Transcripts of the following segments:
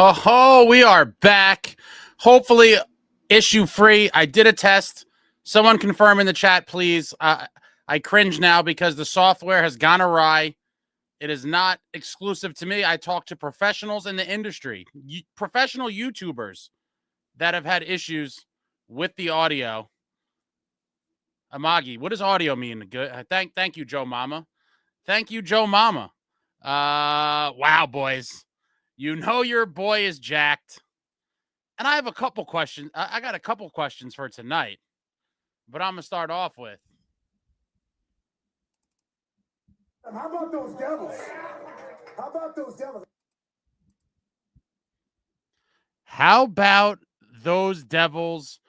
Oh, we are back. Hopefully issue free. I did a test. Someone confirm in the chat, please. I cringe now because the software has gone awry. It is not exclusive to me. I talk to professionals in the industry, professional YouTubers that have had issues with the audio. Amagi, what does audio mean? Good. Thank you, Joe Mama. Thank you, Joe Mama. Wow, boys. You know your boy is jacked. And I have a couple questions. I got a couple questions for tonight. But I'm going to start off with. How about those Devils? How about those Devils? How about those Devils?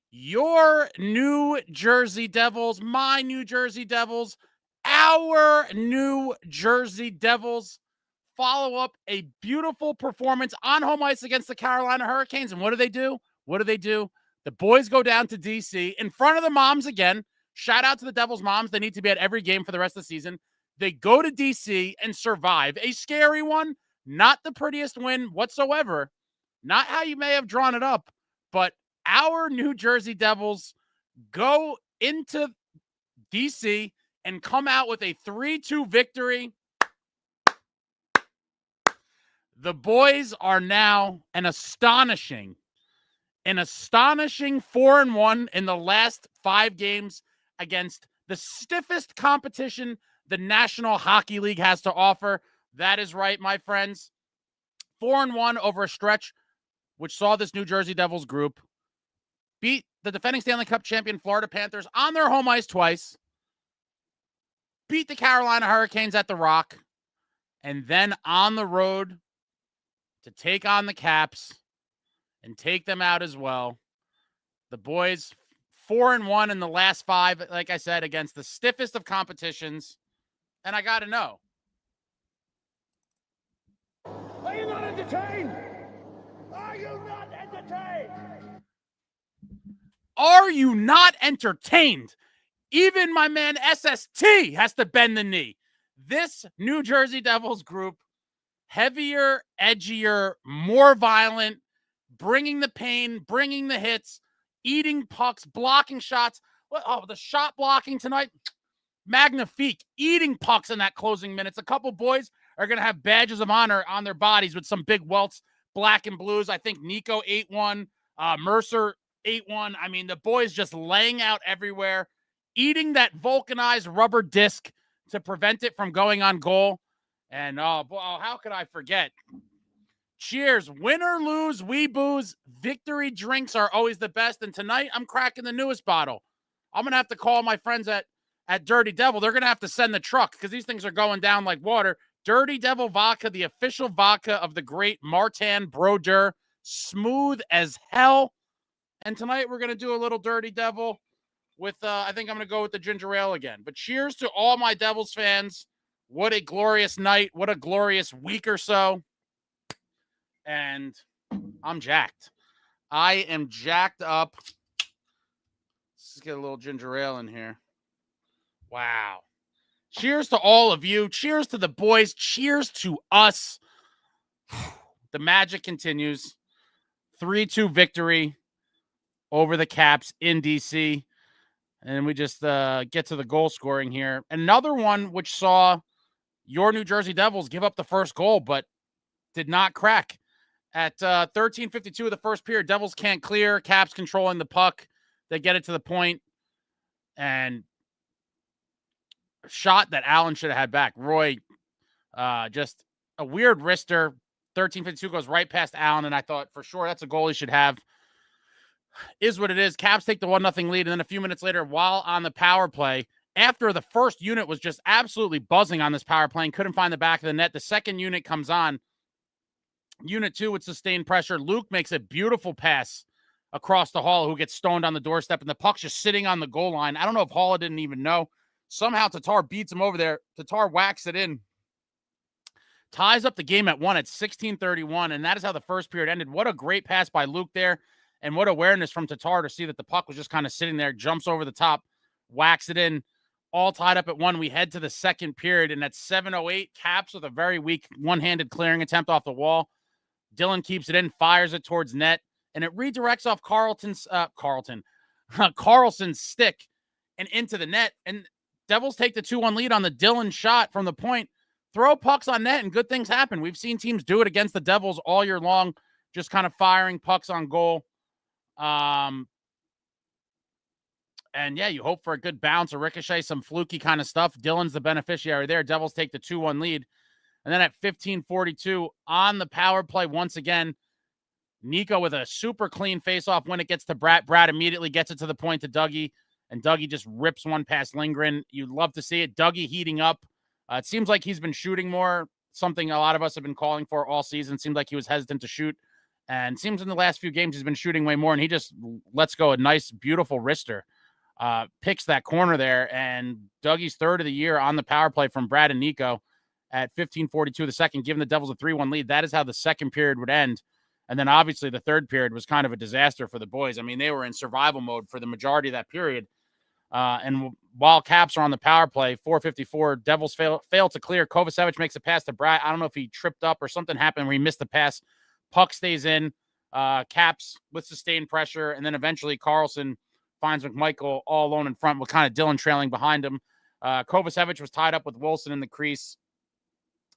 Your New Jersey Devils, my New Jersey Devils, our New Jersey Devils follow up a beautiful performance on home ice against the Carolina Hurricanes. And what do they do? The boys go down to D.C. in front of the moms again. Shout out to the Devils moms. They need to be at every game for the rest of the season. They go to D.C. and survive a scary one. Not the prettiest win whatsoever. Not how you may have drawn it up, but our New Jersey Devils go into D.C. and come out with a 3-2 victory. The boys are now an astonishing 4-1 in the last 5 games against the stiffest competition the National Hockey League has to offer. That is right, my friends. 4-1 over a stretch which saw this New Jersey Devils group beat the defending Stanley Cup champion Florida Panthers on their home ice twice, beat the Carolina Hurricanes at the Rock, and then on the road to take on the Caps and take them out as well. The boys 4-1 in the last 5, like I said, against the stiffest of competitions. And I got to know. Are you not entertained? Are you not entertained? Are you not entertained? Even my man SST has to bend the knee. This New Jersey Devils group, heavier, edgier, more violent, bringing the pain, bringing the hits, eating pucks, blocking shots. Oh, the shot blocking tonight, magnifique. Eating pucks in that closing minutes. A couple boys are going to have badges of honor on their bodies with some big welts, black and blues. I think Nico 8-1, Mercer 8-1. I mean, the boys just laying out everywhere, eating that vulcanized rubber disc to prevent it from going on goal. And, how could I forget? Cheers. Win or lose, we booze. Victory drinks are always the best. And tonight, I'm cracking the newest bottle. I'm going to have to call my friends at Dirty Devil. They're going to have to send the truck because these things are going down like water. Dirty Devil Vodka, the official vodka of the great Martin Brodeur. Smooth as hell. And tonight, we're going to do a little Dirty Devil with, I think I'm going to go with the ginger ale again. But cheers to all my Devils fans. What a glorious night. What a glorious week or so. And I'm jacked. I am jacked up. Let's get a little ginger ale in here. Wow. Cheers to all of you. Cheers to the boys. Cheers to us. The magic continues. 3-2 victory over the Caps in DC. And we just get to the goal scoring here. Another one which saw your New Jersey Devils give up the first goal, but did not crack. At 13:52 of the first period, Devils can't clear. Caps controlling the puck. They get it to the point. And a shot that Allen should have had back. Roy, just a weird wrister. 13:52 goes right past Allen, and I thought for sure that's a goal he should have. Is what it is. Caps take the 1-0 lead, and then a few minutes later, while on the power play, after the first unit was just absolutely buzzing on this power play and couldn't find the back of the net, the second unit comes on. Unit 2 with sustained pressure. Luke makes a beautiful pass across the hall, who gets stoned on the doorstep, and the puck's just sitting on the goal line. I don't know if Hall didn't even know. Somehow Tatar beats him over there. Tatar whacks it in. Ties up the game at 1 at 16:31, and that is how the first period ended. What a great pass by Luke there, and what awareness from Tatar to see that the puck was just kind of sitting there, jumps over the top, whacks it in. All tied up at 1. We head to the second period, and at 7:08, Caps with a very weak one-handed clearing attempt off the wall. Dylan keeps it in, fires it towards net, and it redirects off Carlson's stick and into the net. And Devils take the 2-1 lead on the Dylan shot from the point. Throw pucks on net and good things happen. We've seen teams do it against the Devils all year long, just kind of firing pucks on goal. And yeah, you hope for a good bounce, a ricochet, some fluky kind of stuff. Dylan's the beneficiary there. Devils take the 2-1 lead. And then at 15:42 on the power play, once again, Nico with a super clean faceoff when it gets to Brad. Brad immediately gets it to the point to Dougie, and Dougie just rips one past Lindgren. You'd love to see it. Dougie heating up. It seems like he's been shooting more, something a lot of us have been calling for all season. Seemed like he was hesitant to shoot, and seems in the last few games he's been shooting way more, and he just lets go a nice, beautiful wrister. Picks that corner there, and Dougie's third of the year on the power play from Brad and Nico at 15:42 the second, giving the Devils a 3-1 lead. That is how the second period would end. And then obviously the third period was kind of a disaster for the boys. I mean, they were in survival mode for the majority of that period. And while Caps are on the power play, 4:54, Devils fail to clear. Kovacevic makes a pass to Brad. I don't know if he tripped up or something happened where he missed the pass. Puck stays in. Caps with sustained pressure. And then eventually Carlson finds McMichael all alone in front with kind of Dylan trailing behind him. Kovacevic was tied up with Wilson in the crease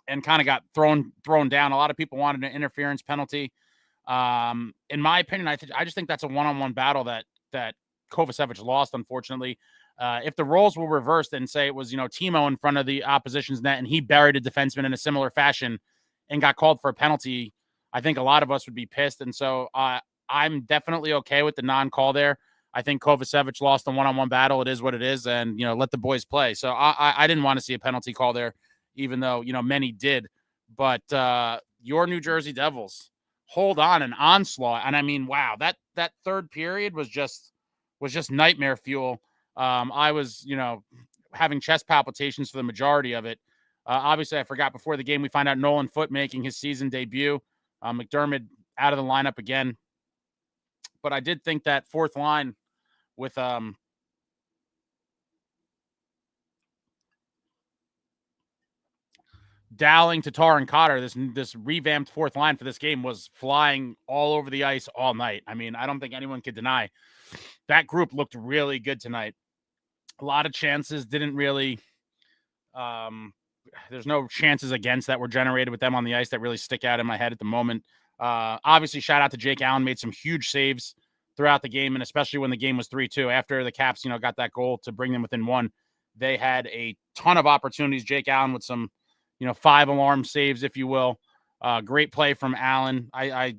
and kind of got thrown down. A lot of people wanted an interference penalty. In my opinion, I just think that's a one-on-one battle that Kovacevic lost, unfortunately. If the roles were reversed and say it was, Timo in front of the opposition's net and he buried a defenseman in a similar fashion and got called for a penalty, I think a lot of us would be pissed. And so I'm definitely okay with the non-call there. I think Kovacevic lost the one-on-one battle. It is what it is. And, let the boys play. So I didn't want to see a penalty call there, even though, many did. But your New Jersey Devils hold on an onslaught. And I mean, wow, that third period was just nightmare fuel. I was, having chest palpitations for the majority of it. Obviously, I forgot before the game, we find out Nolan Foote making his season debut. McDermott out of the lineup again. But I did think that fourth line with Dowling, Tatar, and Cotter, this revamped fourth line for this game was flying all over the ice all night. I mean, I don't think anyone could deny that group looked really good tonight. A lot of chances didn't really there's no chances against that were generated with them on the ice that really stick out in my head at the moment. Obviously, shout out to Jake Allen, made some huge saves throughout the game, and especially when the game was 3-2. After the Caps, got that goal to bring them within one, they had a ton of opportunities. Jake Allen with some, 5-alarm saves, if you will. Great play from Allen. I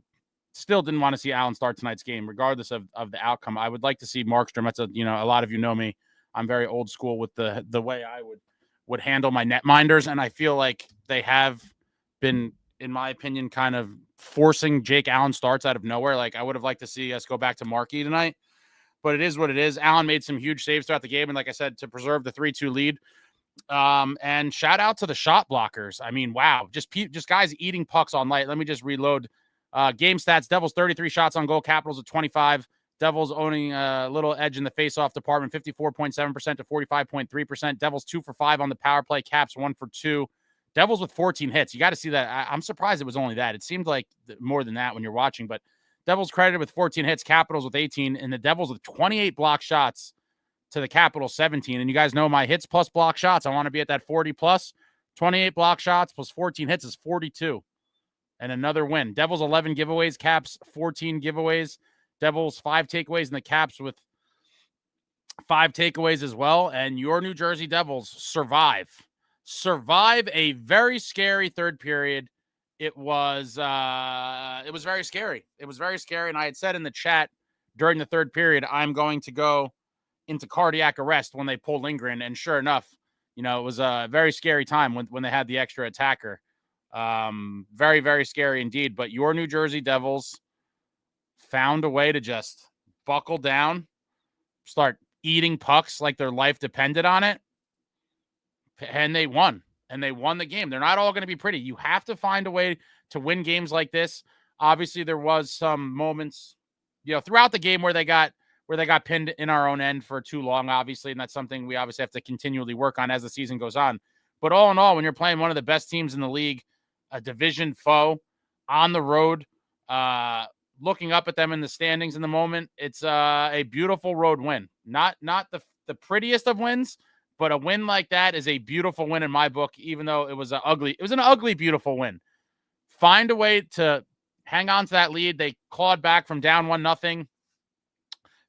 still didn't want to see Allen start tonight's game, regardless of the outcome. I would like to see Markstrom. That's a lot of you know me. I'm very old school with the way I would handle my netminders, and I feel like they have been, in my opinion, kind of forcing Jake Allen starts out of nowhere. Like, I would have liked to see us go back to Markey tonight, but it is what it is. Allen made some huge saves throughout the game, and like I said, to preserve the 3-2 lead. And shout out to the shot blockers. I mean, wow, just guys eating pucks all night. Let me just reload game stats. Devils 33 shots on goal, Capitals at 25. Devils owning a little edge in the faceoff department, 54.7% to 45.3%. Devils 2 for 5 on the power play. Caps 1 for 2. Devils with 14 hits. You got to see that. I'm surprised it was only that. It seemed like more than that when you're watching, but Devils credited with 14 hits, Capitals with 18, and the Devils with 28 block shots to the Capitals 17. And you guys know my hits plus block shots. I want to be at that 40 plus. 28 block shots plus 14 hits is 42. And another win. Devils 11 giveaways, Caps 14 giveaways. Devils 5 takeaways, and the Caps with 5 takeaways as well. And your New Jersey Devils survive a very scary third period. It was very scary. It was very scary. And I had said in the chat during the third period, I'm going to go into cardiac arrest when they pull Lindgren. And sure enough, it was a very scary time when they had the extra attacker. Very, very scary indeed. But your New Jersey Devils found a way to just buckle down, start eating pucks like their life depended on it. And they won. And they won the game. They're not all going to be pretty. You have to find a way to win games like this. Obviously, there was some moments, throughout the game where they got pinned in our own end for too long, obviously. And that's something we obviously have to continually work on as the season goes on. But all in all, when you're playing one of the best teams in the league, a division foe on the road, Looking up at them in the standings in the moment, it's a beautiful road win. Not the prettiest of wins, but a win like that is a beautiful win in my book, even though it was an ugly, beautiful win. Find a way to hang on to that lead. They clawed back from down 1-0,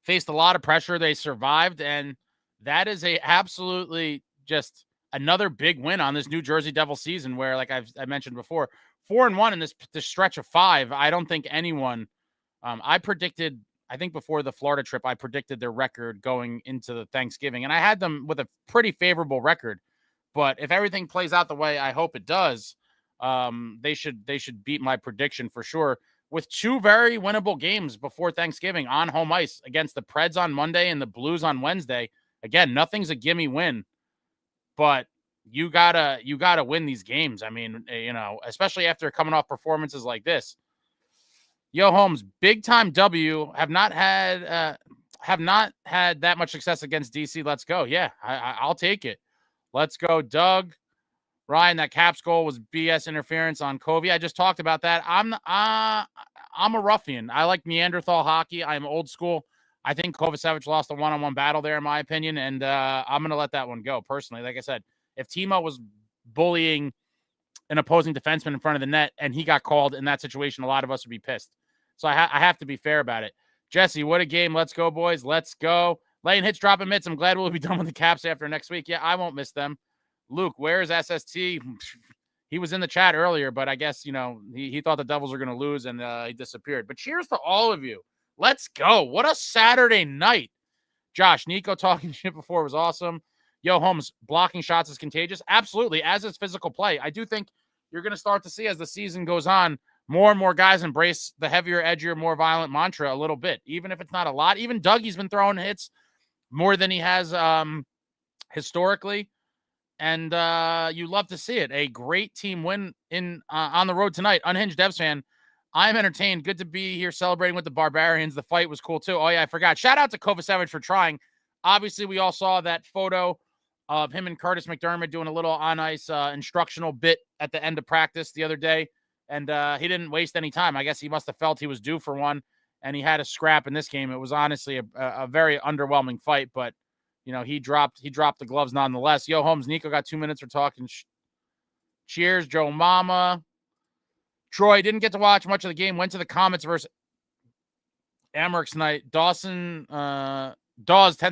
faced a lot of pressure. They survived, and that is a absolutely just another big win on this New Jersey Devils season where, like I mentioned before, 4-1 in this stretch of 5. I don't think anyone I think before the Florida trip, I predicted their record going into the Thanksgiving, and I had them with a pretty favorable record. But if everything plays out the way I hope it does, they should beat my prediction for sure, with 2 very winnable games before Thanksgiving on home ice against the Preds on Monday and the Blues on Wednesday. Again, nothing's a gimme win, but you gotta win these games. I mean, especially after coming off performances like this. Yo, Holmes, big time W. Have not had that much success against DC. Let's go. Yeah, I'll take it. Let's go, Doug. Ryan, that Caps goal was BS interference on Covey. I just talked about that. I'm a ruffian. I like Neanderthal hockey. I'm old school. I think Kovacevic lost a one-on-one battle there, in my opinion, and I'm going to let that one go personally. Like I said, if Timo was bullying an opposing defenseman in front of the net and he got called in that situation, a lot of us would be pissed. So I have to be fair about it. Jesse, what a game. Let's go, boys. Let's go. Laying hits, dropping mitts. I'm glad we'll be done with the Caps after next week. Yeah, I won't miss them. Luke, where is SST? He was in the chat earlier, but I guess, he thought the Devils were going to lose and he disappeared. But cheers to all of you. Let's go. What a Saturday night. Josh, Nico talking shit before was awesome. Yo, Holmes, blocking shots is contagious. Absolutely, as is physical play. I do think you're going to start to see as the season goes on, more and more guys embrace the heavier, edgier, more violent mantra a little bit, even if it's not a lot. Even Dougie's been throwing hits more than he has historically. And you love to see it. A great team win on the road tonight. Unhinged Devs fan, I'm entertained. Good to be here celebrating with the Barbarians. The fight was cool, too. Oh, yeah, I forgot. Shout out to Kovacevic for trying. Obviously, we all saw that photo of him and Curtis McDermott doing a little on-ice instructional bit at the end of practice the other day. And he didn't waste any time. I guess he must have felt he was due for one, and he had a scrap in this game. It was honestly a very underwhelming fight, but he dropped the gloves nonetheless. Yo, Holmes, Nico got 2 minutes for talking. Cheers, Joe Mama. Troy didn't get to watch much of the game. Went to the Comets versus Amherst tonight. Dawes 10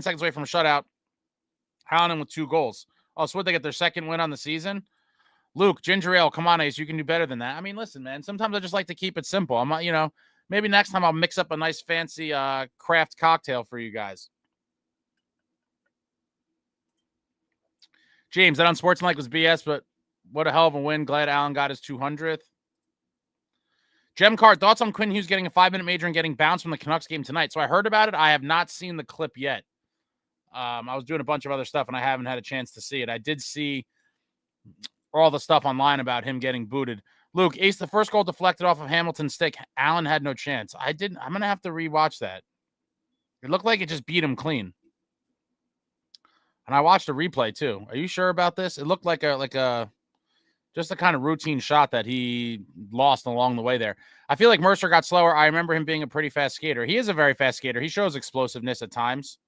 seconds away from a shutout. Howland with 2 goals. Oh, so what, they get their second win on the season? Luke, ginger ale, come on, Ace. You can do better than that. I mean, listen, man, sometimes I just like to keep it simple. I'm not, maybe next time I'll mix up a nice fancy craft cocktail for you guys. James, that unsportsmanlike was BS, but what a hell of a win. Glad Allen got his 200th. Gem Card, thoughts on Quinn Hughes getting a 5-minute major and getting bounced from the Canucks game tonight? So I heard about it. I have not seen the clip yet. I was doing a bunch of other stuff, and I haven't had a chance to see it. I did see all the stuff online about him getting booted. Luke, Ace, the first goal deflected off of Hamilton's stick. Allen had no chance. I'm going to have to rewatch that. It looked like it just beat him clean. And I watched a replay too. Are you sure about this? It looked like just a kind of routine shot that he lost along the way there. I feel like Mercer got slower. I remember him being a pretty fast skater. He is a very fast skater. He shows explosiveness at times.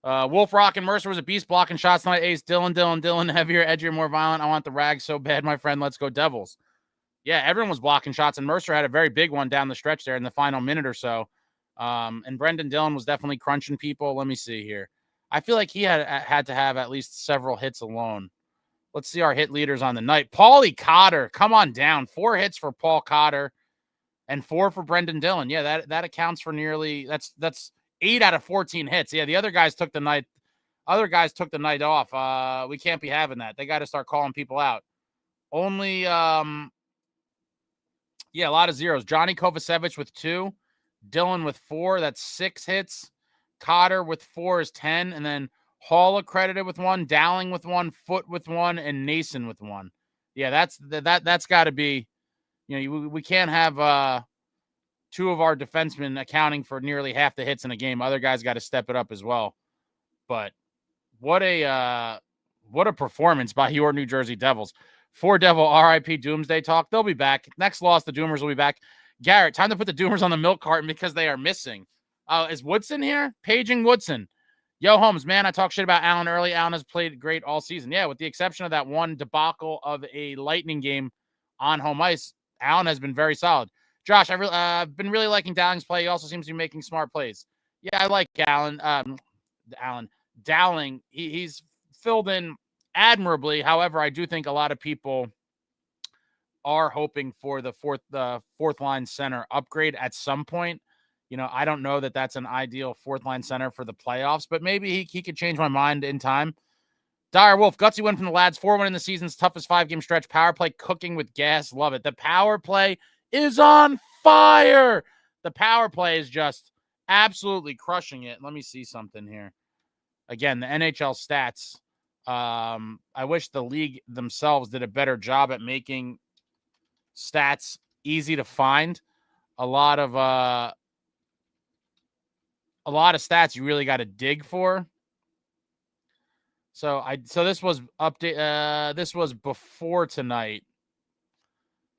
Wolf Rock and Mercer was a beast blocking shots tonight. Ace, Dylan, heavier, edgier, more violent. I want the rag so bad, my friend. Let's go Devils. Yeah, everyone was blocking shots, and Mercer had a very big one down the stretch there in the final minute or so. And Brendan Dillon was definitely crunching people. Let me see here. I feel like he had to have at least several hits alone. Let's see our hit leaders on the night. Paulie Cotter, come on down. 4 hits for Paul Cotter and 4 for Brendan Dillon. Yeah, that accounts for nearly that's 8 out of 14 hits. Yeah, the other guys took the night. Other guys took the night off. We can't be having that. They got to start calling people out. Only a lot of zeros. Johnny Kovacevic with 2, Dillon with 4. That's 6 hits. Cotter with 4 is 10, and then Hall accredited with 1, Dowling with 1, Foote with 1, and Nason with 1. Yeah, that's got to be. We can't have 2 of our defensemen accounting for nearly half the hits in a game. Other guys got to step it up as well. But what a performance by your New Jersey Devils. Four Devil RIP Doomsday Talk. They'll be back. Next loss, the Doomers will be back. Garrett, time to put the Doomers on the milk carton because they are missing. Is Woodson here? Paging Woodson. Yo, Holmes, man, I talked shit about Allen early. Allen has played great all season. Yeah, with the exception of that one debacle of a Lightning game on home ice, Allen has been very solid. Josh, I've been really liking Dowling's play. He also seems to be making smart plays. Yeah, I like Allen. Dowling, he's filled in admirably. However, I do think a lot of people are hoping for the fourth line center upgrade at some point. You know, I don't know that that's an ideal fourth line center for the playoffs, but maybe he could change my mind in time. Dire Wolf, gutsy win from the lads, 4-1 in the season's toughest 5-game stretch. Power play cooking with gas. Love it. The power play is on fire. The power play is just absolutely crushing it. Let me see something here. Again, the NHL stats. I wish the league themselves did a better job at making stats easy to find. A lot of stats you really got to dig for. So this was update. This was before tonight.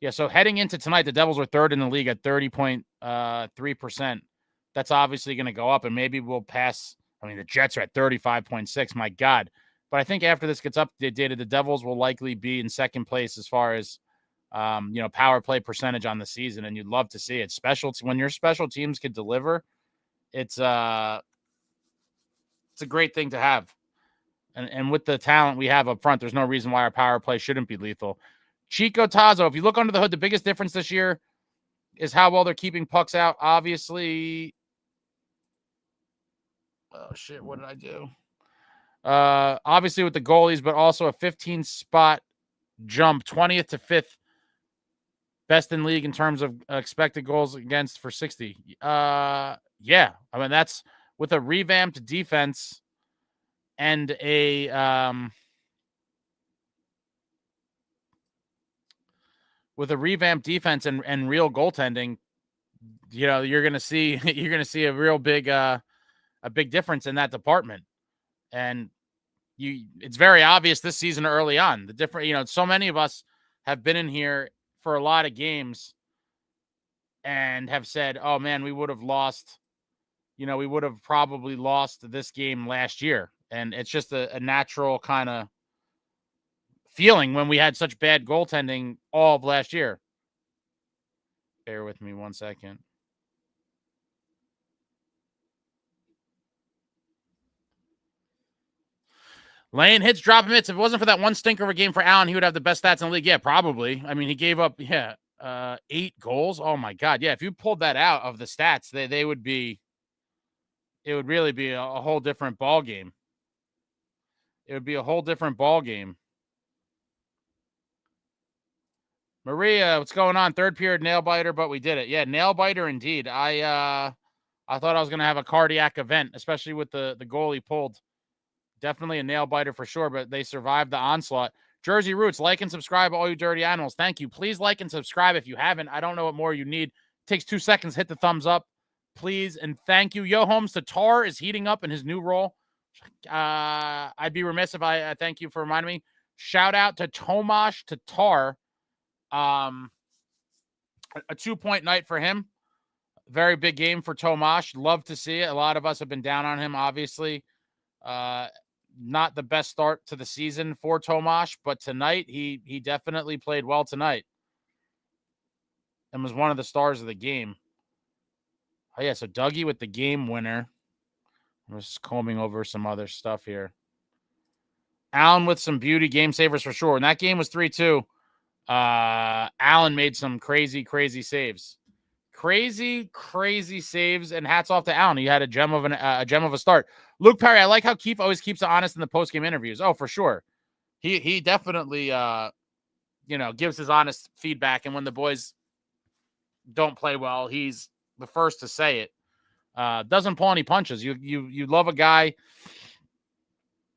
Yeah. So heading into tonight, the Devils were third in the league at 30.3%. That's obviously going to go up, and maybe we'll pass. I mean, the Jets are at 35.6. My God. But I think after this gets updated, the Devils will likely be in second place as far as power play percentage on the season, and you'd love to see it. When your special teams can deliver, it's a great thing to have. And with the talent we have up front, there's no reason why our power play shouldn't be lethal. Chico Tazo, if you look under the hood, the biggest difference this year is how well they're keeping pucks out. Obviously, oh shit, what did I do? Obviously with the goalies, but also a 15-spot jump, 20th to 5th best in league in terms of expected goals against for 60. Yeah, I mean that's with a revamped defense and a revamped defense and real goaltending. You know, you're gonna see a real big difference in that department. And it's very obvious this season early on. The different, so many of us have been in here for a lot of games and have said, oh man, we would have lost, we would have probably lost this game last year. And it's just a natural kind of feeling when we had such bad goaltending all of last year. Bear with me 1 second. Laying hits, dropping hits. If it wasn't for that one stinker of a game for Allen, he would have the best stats in the league. Yeah, probably. I mean, he gave up, 8 goals. Oh my God. Yeah. If you pulled that out of the stats, they would be, it would really be a whole different ball game. It would be a whole different ball game. Maria, what's going on? Third period nail biter, but we did it. Yeah, nail biter indeed. I thought I was going to have a cardiac event, especially with the goalie pulled. Definitely a nail biter for sure, but they survived the onslaught. Jersey Roots, like and subscribe, all you dirty animals. Thank you. Please like and subscribe if you haven't. I don't know what more you need. It takes 2 seconds. Hit the thumbs up, please, and thank you. Yo, Holmes, Tatar is heating up in his new role. I'd be remiss if I thank you for reminding me. Shout out to Tomas Tatar. A 2-point night for him. Very big game for Tomas. Love to see it. A lot of us have been down on him, obviously. Not the best start to the season for Tomas, but tonight he definitely played well tonight and was one of the stars of the game. Oh yeah, so Dougie with the game winner. I'm just combing over some other stuff here. Allen with some beauty game savers for sure. And that game was 3-2. Allen made some crazy saves. Crazy saves, and hats off to Allen. He had a gem of a start. Luke Perry, I like how Keefe always keeps it honest in the post-game interviews. Oh, for sure. He definitely gives his honest feedback, and when the boys don't play well, he's the first to say it. Doesn't pull any punches. You love a guy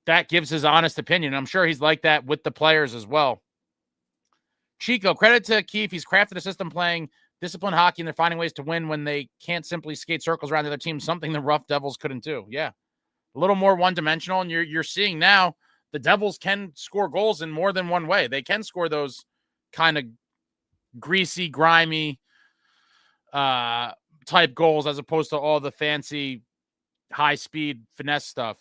that gives his honest opinion. I'm sure he's like that with the players as well. Chico, credit to Keefe. He's crafted a system playing disciplined hockey, and they're finding ways to win when they can't simply skate circles around the other team, something the rough Devils couldn't do. Yeah. A little more one-dimensional, and you're seeing now the Devils can score goals in more than one way. They can score those kind of greasy, grimy type goals as opposed to all the fancy, high-speed finesse stuff.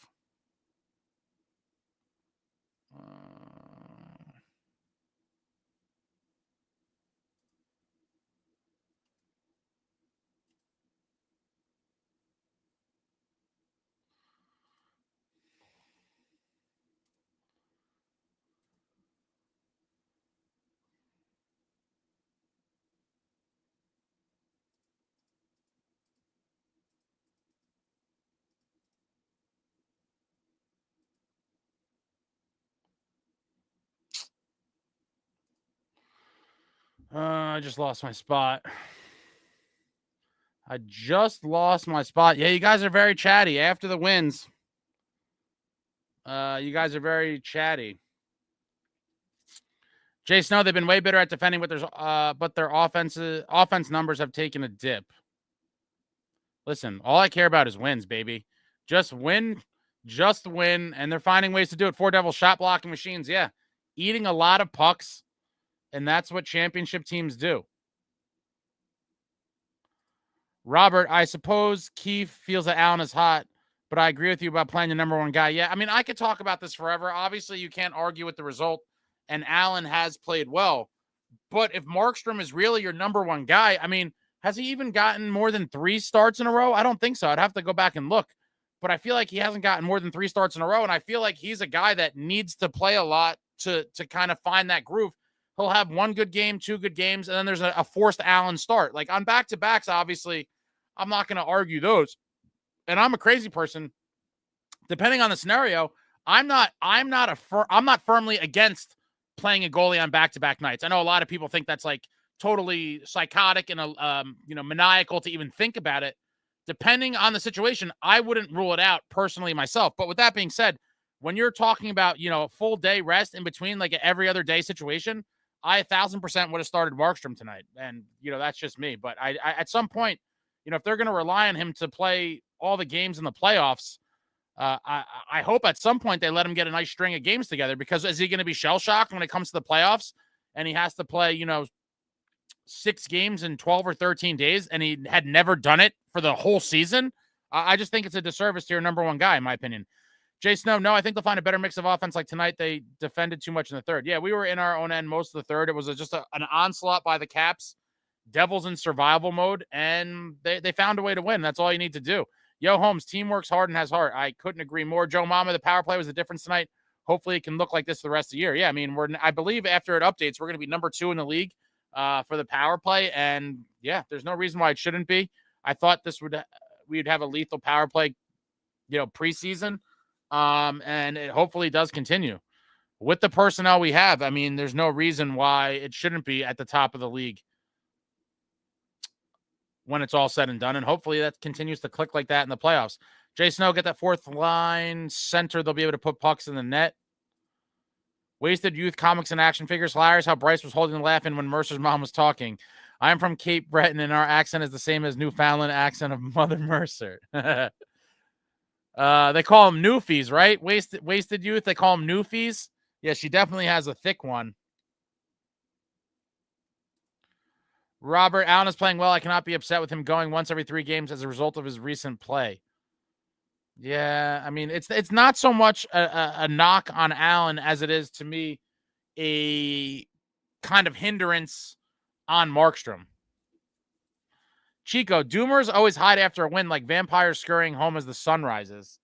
I just lost my spot. I just lost my spot. Yeah, you guys are very chatty after the wins. You guys are very chatty. Jay Snow, they've been way better at defending, but their offense numbers have taken a dip. Listen, all I care about is wins, baby. Just win, and they're finding ways to do it. 4 Devils shot blocking machines, yeah. Eating a lot of pucks, and that's what championship teams do. Robert, I suppose Keefe feels that Allen is hot, but I agree with you about playing the number one guy. Yeah, I mean, I could talk about this forever. Obviously, you can't argue with the result, and Allen has played well. But if Markstrom is really your number one guy, I mean, has he even gotten more than 3 starts in a row? I don't think so. I'd have to go back and look. But I feel like he hasn't gotten more than 3 starts in a row, and I feel like he's a guy that needs to play a lot to kind of find that groove. He'll have 1 good game, 2 good games, and then there's a forced Allen start. Like on back-to-backs, obviously, I'm not going to argue those. And I'm a crazy person. Depending on the scenario, I'm not firmly against playing a goalie on back-to-back nights. I know a lot of people think that's like totally psychotic and maniacal to even think about it. Depending on the situation, I wouldn't rule it out personally myself. But with that being said, when you're talking about, a full day rest in between like every other day situation, I 1,000% would have started Markstrom tonight. And, that's just me. But I at some point, if they're going to rely on him to play all the games in the playoffs, I hope at some point they let him get a nice string of games together, because is he going to be shell-shocked when it comes to the playoffs and he has to play, 6 games in 12 or 13 days and he had never done it for the whole season? I just think it's a disservice to your number one guy, in my opinion. Jay Snow, no, I think they'll find a better mix of offense. Like tonight, they defended too much in the third. Yeah, we were in our own end most of the third. It was just an onslaught by the Caps. Devils in survival mode, and they found a way to win. That's all you need to do. Yo, Holmes, team works hard and has heart. I couldn't agree more. Joe Mama, the power play was the difference tonight. Hopefully it can look like this the rest of the year. Yeah, I mean, I believe after it updates, we're going to be number 2 in the league for the power play. And yeah, there's no reason why it shouldn't be. I thought we'd have a lethal power play, preseason. And it hopefully does continue. With the personnel we have, I mean, there's no reason why it shouldn't be at the top of the league when it's all said and done. And hopefully that continues to click like that in the playoffs. Jay Snow, get that 4th line center. They'll be able to put pucks in the net. Wasted youth comics and action figures. Hilarious how Bryce was holding the laugh in when Mercer's mom was talking. I'm from Cape Breton, and our accent is the same as Newfoundland accent of Mother Mercer. They call them Newfies, right? Wasted youth. They call them Newfies. Yeah, she definitely has a thick one. Robert, Allen is playing well. I cannot be upset with him going once every 3 games as a result of his recent play. Yeah, I mean, it's not so much a knock on Allen as it is, to me, a kind of hindrance on Markstrom. Chico, Doomers always hide after a win like vampires scurrying home as the sun rises.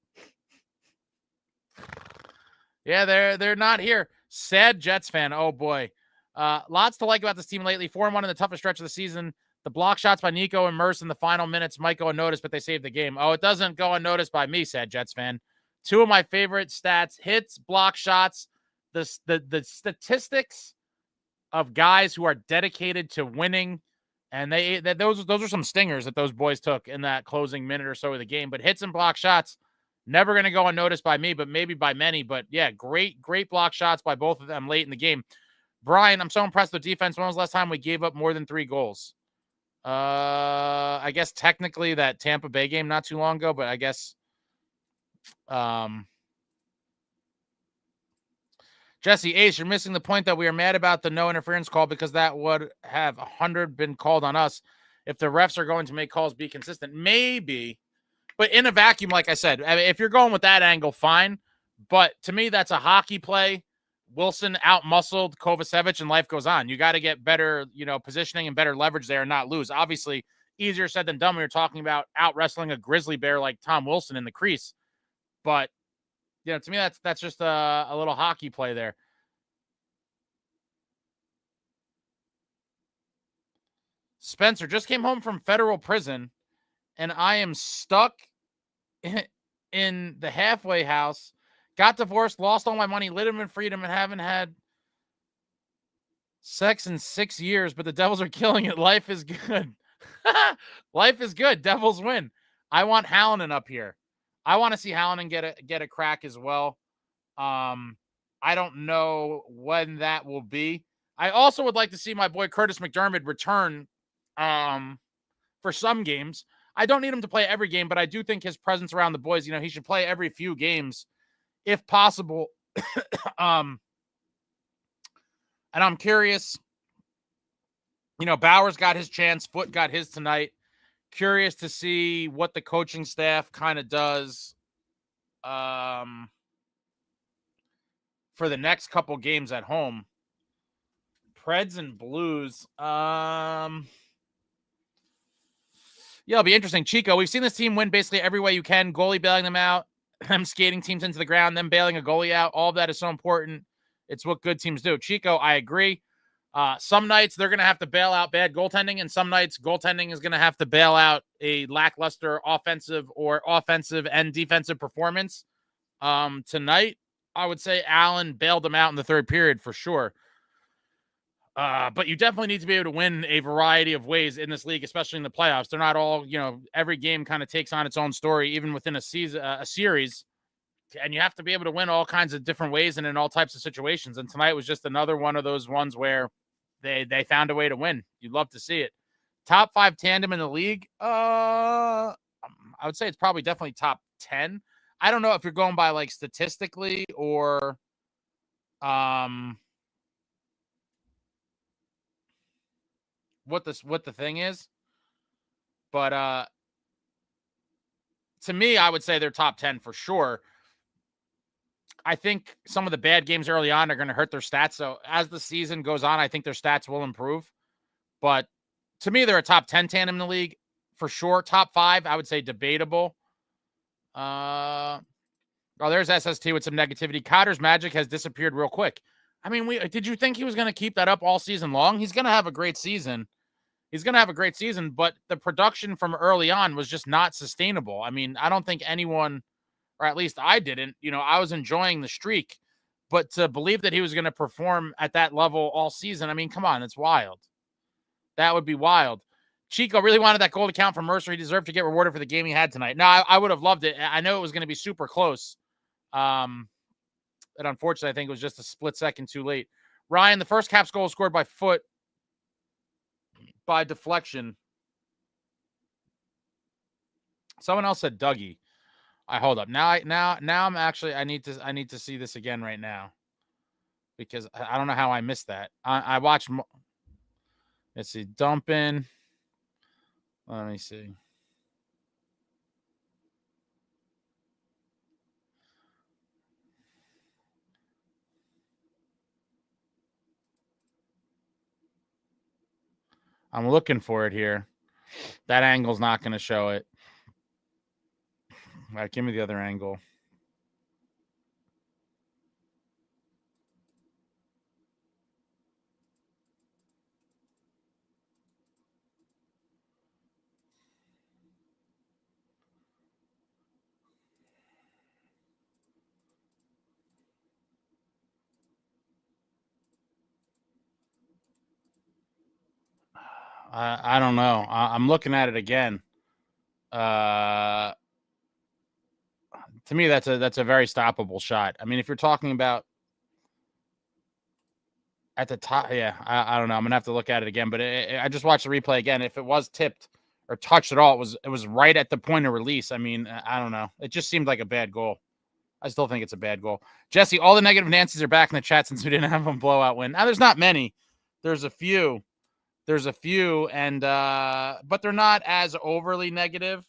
Yeah, they're not here. Sad Jets fan. Oh, boy. Lots to like about this team lately. 4-1 in the toughest stretch of the season. The block shots by Nico and Merce in the final minutes might go unnoticed, but they saved the game. Oh, it doesn't go unnoticed by me, sad Jets fan. 2 of my favorite stats: hits, block shots, the statistics of guys who are dedicated to winning. And those are some stingers that those boys took in that closing minute or so of the game. But hits and block shots, never going to go unnoticed by me, but maybe by many. But yeah, great block shots by both of them late in the game. Brian, I'm so impressed with defense. When was the last time we gave up more than 3 goals? I guess technically that Tampa Bay game not too long ago, but I guess Jesse Ace, you're missing the point that we are mad about the no interference call because that would have 100 been called on us. If the refs are going to make calls be consistent, maybe. But in a vacuum, like I said, I mean, if you're going with that angle, fine. But to me, that's a hockey play. Wilson out-muscled Kovacevic, and life goes on. You got to get better, positioning and better leverage there and not lose. Obviously, easier said than done when you're talking about out-wrestling a grizzly bear like Tom Wilson in the crease. But, to me, that's just a little hockey play there. Spencer just came home from federal prison, and I am stuck in the halfway house. Got divorced, lost all my money, lived in freedom, and haven't had sex in 6 years, but the Devils are killing it. Life is good. Life is good. Devils win. I want Hallinan up here. I want to see Hallinan get a crack as well. I don't know when that will be. I also would like to see my boy Curtis McDermott return for some games. I don't need him to play every game, but I do think his presence around the boys, he should play every few games if possible. And I'm curious, Bauer's got his chance. Foote got his tonight. Curious to see what the coaching staff kind of does for the next couple games at home. Preds and Blues. Yeah, it'll be interesting. Chico, we've seen this team win basically every way you can. Goalie bailing them out, them skating teams into the ground, them bailing a goalie out. All of that is so important. It's what good teams do. Chico, I agree. Some nights they're going to have to bail out bad goaltending, and some nights goaltending is going to have to bail out a lackluster offensive and defensive performance. Tonight, I would say Allen bailed them out in the third period for sure. But you definitely need to be able to win a variety of ways in this league, especially in the playoffs. They're not all, every game kind of takes on its own story, even within a season, a series. And you have to be able to win all kinds of different ways and in all types of situations. And tonight was just another one of those ones where they found a way to win. You'd love to see it. Top 5 tandem in the league. I would say it's probably definitely top 10. I don't know if you're going by like statistically or, what the thing is, but to me, I would say they're top 10 for sure. I think some of the bad games early on are going to hurt their stats. So as the season goes on, I think their stats will improve. But to me, they're a top 10 tandem in the league for sure. Top 5, I would say debatable. There's SST with some negativity. Cotter's magic has disappeared real quick. I mean, did you think he was going to keep that up all season long? He's going to have a great season. But the production from early on was just not sustainable. I mean, I don't think anyone, or at least I didn't, I was enjoying the streak, but to believe that he was going to perform at that level all season, I mean, come on, it's wild. That would be wild. Chico really wanted that goal to count for Mercer. He deserved to get rewarded for the game he had tonight. No, I would have loved it. I know it was going to be super close. And unfortunately, I think it was just a split second too late. Ryan, the first Caps goal was scored by Foote by deflection. Someone else said Dougie. Hold up. Now I'm actually, I need to see this again right now because I don't know how I missed that. I watched. Let's see. Dump in. Let me see. I'm looking for it here. That angle's not going to show it. All right, give me the other angle. I don't know. I'm looking at it again. To me, that's a very stoppable shot. I mean, if you're talking about at the top, yeah, I don't know. I'm gonna have to look at it again. But I just watched the replay again. If it was tipped or touched at all, it was right at the point of release. I mean, I don't know. It just seemed like a bad goal. I still think it's a bad goal. Jesse, all the negative Nancys are back in the chat since we didn't have a blowout win. Now, there's not many. There's a few. And but they're not as overly negative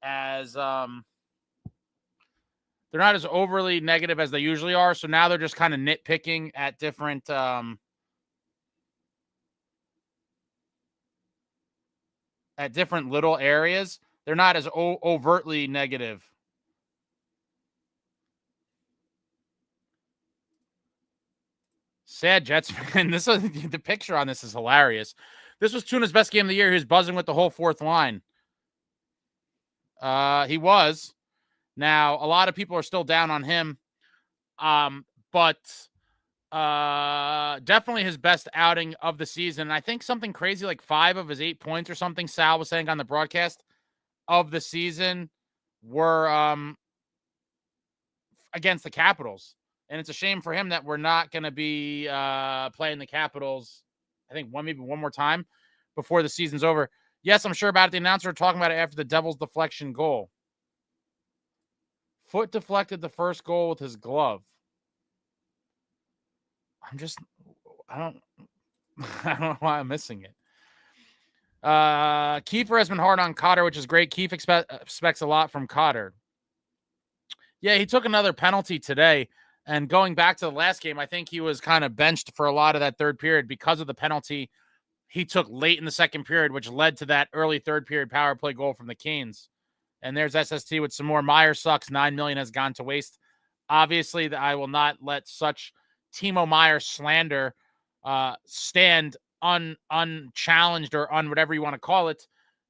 as they're not as overly negative as they usually are. So now they're just kind of nitpicking at different little areas. They're not as overtly negative. Sad Jets fan. This was, the picture on this is hilarious. This was Tuna's best game of the year. He was buzzing with the whole fourth line. He was. Now, a lot of people are still down on him. But definitely his best outing of the season. And I think something crazy like 5 of his 8 points or something, Sal was saying on the broadcast, of the season were against the Capitals. And it's a shame for him that we're not going to be playing the Capitals, I think maybe one more time before the season's over. Yes, I'm sure about it. The announcer talking about it after the Devils deflection goal. Foot deflected the first goal with his glove. I don't know why I'm missing it. Kiefer has been hard on Cotter, which is great. Keefe expects a lot from Cotter. Yeah, he took another penalty today. And going back to the last game, I think he was kind of benched for a lot of that third period because of the penalty he took late in the second period, which led to that early third period power play goal from the Canes. And there's SST with some more. Meyer sucks. $9 million has gone to waste. Obviously, I will not let such Timo Meyer slander stand unchallenged or whatever you want to call it.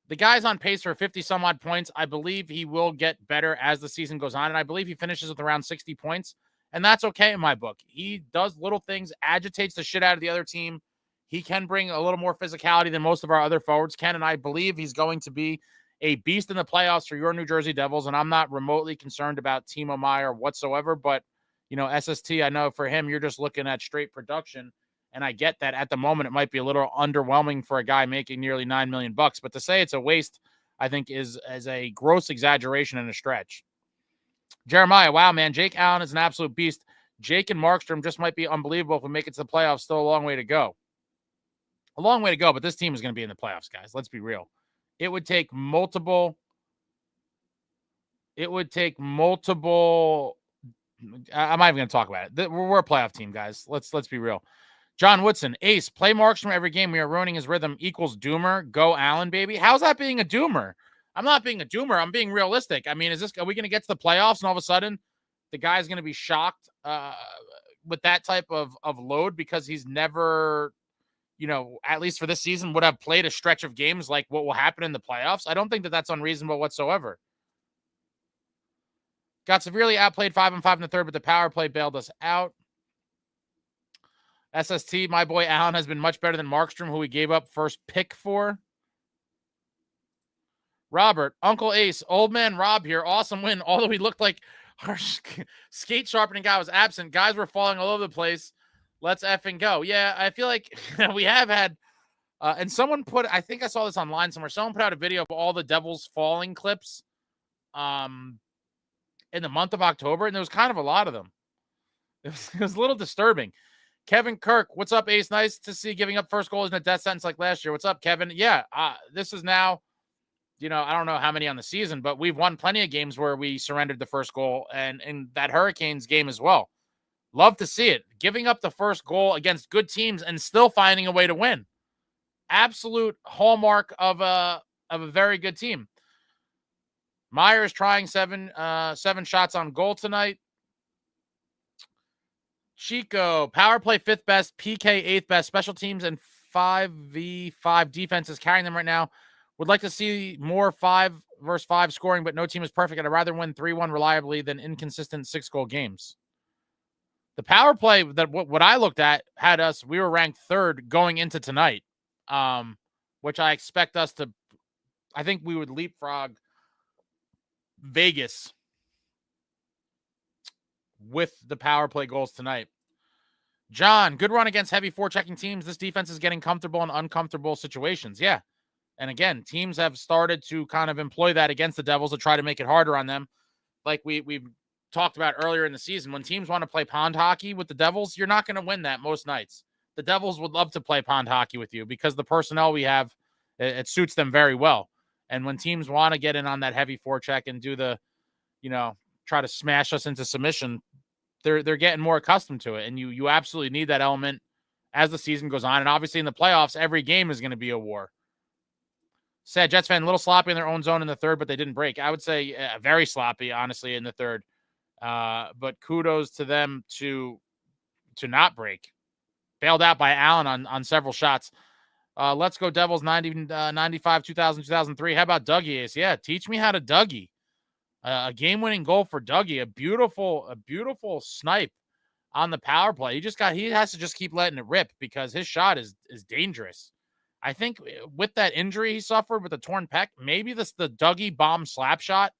The guy's on pace for 50-some-odd points. I believe he will get better as the season goes on, and I believe he finishes with around 60 points, and that's okay in my book. He does little things, agitates the shit out of the other team. He can bring a little more physicality than most of our other forwards can, and I believe he's going to be a beast in the playoffs for your New Jersey Devils, and I'm not remotely concerned about Timo Meyer whatsoever, but, SST, I know for him, you're just looking at straight production, and I get that at the moment it might be a little underwhelming for a guy making nearly $9 million, but to say it's a waste, I think is a gross exaggeration and a stretch. Jeremiah, wow, man, Jake Allen is an absolute beast. Jake and Markstrom just might be unbelievable if we make it to the playoffs. Still a long way to go. A long way to go, but this team is going to be in the playoffs, guys. Let's be real. It would take multiple. I'm not even going to talk about it. We're a playoff team, guys. Let's be real. John Woodson, ace, play Markstrom every game. We are ruining his rhythm equals doomer. Go Allen, baby. How's that being a doomer? I'm not being a doomer. I'm being realistic. I mean, are we going to get to the playoffs and all of a sudden the guy's going to be shocked with that type of load because he's never, at least for this season, would have played a stretch of games like what will happen in the playoffs? I don't think that that's unreasonable whatsoever. Got severely outplayed 5-on-5 in the third, but the power play bailed us out. SST, my boy Allen has been much better than Markstrom, who we gave up first pick for. Robert, Uncle Ace, old man Rob here. Awesome win. Although he looked like our skate sharpening guy was absent. Guys were falling all over the place. Let's effing go. Yeah, I feel like we have had, and someone I think I saw this online somewhere. Someone put out a video of all the Devils falling clips in the month of October, and there was kind of a lot of them. It was a little disturbing. Kevin Kirk, what's up, Ace? Nice to see giving up first goal isn't a death sentence like last year. What's up, Kevin? Yeah, this is now, I don't know how many on the season, but we've won plenty of games where we surrendered the first goal, and in that Hurricanes game as well. Love to see it. Giving up the first goal against good teams and still finding a way to win. Absolute hallmark of a very good team. Myers trying seven shots on goal tonight. Chico, power play 5th best, PK 8th best, special teams and 5v5 defense is carrying them right now. Would like to see more 5-versus-5 scoring, but no team is perfect. I'd rather win 3-1 reliably than inconsistent 6-goal games. The power play that what I looked at had us, we were ranked 3rd going into tonight, which I expect us to, I think we would leapfrog Vegas with the power play goals tonight. John, good run against heavy forechecking teams. This defense is getting comfortable in uncomfortable situations. Yeah. And again, teams have started to kind of employ that against the Devils to try to make it harder on them. Like we've talked about earlier in the season, when teams want to play pond hockey with the Devils, you're not going to win that most nights. The Devils would love to play pond hockey with you because the personnel we have, it suits them very well. And when teams want to get in on that heavy forecheck and do the, try to smash us into submission, they're getting more accustomed to it. And you absolutely need that element as the season goes on. And obviously in the playoffs, every game is going to be a war. Said Jets fan, a little sloppy in their own zone in the third, but they didn't break. I would say very sloppy, honestly, in the third. But kudos to them to not break. Bailed out by Allen on several shots. Let's go Devils 95, 2000, 2003. How about Dougie Ace? Yeah, teach me how to Dougie. A game-winning goal for Dougie. A beautiful snipe on the power play. He has to just keep letting it rip because his shot is dangerous. I think with that injury he suffered with the torn pec, maybe the Dougie bomb slap shot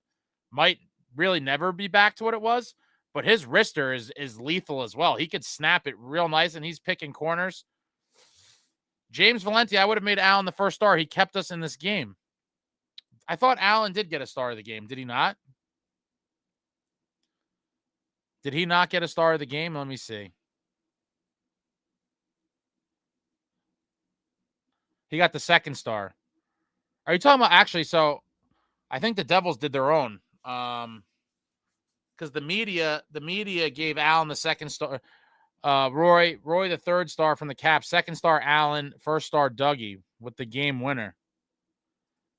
might really never be back to what it was, but his wrister is lethal as well. He could snap it real nice, and he's picking corners. James Valenti, I would have made Allen the first star. He kept us in this game. I thought Allen did get a star of the game. Did he not? Did he not get a star of the game? Let me see. He got the second star. Are you talking about actually? So I think the Devils did their own. Because the media gave Allen the second star. Roy the third star from the Caps. Second star Allen. First star Dougie with the game winner.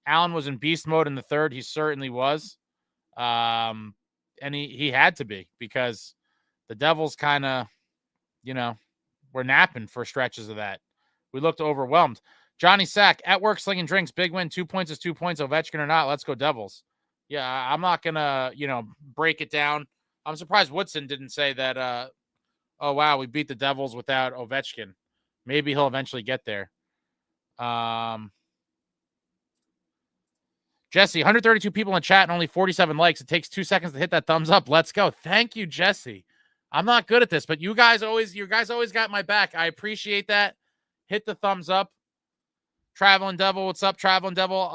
Allen was in beast mode in the third. He certainly was. And he had to be because the Devils kind of, were napping for stretches of that. We looked overwhelmed. Johnny Sack, at work slinging drinks. Big win. 2 points is 2 points. Ovechkin or not. Let's go Devils. Yeah, I'm not going to, break it down. I'm surprised Woodson didn't say that, oh, wow, we beat the Devils without Ovechkin. Maybe he'll eventually get there. Jesse, 132 people in chat and only 47 likes. It takes 2 seconds to hit that thumbs up. Let's go. Thank you, Jesse. I'm not good at this, but you guys always got my back. I appreciate that. Hit the thumbs up. Traveling Devil, what's up, Traveling Devil?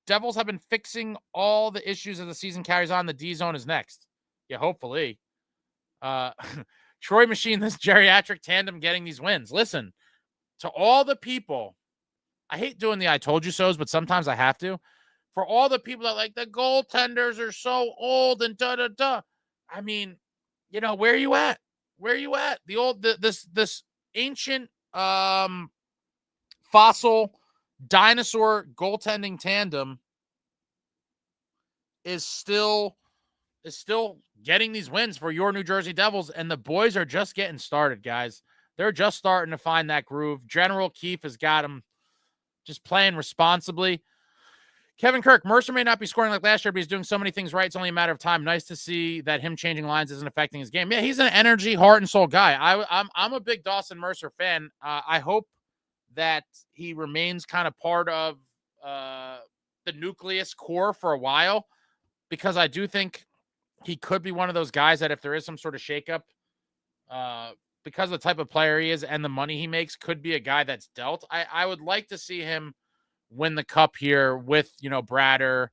Devils have been fixing all the issues as the season carries on. The D zone is next. Yeah, hopefully. Troy Machine, this geriatric tandem getting these wins. Listen, to all the people, I hate doing the I told you so's, but sometimes I have to. For all the people that like the goaltenders are so old and da-da-da. I mean, where are you at? Where are you at? The old, this ancient fossil dinosaur goaltending tandem is still getting these wins for your New Jersey Devils, and the boys are just getting started, guys. They're just starting to find that groove. General Keefe has got them just playing responsibly. Kevin Kirk, Mercer may not be scoring like last year, but he's doing so many things right. It's only a matter of time. Nice to see that him changing lines isn't affecting his game. Yeah, he's an energy, heart, and soul guy. I'm a big Dawson Mercer fan. I hope that he remains kind of part of the nucleus core for a while, because I do think he could be one of those guys that if there is some sort of shakeup, because of the type of player he is and the money he makes, could be a guy that's dealt. I would like to see him win the cup here with, Brodeur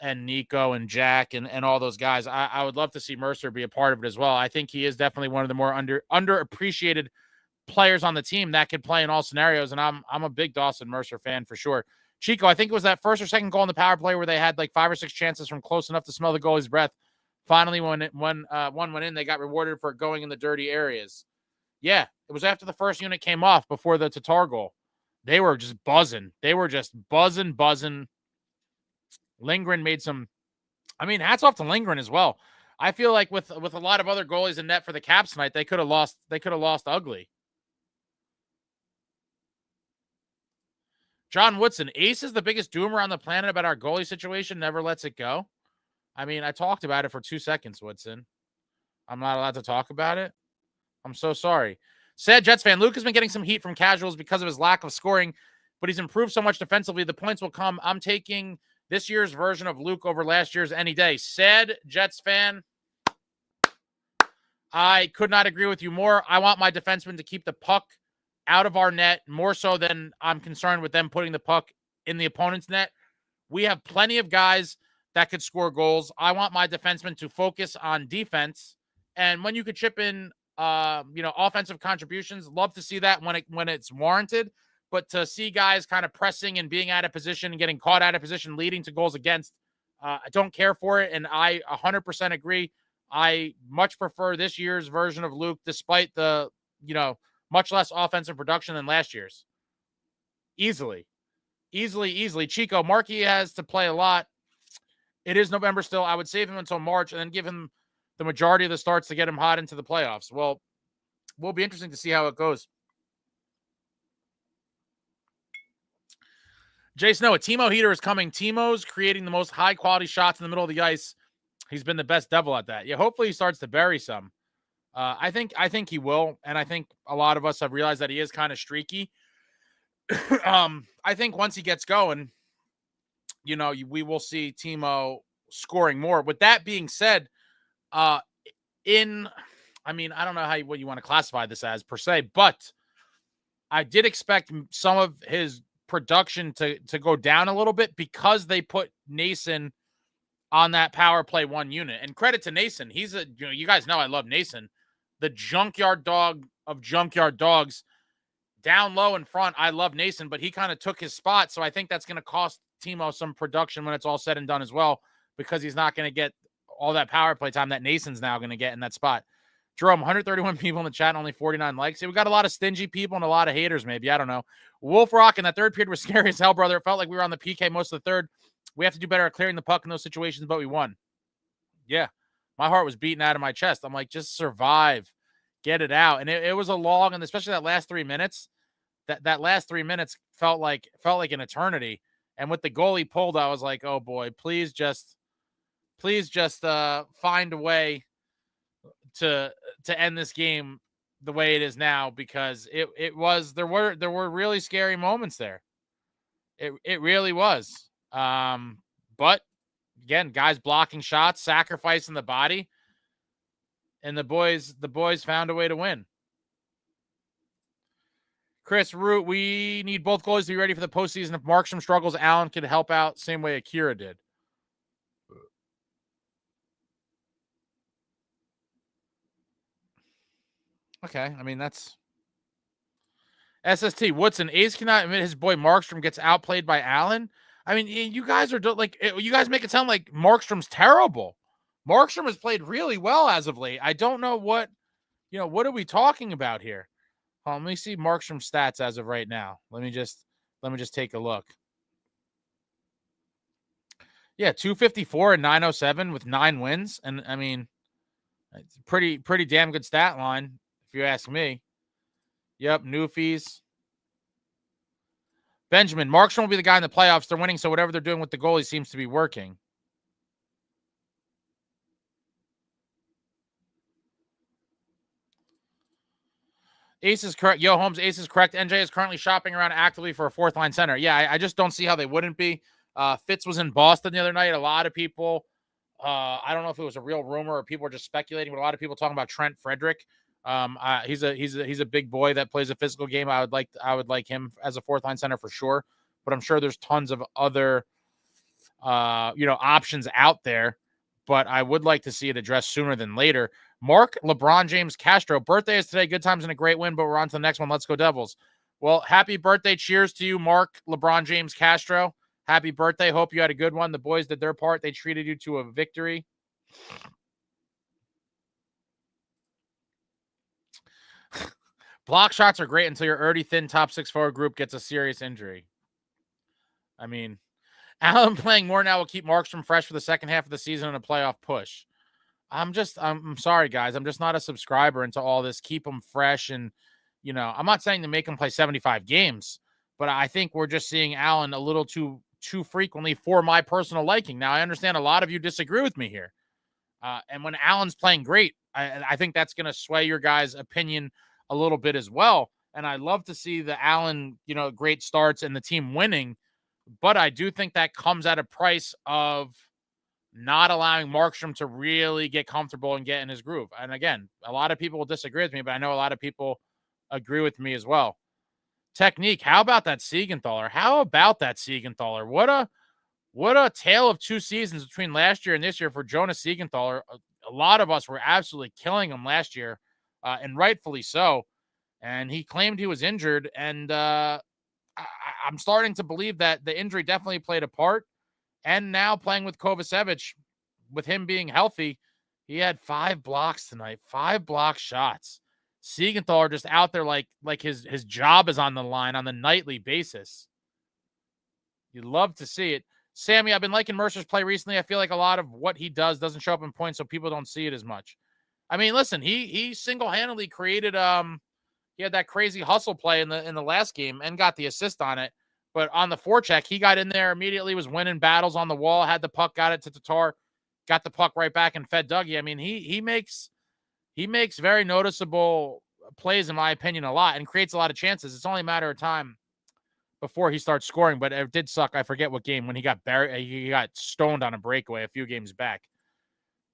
and Nico and Jack and all those guys. I would love to see Mercer be a part of it as well. I think he is definitely one of the more underappreciated players on the team that could play in all scenarios. And I'm a big Dawson Mercer fan for sure. Chico, I think it was that first or second goal in the power play where they had like 5 or 6 chances from close enough to smell the goalie's breath. Finally, when one went in, they got rewarded for going in the dirty areas. Yeah, it was after the first unit came off before the Tatar goal. They were just buzzing. They were just buzzing. Lindgren made some, hats off to Lindgren as well. I feel like with a lot of other goalies in net for the Caps tonight, they could have lost ugly. John Woodson, Ace is the biggest doomer on the planet about our goalie situation, never lets it go. I talked about it for 2 seconds, Woodson. I'm not allowed to talk about it. I'm so sorry. Said Jets fan, Luke has been getting some heat from casuals because of his lack of scoring, but he's improved so much defensively. The points will come. I'm taking this year's version of Luke over last year's any day. Said Jets fan, I could not agree with you more. I want my defensemen to keep the puck out of our net more so than I'm concerned with them putting the puck in the opponent's net. We have plenty of guys that could score goals. I want my defensemen to focus on defense. And when you could chip in, offensive contributions, love to see that when it's warranted. But to see guys kind of pressing and being out of position and getting caught out of position, leading to goals against, I don't care for it. And I 100% agree. I much prefer this year's version of Luke, despite the, much less offensive production than last year's. Easily. Chico, Markey has to play a lot. It is November still. I would save him until March and then give him the majority of the starts to get him hot into the playoffs. Well, will be interesting to see how it goes. Jason, no, a Timo heater is coming. Timo's creating the most high-quality shots in the middle of the ice. He's been the best devil at that. Yeah, hopefully he starts to bury some. I think he will, and I think a lot of us have realized that he is kind of streaky. I think once he gets going, we will see Timo scoring more. With that being said, I don't know what you want to classify this as per se, but I did expect some of his production to go down a little bit because they put Nason on that power play one unit. And credit to Nason. He's you guys know I love Nason, the junkyard dog of junkyard dogs. Down low in front, I love Nason, but he kind of took his spot. So I think that's going to cost Timo some production when it's all said and done as well, because he's not going to get all that power play time that Nason's now going to get in that spot. Jerome, 131 people in the chat and only 49 likes. Yeah, we got a lot of stingy people and a lot of haters, maybe. I don't know. Wolf Rock in that third period was scary as hell, brother. It felt like we were on the PK most of the third. We have to do better at clearing the puck in those situations, but we won. Yeah, my heart was beating out of my chest. I'm like, just survive. Get it out. And it was a long, and especially that last 3 minutes, that last 3 minutes felt like an eternity. And with the goalie pulled, I was like, oh boy, please just find a way to end this game the way it is now, because there were really scary moments there. It really was. But again, guys blocking shots, sacrificing the body, and the boys found a way to win. Chris Root, we need both goalies to be ready for the postseason. If Markstrom struggles, Allen could help out same way Akira did. Okay, I mean, that's SST. Woodson, Ace cannot admit his boy Markstrom gets outplayed by Allen. I mean, you guys are like, you guys make it sound like Markstrom's terrible. Markstrom has played really well as of late. I don't know what are we talking about here? Let me see Markstrom's stats as of right now. Let me just take a look. Yeah, 254 and 907 with 9 wins. And I mean, it's pretty damn good stat line, if you ask me. Yep, Newfies. Benjamin, Markstrom will be the guy in the playoffs. They're winning, so whatever they're doing with the goalie seems to be working. Ace is correct. Yo, Holmes, Ace is correct. NJ is currently shopping around actively for a fourth line center. Yeah, I just don't see how they wouldn't be. Fitz was in Boston the other night. A lot of people, I don't know if it was a real rumor or people were just speculating, but a lot of people talking about Trent Frederick. He's a big boy that plays a physical game. I would like him as a fourth line center for sure. But I'm sure there's tons of other, options out there. But I would like to see it addressed sooner than later. Mark LeBron James Castro, birthday is today. Good times and a great win, but we're on to the next one. Let's go Devils. Well, happy birthday. Cheers to you, Mark LeBron James Castro. Happy birthday. Hope you had a good one. The boys did their part. They treated you to a victory. Block shots are great until your already thin top 6 forward group gets a serious injury. I mean, Allen playing more now will keep Markstrom fresh for the second half of the season and a playoff push. I'm sorry, guys. I'm just not a subscriber into all this. Keep them fresh. And, I'm not saying to make them play 75 games, but I think we're just seeing Allen a little too frequently for my personal liking. Now, I understand a lot of you disagree with me here. And when Allen's playing great, I think that's going to sway your guys' opinion a little bit as well. And I love to see the Allen, great starts and the team winning. But I do think that comes at a price of not allowing Markstrom to really get comfortable and get in his groove. And again, a lot of people will disagree with me, but I know a lot of people agree with me as well. Technique. How about that Siegenthaler? What What a tale of two seasons between last year and this year for Jonas Siegenthaler. A lot of us were absolutely killing him last year, and rightfully so. And he claimed he was injured, and I'm starting to believe that the injury definitely played a part. And now playing with Kovacevic, with him being healthy, he had 5 blocks tonight, 5 block shots. Siegenthaler just out there like his job is on the line on the nightly basis. You'd love to see it. Sammy, I've been liking Mercer's play recently. I feel like a lot of what he does doesn't show up in points, so people don't see it as much. I mean, listen, he single-handedly created he had that crazy hustle play in the last game and got the assist on it. But on the forecheck, he got in there immediately, was winning battles on the wall, had the puck, got it to Tatar, got the puck right back and fed Dougie. I mean, he makes very noticeable plays, in my opinion, a lot, and creates a lot of chances. It's only a matter of time before he starts scoring, but it did suck. I forget what game when he got stoned on a breakaway a few games back.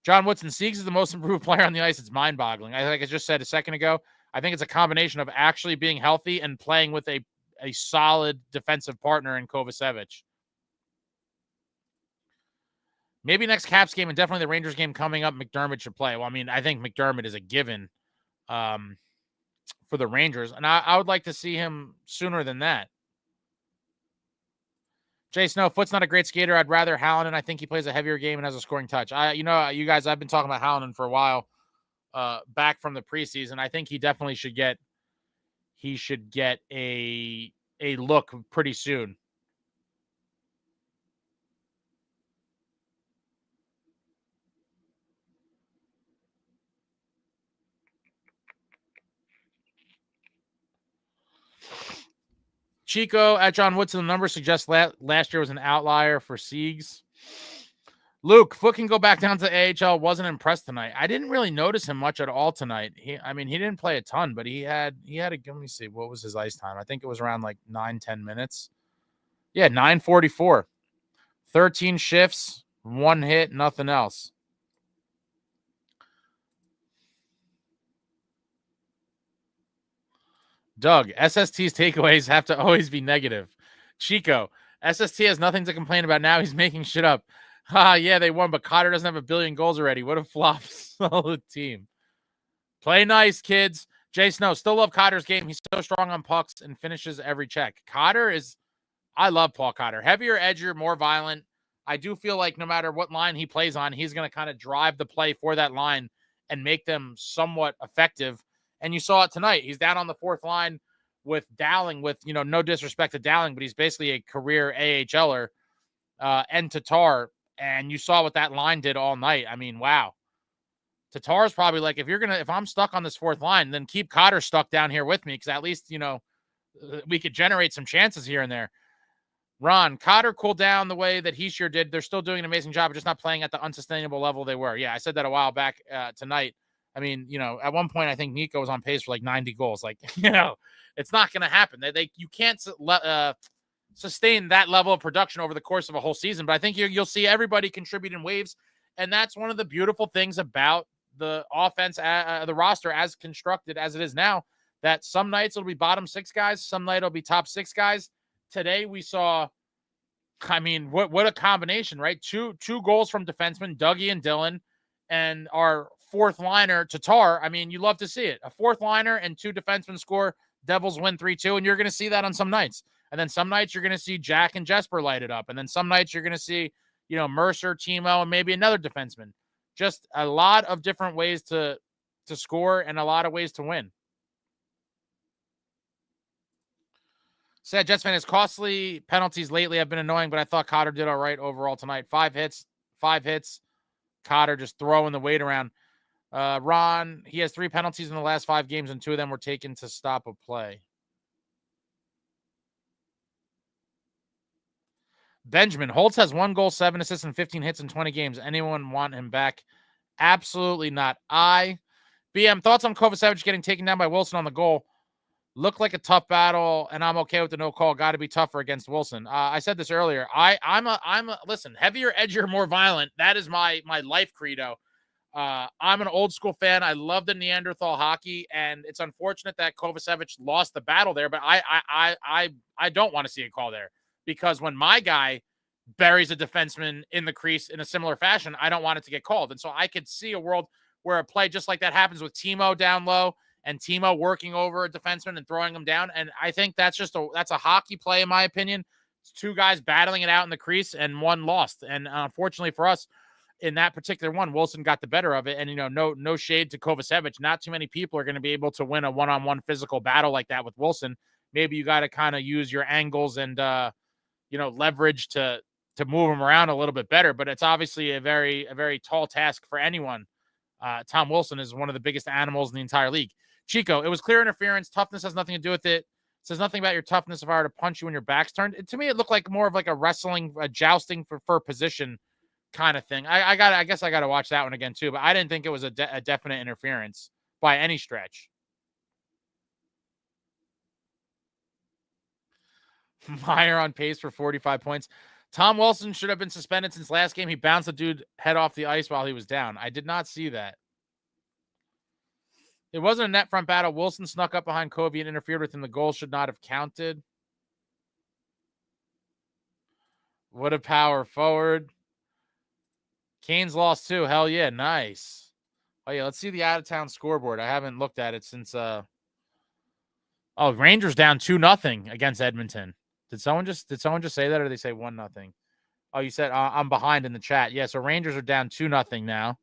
John Woodson, Siegs is the most improved player on the ice. It's mind-boggling. Like I just said a second ago, I think it's a combination of actually being healthy and playing with a solid defensive partner in Kovacevic. Maybe next Caps game and definitely the Rangers game coming up, McDermott should play. Well, I mean, I think McDermott is a given for the Rangers, and I would like to see him sooner than that. Jay Snow, Foot's not a great skater. I'd rather Hallinan. I think he plays a heavier game and has a scoring touch. You guys, I've been talking about Hallinan for a while, back from the preseason. I think he definitely should get a look pretty soon. Chico at John Woodson, the numbers suggest last year was an outlier for Siegs. Luke, Foot can go back down to AHL. Wasn't impressed tonight. I didn't really notice him much at all tonight. He didn't play a ton, but he had a, let me see, what was his ice time? I think it was around like 9-10 minutes. Yeah, 9:44. 13 shifts, 1 hit, nothing else. Doug, SST's takeaways have to always be negative. Chico, SST has nothing to complain about now. He's making shit up. Yeah, they won, but Cotter doesn't have a billion goals already. What a flop. Solid team. Play nice, kids. Jay Snow, still love Cotter's game. He's so strong on pucks and finishes every check. I love Paul Cotter. Heavier, edgier, more violent. I do feel like no matter what line he plays on, he's going to kind of drive the play for that line and make them somewhat effective. And you saw it tonight. He's down on the 4th line with Dowling, with, no disrespect to Dowling, but he's basically a career AHLer, and Tatar. And you saw what that line did all night. I mean, wow. Tatar's probably like, if I'm stuck on this 4th line, then keep Cotter stuck down here with me, because at least, we could generate some chances here and there. Ron, Cotter cooled down the way that he sure did. They're still doing an amazing job, just not playing at the unsustainable level they were. Yeah, I said that a while back tonight. I mean, at one point, I think Nico was on pace for like 90 goals. Like, it's not going to happen. You can't sustain that level of production over the course of a whole season. But I think you'll see everybody contribute in waves. And that's one of the beautiful things about the offense, the roster as constructed as it is now, that some nights it'll be bottom 6 guys. Some night it'll be top 6 guys. Today we saw, I mean, what a combination, right? Two goals from defensemen, Dougie and Dylan, and our 4th liner, Tatar. I mean, you love to see it. A 4th liner and 2 defensemen score, Devils win 3-2, and you're going to see that on some nights. And then some nights you're going to see Jack and Jesper light it up. And then some nights you're going to see, Mercer, Timo, and maybe another defenseman. Just a lot of different ways to score and a lot of ways to win. Said Jets fan, his costly penalties lately have been annoying, but I thought Cotter did all right overall tonight. 5 hits. Cotter just throwing the weight around. Ron, he has 3 penalties in the last 5 games, and 2 of them were taken to stop a play. Benjamin, Holtz has 1 goal, 7 assists, and 15 hits in 20 games. Anyone want him back? Absolutely not. BM, thoughts on Kovacevic getting taken down by Wilson on the goal? Looked like a tough battle, and I'm okay with the no call. Got to be tougher against Wilson. I said this earlier. Listen, heavier, edgier, more violent. That is my life credo. I'm an old school fan. I love the Neanderthal hockey, and it's unfortunate that Kovacevic lost the battle there. But I don't want to see a call there, because when my guy buries a defenseman in the crease in a similar fashion, I don't want it to get called. And so I could see a world where a play just like that happens with Timo down low and Timo working over a defenseman and throwing him down. And I think that's a hockey play, in my opinion. It's two guys battling it out in the crease and one lost. And unfortunately for us, in that particular one, Wilson got the better of it. And, no shade to Kovacevic. Not too many people are going to be able to win a one-on-one physical battle like that with Wilson. Maybe you got to kind of use your angles and, leverage to move him around a little bit better. But it's obviously a very tall task for anyone. Tom Wilson is one of the biggest animals in the entire league. Chico, it was clear interference. Toughness has nothing to do with it. It says nothing about your toughness if I were to punch you when your back's turned. To me, it looked like more of like a wrestling, a jousting for position kind of thing. I guess I got to watch that one again too, but I didn't think it was a definite interference by any stretch. Meyer on pace for 45 points. Tom Wilson should have been suspended since last game. He bounced the dude head off the ice while he was down. I did not see that. It wasn't a net front battle. Wilson snuck up behind Covey and interfered with him. The goal should not have counted. What a power forward. Kane's lost too. Hell yeah, nice. Oh yeah, let's see the out-of-town scoreboard. I haven't looked at it since Rangers down 2-0 against Edmonton. Did someone just say that, or did they say 1-0? Oh, you said I'm behind in the chat. Yeah, so Rangers are down 2-0 now.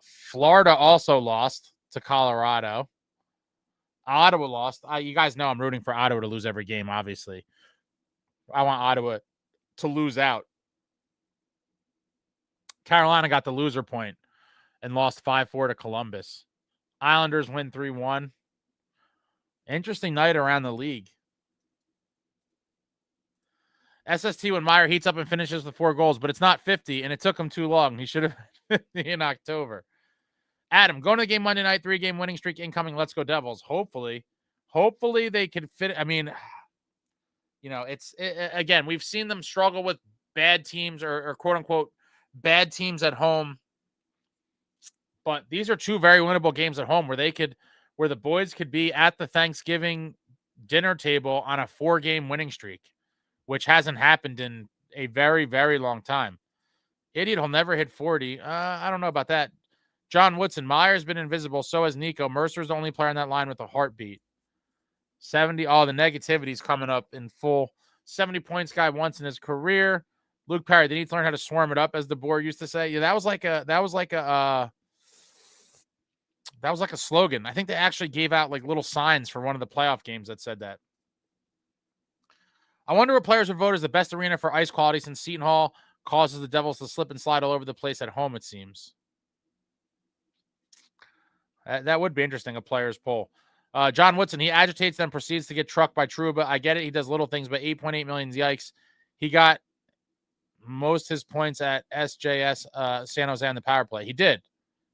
Florida also lost to Colorado. Ottawa lost. You guys know I'm rooting for Ottawa to lose every game, obviously. I want Ottawa to lose out. Carolina got the loser point and lost 5-4 to Columbus. Islanders win 3-1. Interesting night around the league. SST when Meyer heats up and finishes with 4 goals, but it's not 50, and it took him too long. He should have been 50 in October. Adam, going to the game Monday night, 3-game winning streak incoming. Let's go Devils. Hopefully they can fit. I mean, again, we've seen them struggle with bad teams or quote unquote bad teams at home. But these are 2 very winnable games at home where the boys could be at the Thanksgiving dinner table on a 4-game winning streak, which hasn't happened in a very, very long time. Idiot, he'll never hit 40. I don't know about that. John Woodson, Meyer's been invisible. So has Nico. Mercer's the only player on that line with a heartbeat. 70. Oh, the negativity's coming up in full. 70 points guy once in his career. Luke Perry, they need to learn how to swarm it up, as the board used to say. Yeah, that was like a slogan. I think they actually gave out like little signs for one of the playoff games that said that. I wonder what players would vote as the best arena for ice quality since Seton Hall causes the Devils to slip and slide all over the place at home, it seems. That would be interesting, a player's poll. John Woodson, he agitates then proceeds to get trucked by Trouba. I get it. He does little things, but 8.8 million, yikes. He got most his points at SJS San Jose on the power play. He did.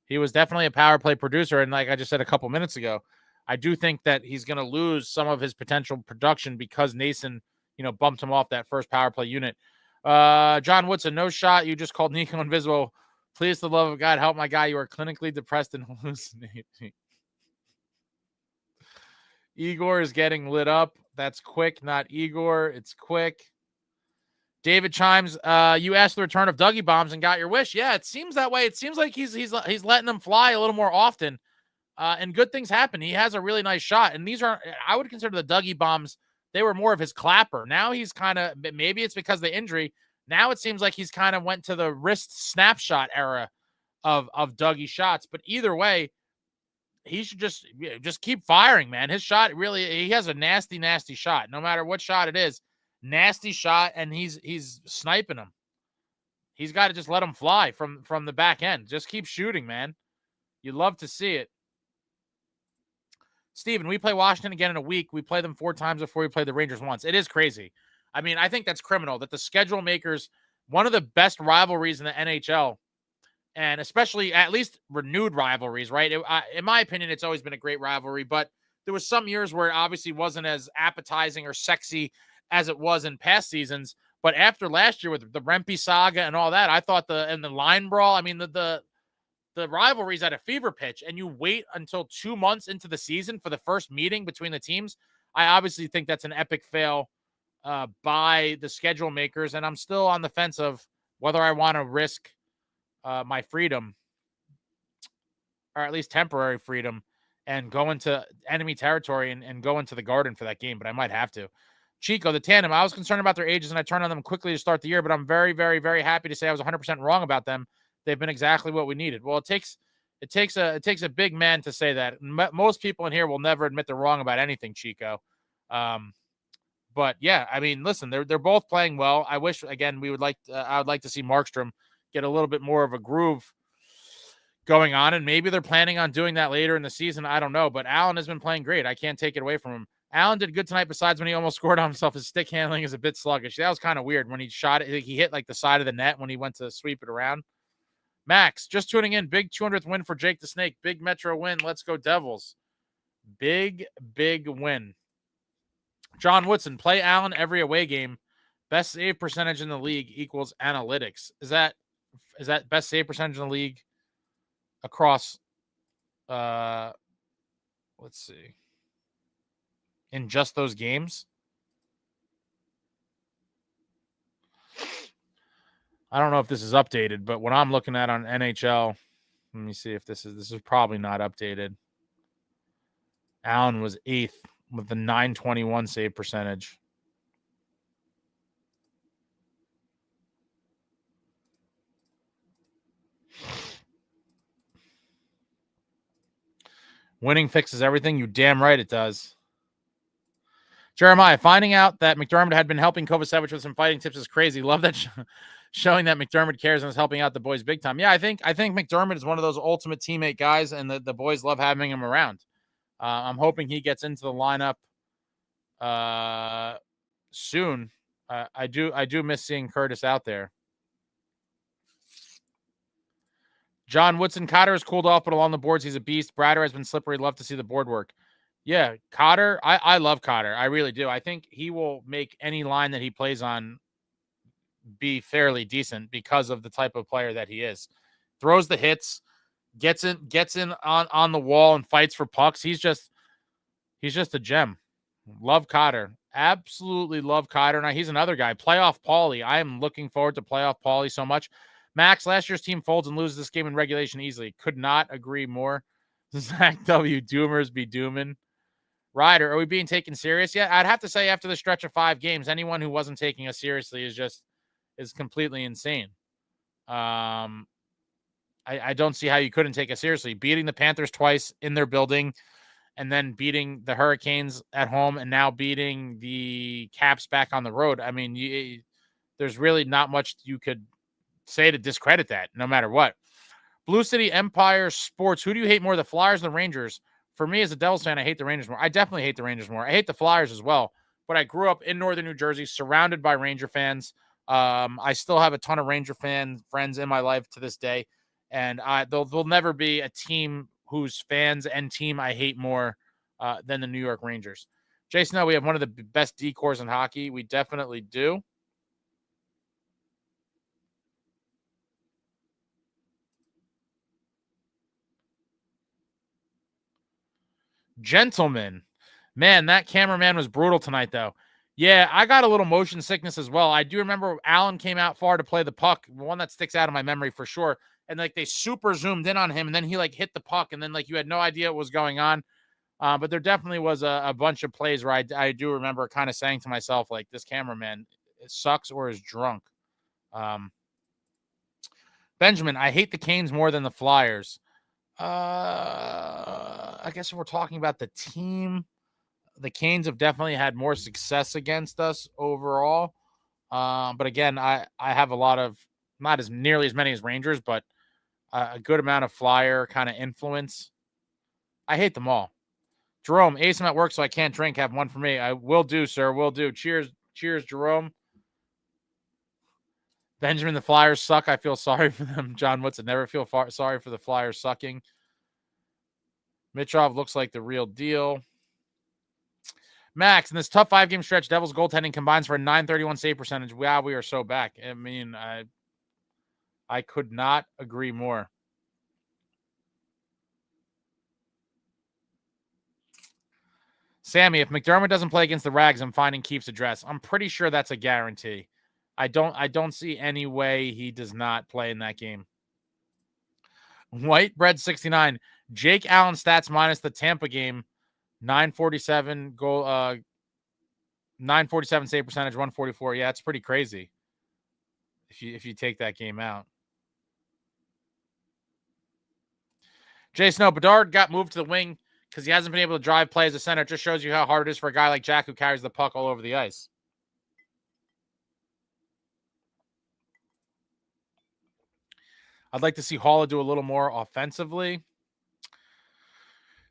He was definitely a power play producer. And like I just said a couple minutes ago, I do think that he's going to lose some of his potential production because Nason, bumped him off that first power play unit. John Woodson, no shot. You just called Nico invisible. Please, for the love of God, help my guy. You are clinically depressed and hallucinating. Igor is getting lit up. That's quick, not Igor. It's quick. David Chimes, you asked the return of Dougie bombs and got your wish. Yeah, it seems that way. It seems like he's letting them fly a little more often, and good things happen. He has a really nice shot, and these are, I would consider the Dougie bombs, they were more of his clapper. Now he's kind of, maybe it's because of the injury. Now it seems like he's kind of went to the wrist snapshot era of Dougie shots. But either way, he should just keep firing, man. His shot really, he has a nasty, nasty shot. No matter what shot it is, nasty shot, and he's sniping them. He's got to just let him fly from the back end. Just keep shooting, man. You'd love to see it. Steven, we play Washington again in a week. We play them 4 times before we play the Rangers once. It is crazy. I mean, I think that's criminal that the schedule makers, one of the best rivalries in the NHL, and especially at least renewed rivalries, right? In my opinion, it's always been a great rivalry, but there was some years where it obviously wasn't as appetizing or sexy as it was in past seasons. But after last year with the Rempe saga and all that, I thought the line brawl, I mean, the rivalry's at a fever pitch, and you wait until 2 months into the season for the first meeting between the teams. I obviously think that's an epic fail by the schedule makers, and I'm still on the fence of whether I want to risk my freedom, or at least temporary freedom, and go into enemy territory and go into the Garden for that game, but I might have to. Chico, the tandem, I was concerned about their ages, and I turned on them quickly to start the year, but I'm very, very, very happy to say I was 100% wrong about them. They've been exactly what we needed. Well, it takes a big man to say that. Most people in here will never admit they're wrong about anything, Chico. But yeah, I mean, listen, they're both playing well. I wish, again, I would like to see Markstrom get a little bit more of a groove going on, and maybe they're planning on doing that later in the season. I don't know, but Allen has been playing great. I can't take it away from him. Allen did good tonight, besides when he almost scored on himself. His stick handling is a bit sluggish. That was kind of weird when he shot it. He hit like the side of the net when he went to sweep it around. Max, just tuning in. Big 200th win for Jake the Snake. Big Metro win. Let's go Devils. Big win. John Woodson, play Allen every away game. Best save percentage in the league equals analytics. Is that best save percentage in the league across, let's see, in just those games? I don't know if this is updated, but what I'm looking at on NHL, let me see if this is probably not updated. Allen was 8th with the 921 save percentage. Winning fixes everything. You damn right it does. Jeremiah, finding out that McDermott had been helping Kovacevic with some fighting tips is crazy. Love that showing that McDermott cares and is helping out the boys big time. Yeah, I think McDermott is one of those ultimate teammate guys, and the boys love having him around. I'm hoping he gets into the lineup soon. I do miss seeing Curtis out there. John Woodson, Cotter has cooled off, but along the boards, he's a beast. Brodeur has been slippery. Love to see the board work. Yeah, Cotter, I love Cotter. I really do. I think he will make any line that he plays on be fairly decent because of the type of player that he is. Throws the hits, gets in on the wall and fights for pucks. He's just a gem. Love Cotter. Absolutely love Cotter. Now he's another guy. Playoff Paulie. I am looking forward to playoff Paulie so much. Max, last year's team folds and loses this game in regulation easily. Could not agree more. Zach W. Doomers be dooming. Ryder, are we being taken serious yet? I'd have to say after the stretch of 5 games, anyone who wasn't taking us seriously is completely insane. I don't see how you couldn't take us seriously. Beating the Panthers twice in their building, and then beating the Hurricanes at home, and now beating the Caps back on the road. I mean, there's really not much you could say to discredit that, no matter what. Blue City Empire Sports. Who do you hate more, the Flyers or the Rangers? For me, as a Devils fan, I hate the Rangers more. I definitely hate the Rangers more. I hate the Flyers as well. But I grew up in northern New Jersey, surrounded by Ranger fans. I still have a ton of Ranger friends in my life to this day. And there'll never be a team whose fans and team I hate more than the New York Rangers. Jason, we have one of the best decors in hockey. We definitely do. Gentlemen, man, that cameraman was brutal tonight, though. Yeah, I got a little motion sickness as well. I do remember Allen came out far to play the puck, one that sticks out of my memory for sure. And like they super zoomed in on him, and then he like hit the puck, and then like you had no idea what was going on. But there definitely was a bunch of plays where I do remember kind of saying to myself, like, this cameraman sucks or is drunk. Benjamin, I hate the Canes more than the Flyers. I guess if we're talking about the team, the Canes have definitely had more success against us overall. But again, I have a lot of, not as nearly as many as Rangers, but a good amount of Flyer kind of influence. I hate them all. Jerome, Ace, I'm at work, so I can't drink. Have one for me. I will do, sir. Will do. Cheers, Jerome. Benjamin, the Flyers suck. I feel sorry for them. John Woodson, never feel sorry for the Flyers sucking. Mitrov looks like the real deal. Max, in this tough 5-game stretch, Devils goaltending combines for a .931 save percentage. Wow, we are so back. I mean, I could not agree more. Sammy, if McDermott doesn't play against the Rags, I'm finding Keefe's address. I'm pretty sure that's a guarantee. I don't see any way he does not play in that game. Whitebread 69. Jake Allen stats minus the Tampa game. 947 goal, 947 save percentage, 144. Yeah, it's pretty crazy. If you take that game out. Jay Snow, Brodeur got moved to the wing because he hasn't been able to drive play as a center. It just shows you how hard it is for a guy like Jack who carries the puck all over the ice. I'd like to see Haula do a little more offensively.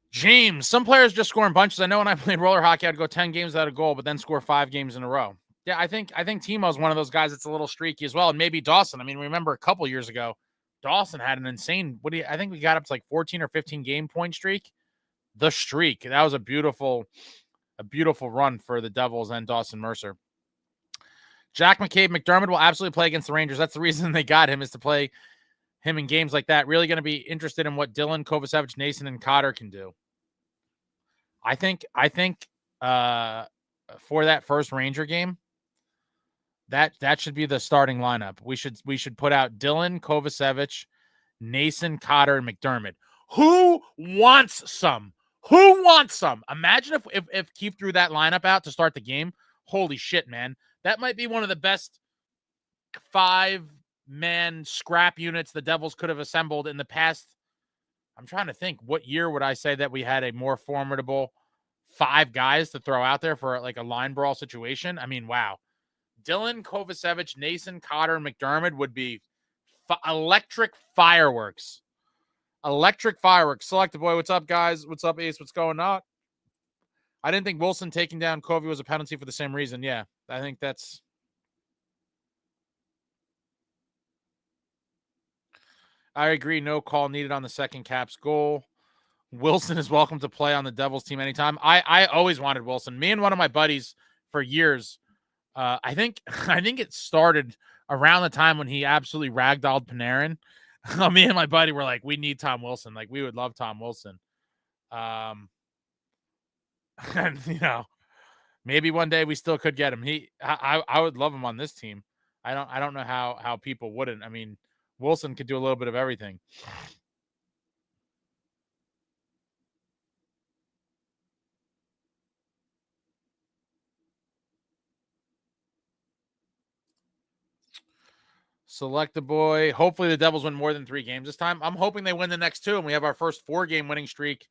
James, some players just score in bunches. I know when I played roller hockey, I'd go 10 games without a goal, but then score 5 games in a row. Yeah, I think Timo's one of those guys that's a little streaky as well. And maybe Dawson. I mean, remember a couple years ago, Dawson had an insane, I think we got up to like 14 or 15 game point streak. The streak. That was a beautiful run for the Devils and Dawson Mercer. Jack McDermott will absolutely play against the Rangers. That's the reason they got him, is to play him in games like that. Really going to be interested in what Dylan, Kovacevic, Nason, and Cotter can do. I think for that first Ranger game, that should be the starting lineup. We should put out Dylan, Kovacevic, Nason, Cotter, and McDermott. Who wants some? Who wants some? Imagine if Keefe threw that lineup out to start the game. Holy shit, man. That might be one of the best 5-man scrap units the Devils could have assembled in the past. I'm trying to think, what year would I say that we had a more formidable 5 guys to throw out there for like a line brawl situation? I mean, wow. Dylan, Kovacevic, Nason, Cotter, and McDermott would be electric fireworks. Electric fireworks. Selected boy, what's up, guys? What's up, Ace? What's going on? I didn't think Wilson taking down Covey was a penalty for the same reason. Yeah, I think that's... I agree. No call needed on the second Caps goal. Wilson is welcome to play on the Devils team anytime. I always wanted Wilson. Me and one of my buddies for years, I think it started around the time when he absolutely ragdolled Panarin. Me and my buddy were like, we need Tom Wilson. Like, we would love Tom Wilson. And, you know, maybe one day we still could get him. I would love him on this team. I don't know how people wouldn't. I mean, Wilson could do a little bit of everything. Select the boy. Hopefully the Devils win more than 3 games this time. I'm hoping they win the next 2, and we have our first 4-game winning streak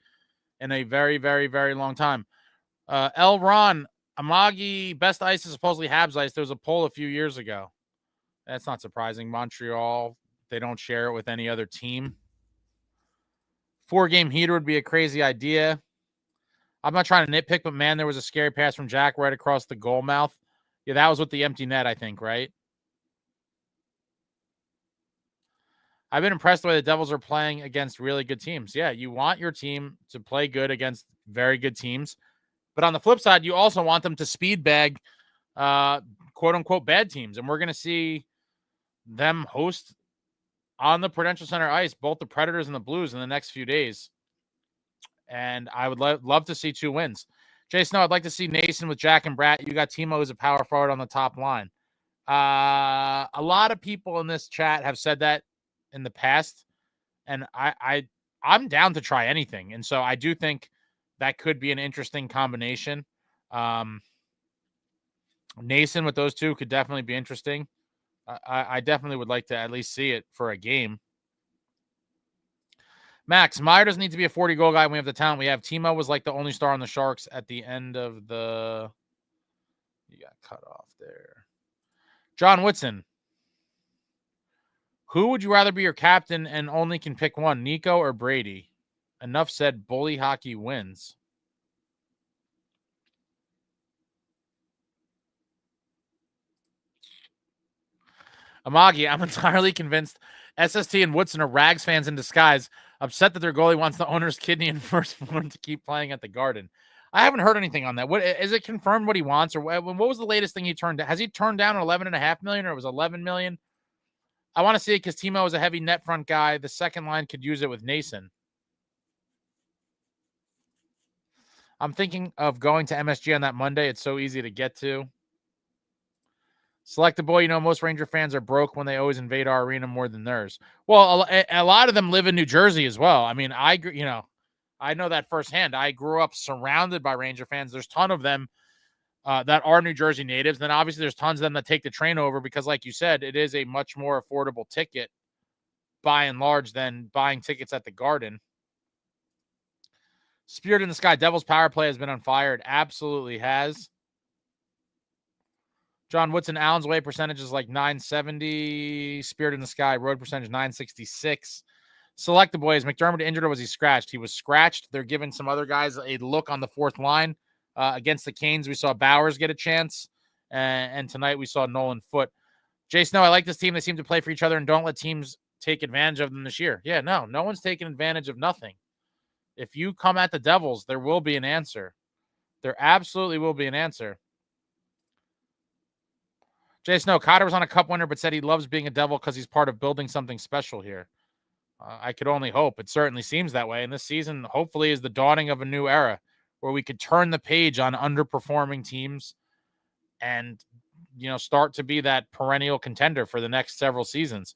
in a very, very, very long time. L. Ron, Amagi, best ice is supposedly Habs ice. There was a poll a few years ago. That's not surprising. Montreal, they don't share it with any other team. 4-game heater would be a crazy idea. I'm not trying to nitpick, but man, there was a scary pass from Jack right across the goal mouth. Yeah, that was with the empty net, I think, right? I've been impressed the way the Devils are playing against really good teams. Yeah, you want your team to play good against very good teams. But on the flip side, you also want them to speed bag, quote-unquote, bad teams. And we're going to see them host on the Prudential Center ice both the Predators and the Blues in the next few days. And I would love to see 2 wins. Jay Snow, I'd like to see Nason with Jack and Bratt. You got Timo as a power forward on the top line. A lot of people in this chat have said that in the past, and I'm down to try anything. And so I do think that could be an interesting combination. Nason with those 2 could definitely be interesting. I definitely would like to at least see it for a game. Max, Meyer doesn't need to be a 40-goal guy. We have the talent. We have Timo was like the only star on the Sharks at the end of the... You got cut off there. John Whitson. Who would you rather be your captain and only can pick one, Nico or Brady? Enough said, bully hockey wins. Amagi, I'm entirely convinced SST and Woodson are Rags fans in disguise, upset that their goalie wants the owner's kidney and firstborn to keep playing at the Garden. I haven't heard anything on that. What is it confirmed what he wants, or what was the latest thing he turned down? Has he turned down $11.5 million, or it was $11 million? I want to see it because Timo is a heavy net front guy. The second line could use it with Nason. I'm thinking of going to MSG on that Monday. It's so easy to get to. Select the boy, most Ranger fans are broke when they always invade our arena more than theirs. Well, a lot of them live in New Jersey as well. I mean, I know that firsthand. I grew up surrounded by Ranger fans. There's a ton of them that are New Jersey natives. Then obviously there's tons of them that take the train over because, like you said, it is a much more affordable ticket by and large than buying tickets at the Garden. Spirit in the Sky, Devils power play has been on fire. It absolutely has. John Woodson, Allen's Way percentage is like 970. Spirit in the Sky, road percentage 966. Select the boys. McDermott injured or was he scratched? He was scratched. They're giving some other guys a look on the fourth line. Against the Canes, we saw Bowers get a chance. And tonight we saw Nolan Foote. Jay Snow, I like this team. They seem to play for each other and don't let teams take advantage of them this year. Yeah, no one's taking advantage of nothing. If you come at the Devils, there will be an answer. There absolutely will be an answer. Jay Snow, Cotter was on a cup winner, but said he loves being a Devil because he's part of building something special here. I could only hope. It certainly seems that way. And this season, hopefully, is the dawning of a new era where we could turn the page on underperforming teams and, start to be that perennial contender for the next several seasons.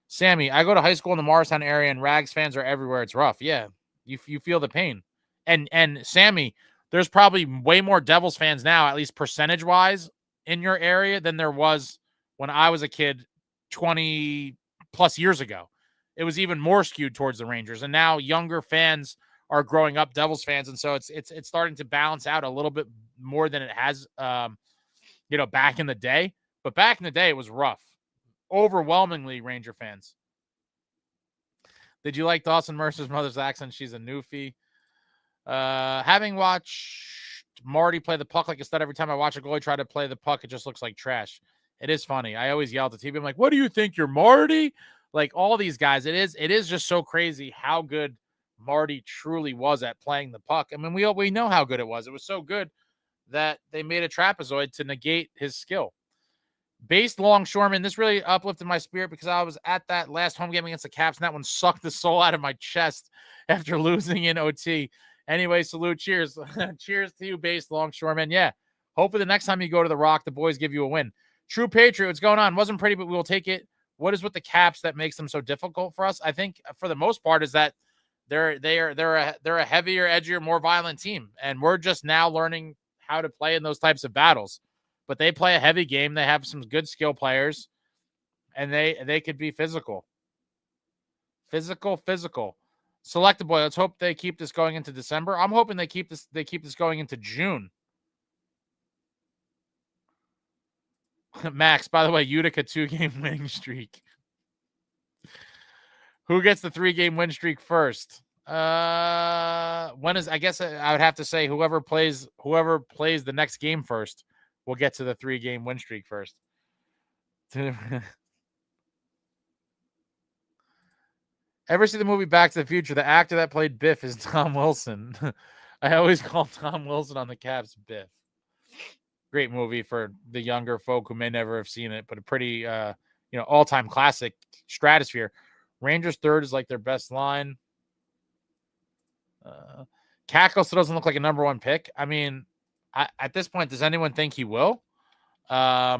Sammy, I go to high school in the Morristown area, and Rags fans are everywhere. It's rough. Yeah, you feel the pain. And Sammy, there's probably way more Devils fans now, at least percentage-wise, in your area than there was when I was a kid 20 plus years ago. It was even more skewed towards the Rangers, and now younger fans are growing up Devils fans, and so it's starting to balance out a little bit more than it has, back in the day. But back in the day, it was rough. Overwhelmingly Ranger fans. Did you like Dawson Mercer's mother's accent? She's a newfie. Having watched Marty play the puck like a stud every time I watch a goalie try to play the puck, it just looks like trash. It is funny. I always yell at the TV. I'm like, what do you think? You're Marty? Like all these guys, it is just so crazy how good Marty truly was at playing the puck. I mean, we know how good it was. It was so good that they made a trapezoid to negate his skill. Based longshoreman, this really uplifted my spirit because I was at that last home game against the Caps, and that one sucked the soul out of my chest after losing in OT. Anyway, salute, cheers. Cheers to you, based longshoreman. Yeah, hopefully the next time you go to the Rock, the boys give you a win. True Patriot, what's going on? Wasn't pretty, but we will take it. What is with the Caps that makes them so difficult for us? I think for the most part is that they're a heavier, edgier, more violent team, and we're just now learning how to play in those types of battles. But they play a heavy game. They have some good skill players, and they could be physical. Physical. Select the boy. Let's hope they keep this going into December. I'm hoping they keep this going into June. Max, by the way, Utica 2-game winning streak. Who gets the 3-game win streak first? I guess I would have to say whoever plays the next game first will get to the 3-game win streak first. Ever see the movie Back to the Future? The actor that played Biff is Tom Wilson. I always call Tom Wilson on the Caps Biff. Great movie for the younger folk who may never have seen it, but a pretty all-time classic. Stratosphere. Rangers third is like their best line. Cackle still doesn't look like a number one pick. I mean, at this point, does anyone think he will? I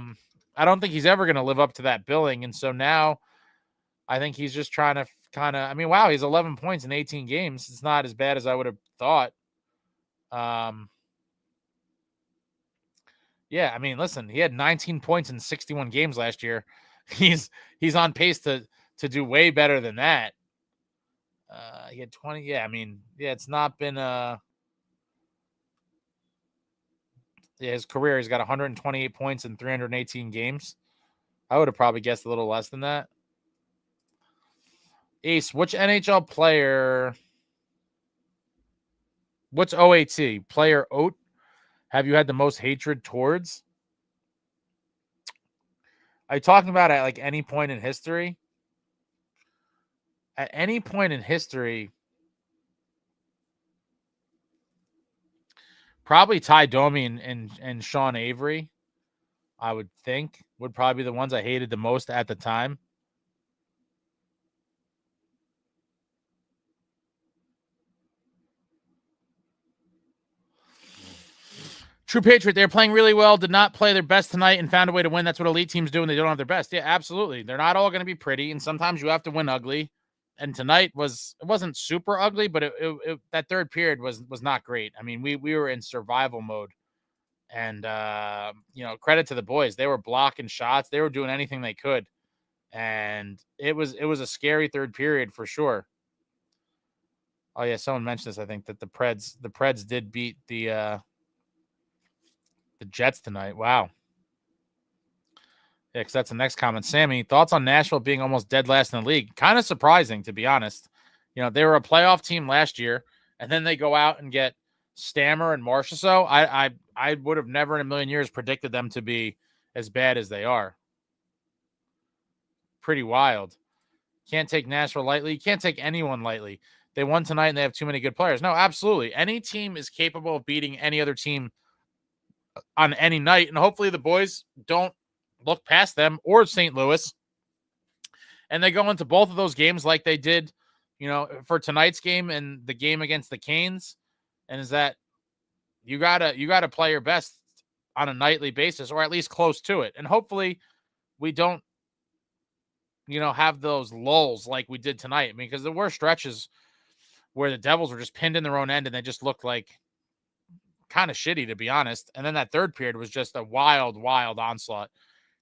don't think he's ever going to live up to that billing. And so now I think he's just trying to wow, he's 11 points in 18 games. It's not as bad as I would have thought. Yeah, I mean, listen, he had 19 points in 61 games last year. He's on pace to do way better than that. He had 20. Yeah, I mean, it's not been his career. He's got 128 points in 318 games. I would have probably guessed a little less than that. Ace, which NHL player? What's OAT? Player Oat? Have you had the most hatred towards? Are you talking about at like any point in history? At any point in history, probably Ty Domi and Sean Avery, I would think, would probably be the ones I hated the most at the time. True Patriot, they're playing really well, did not play their best tonight and found a way to win. That's what elite teams do when they don't have their best. Yeah, absolutely. They're not all going to be pretty, and sometimes you have to win ugly. And tonight wasn't super ugly, but that third period was not great. I mean, we were in survival mode. And credit to the boys. They were blocking shots. They were doing anything they could. And it was a scary third period for sure. Oh yeah, someone mentioned this. I think that the Preds did beat the Jets tonight. Wow. Yeah, because that's the next comment. Sammy, thoughts on Nashville being almost dead last in the league? Kind of surprising, to be honest. They were a playoff team last year, and then they go out and get Stammer and Marchessault. I would have never in a million years predicted them to be as bad as they are. Pretty wild. Can't take Nashville lightly. You can't take anyone lightly. They won tonight and they have too many good players. No, absolutely. Any team is capable of beating any other team on any night, and hopefully the boys don't look past them or St. Louis, and they go into both of those games like they did, for tonight's game and the game against the Canes, and is that you gotta play your best on a nightly basis, or at least close to it, and hopefully we don't, have those lulls like we did tonight. I mean, because there were stretches where the Devils were just pinned in their own end and they just looked like kind of shitty, to be honest. And then that third period was just a wild, wild onslaught.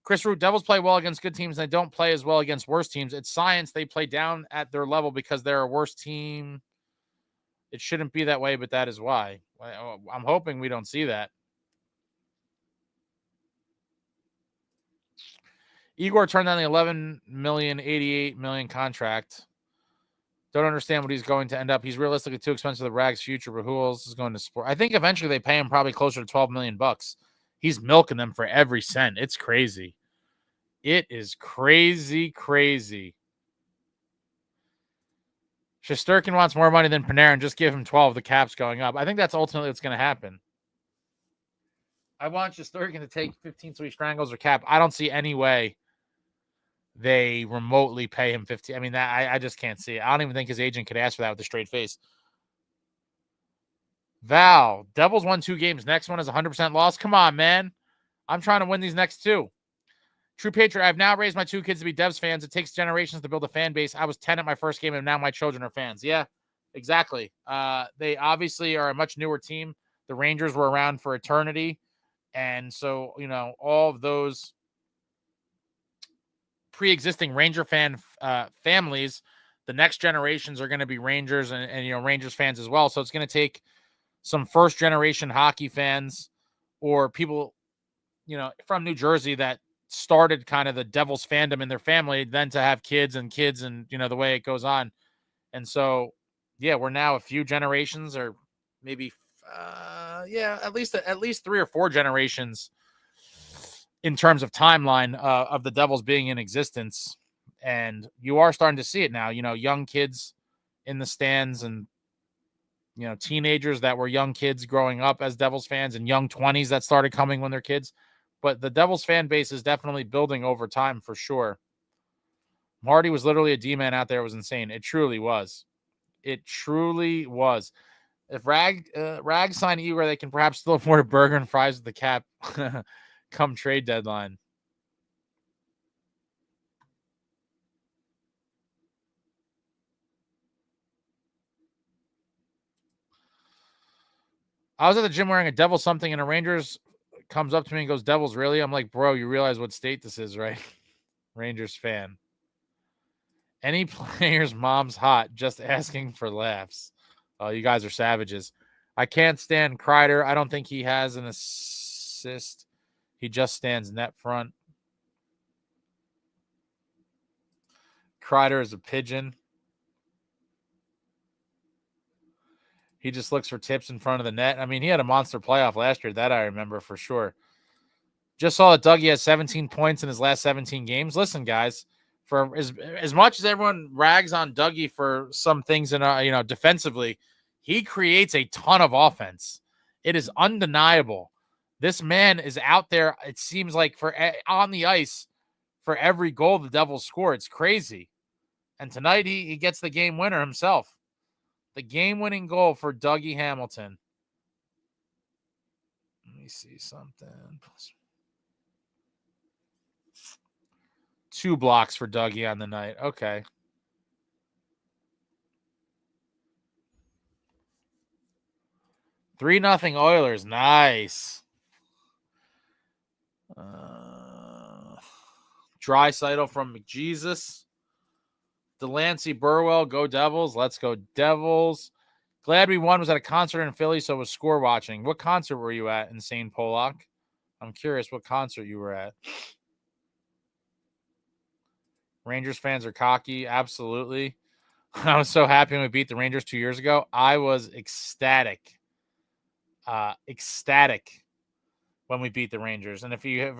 Chris Root, Devils play well against good teams. And they don't play as well against worse teams. It's science. They play down at their level because they're a worse team. It shouldn't be that way, but that is why. I'm hoping we don't see that. Igor turned down the $11,088 million contract. Don't understand what he's going to end up. He's realistically too expensive for the Rags' future, but who else is going to support? I think eventually they pay him probably closer to $12 million. He's milking them for every cent. It's crazy. It is crazy, crazy. Shesterkin wants more money than Panarin. Just give him 12. The cap's going up. I think that's ultimately what's going to happen. I want Shesterkin to take 15 so he strangles or cap. I don't see any way they remotely pay him 15. I mean, I just can't see it. I don't even think his agent could ask for that with a straight face. Val, Devils won 2 games. Next one is 100% loss. Come on, man. I'm trying to win these next 2. True Patriot, I've now raised my 2 kids to be Devs fans. It takes generations to build a fan base. I was 10 at my first game, and now my children are fans. Yeah, exactly. They obviously are a much newer team. The Rangers were around for eternity. And so, all of those pre-existing Ranger fan families, the next generations are going to be Rangers and Rangers fans as well. So it's going to take some first generation hockey fans or people, from New Jersey that started kind of the Devils fandom in their family, then to have kids and the way it goes on. And so, yeah, we're now a few generations or maybe, at least 3 or 4 generations in terms of timeline of the Devils being in existence. And you are starting to see it now, young kids in the stands and, teenagers that were young kids growing up as Devils fans and young 20s that started coming when they're kids. But the Devils fan base is definitely building over time for sure. Marty was literally a D-man out there. It was insane. It truly was. It truly was. If Rag sign Igor, they can perhaps still afford a burger and fries with the cap come trade deadline. I was at the gym wearing a Devil something, and a Rangers comes up to me and goes, "Devils, really?" I'm like, "Bro, you realize what state this is, right?" Rangers fan. Any player's mom's hot, just asking for laughs. Oh, you guys are savages. I can't stand Kreider. I don't think he has an assist. He just stands net front. Kreider is a pigeon. He just looks for tips in front of the net. I mean, he had a monster playoff last year. That I remember for sure. Just saw that Dougie has 17 points in his last 17 games. Listen, guys, for as much as everyone rags on Dougie for some things in defensively, he creates a ton of offense. It is undeniable. This man is out there, it seems like, on the ice for every goal the Devils score. It's crazy. And tonight he gets the game winner himself. The game-winning goal for Dougie Hamilton. me see something. 2 blocks for Dougie on the night. Okay. 3-0 Oilers. Nice. Draisaitl from McJesus. Delancey Burwell. Go Devils. Let's go Devils. Glad we won. Was at a concert in Philly, so was score watching. What concert were you at, Insane Pollock? I'm curious what concert you were at. Rangers fans are cocky. Absolutely. I was so happy when we beat the Rangers 2 years ago. I was ecstatic. Ecstatic when we beat the Rangers. And if you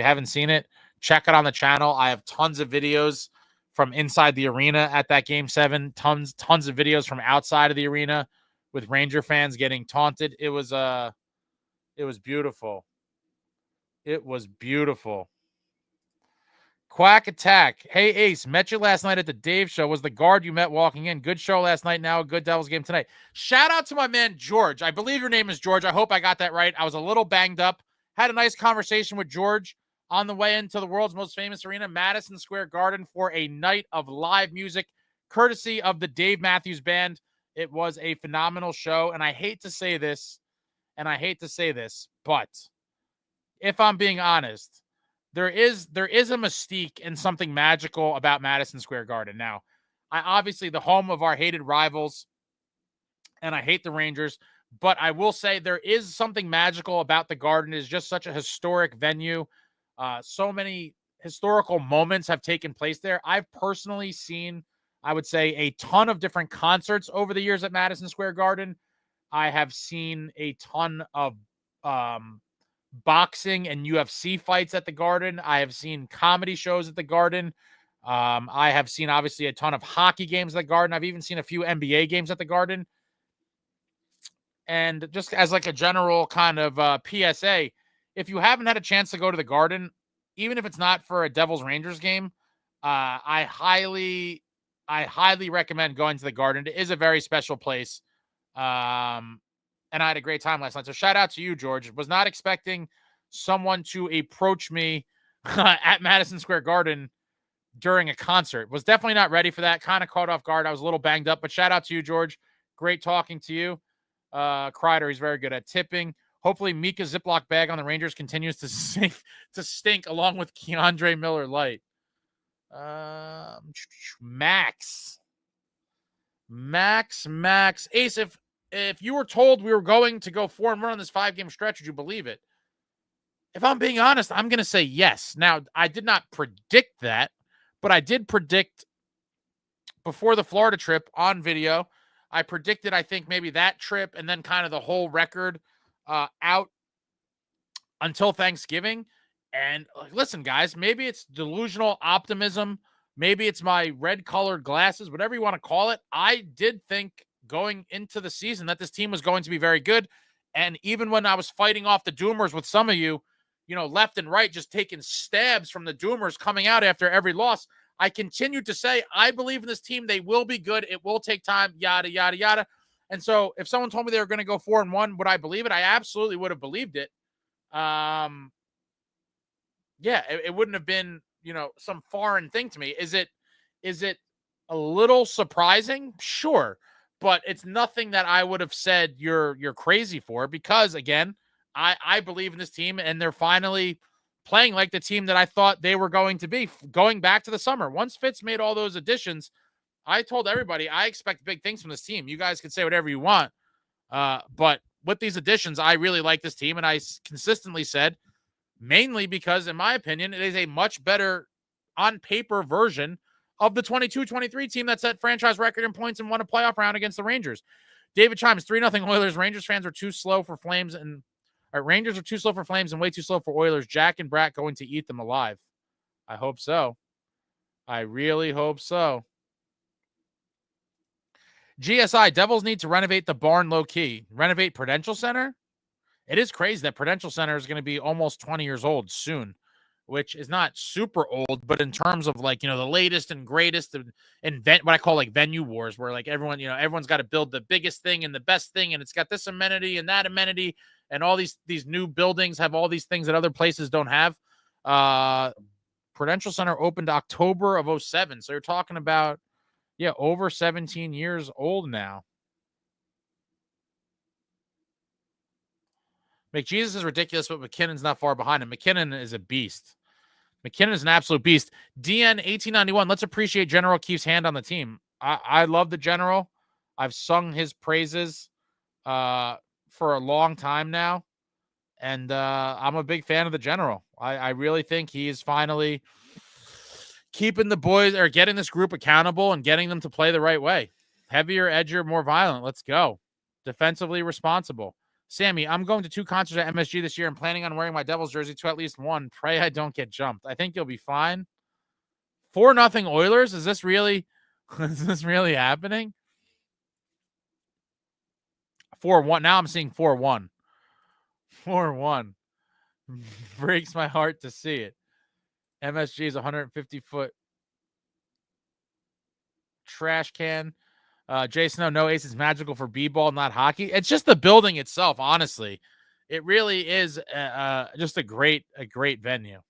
haven't seen it, check it on the channel. I have tons of videos from inside the arena at that Game 7. Tons of videos from outside of the arena with Ranger fans getting taunted. It was beautiful. It was beautiful. Quack Attack. Hey, Ace, met you last night at the Dave show. Was the guard you met walking in. Good show last night. Now a good Devils game tonight. Shout out to my man, George. I believe your name is George. I hope I got that right. I was a little banged up. Had a nice conversation with George on the way into the world's most famous arena, Madison Square Garden, for a night of live music, courtesy of the Dave Matthews Band. It was a phenomenal show, and I hate to say this, but if I'm being honest, there is a mystique and something magical about Madison Square Garden. Now, I obviously the home of our hated rivals, and I hate the Rangers, but I will say there is something magical about the Garden. It is just such a historic venue. So many historical moments have taken place there. I've personally seen, I would say, a ton of different concerts over the years at Madison Square Garden. I have seen a ton of boxing and UFC fights at the Garden. I have seen comedy shows at the Garden. I have seen, obviously, a ton of hockey games at the Garden. I've even seen a few NBA games at the Garden. And just as like a general kind of PSA, if you haven't had a chance to go to the Garden, even if it's not for a Devils-Rangers game, I highly recommend going to the Garden. It is a very special place. And I had a great time last night. So shout out to you, George. Was not expecting someone to approach me at Madison Square Garden during a concert. Was definitely not ready for that. Kind of caught off guard. I was a little banged up, but shout out to you, George. Great talking to you. Kreider, he's very good at tipping. Hopefully Mika's Ziploc bag on the Rangers continues to stink along with Keandre Miller Light. Max. Ace, if you were told we were going to go 4-1 on this 5-game stretch, would you believe it? If I'm being honest, I'm going to say yes. Now, I did not predict that, but I did predict before the Florida trip on video. I predicted, I think, maybe that trip and then kind of the whole record out until Thanksgiving. And listen, guys, maybe it's delusional optimism. Maybe it's my red-colored glasses, whatever you want to call it. I did think going into the season that this team was going to be very good. And even when I was fighting off the Doomers with some of you, left and right, just taking stabs from the Doomers coming out after every loss, I continued to say, I believe in this team. They will be good. It will take time, yada, yada, yada. And so if someone told me they were going to go 4-1, would I believe it? I absolutely would have believed it. Yeah, it wouldn't have been, some foreign thing to me. Is it a little surprising? Sure. But it's nothing that I would have said you're crazy for, because again, I believe in this team, and they're finally playing like the team that I thought they were going to be going back to the summer. Once Fitz made all those additions, I told everybody I expect big things from this team. You guys can say whatever you want. But with these additions, I really like this team. And I consistently said, mainly because, in my opinion, it is a much better on paper version of the 22-23 team that set franchise record in points and won a playoff round against the Rangers. David Chimes, 3-0 Oilers. Rangers fans are too slow for Flames, and Rangers are too slow for Flames and way too slow for Oilers. Jack and Brat going to eat them alive. I hope so. I really hope so. GSI, Devils need to renovate the barn low-key. Renovate Prudential Center? It is crazy that Prudential Center is going to be almost 20 years old soon, which is not super old, but in terms of the latest and greatest and what I call venue wars, where everyone, everyone's got to build the biggest thing and the best thing, and it's got this amenity and that amenity, and all these new buildings have all these things that other places don't have. Prudential Center opened October of 2007. So you're talking about, over 17 years old now. McJesus is ridiculous, but McKinnon's not far behind him. McKinnon is a beast. McKinnon is an absolute beast. DN 1891. Let's appreciate General Keefe's hand on the team. I love the General. I've sung his praises for a long time now. And I'm a big fan of the General. I really think he is finally keeping the boys, or getting this group accountable and getting them to play the right way. Heavier, edgier, more violent. Let's go. Defensively responsible. Sammy, I'm going to 2 concerts at MSG this year and planning on wearing my Devils jersey to at least one. Pray I don't get jumped. I think you'll be fine. 4-0 Oilers? Is this really happening? 4-1. Now I'm seeing 4-1. 4-1. Breaks my heart to see it. MSG is 150-foot trash can. Jason, no ace is magical for b-ball, not hockey. It's just the building itself, honestly. It really is just a great venue.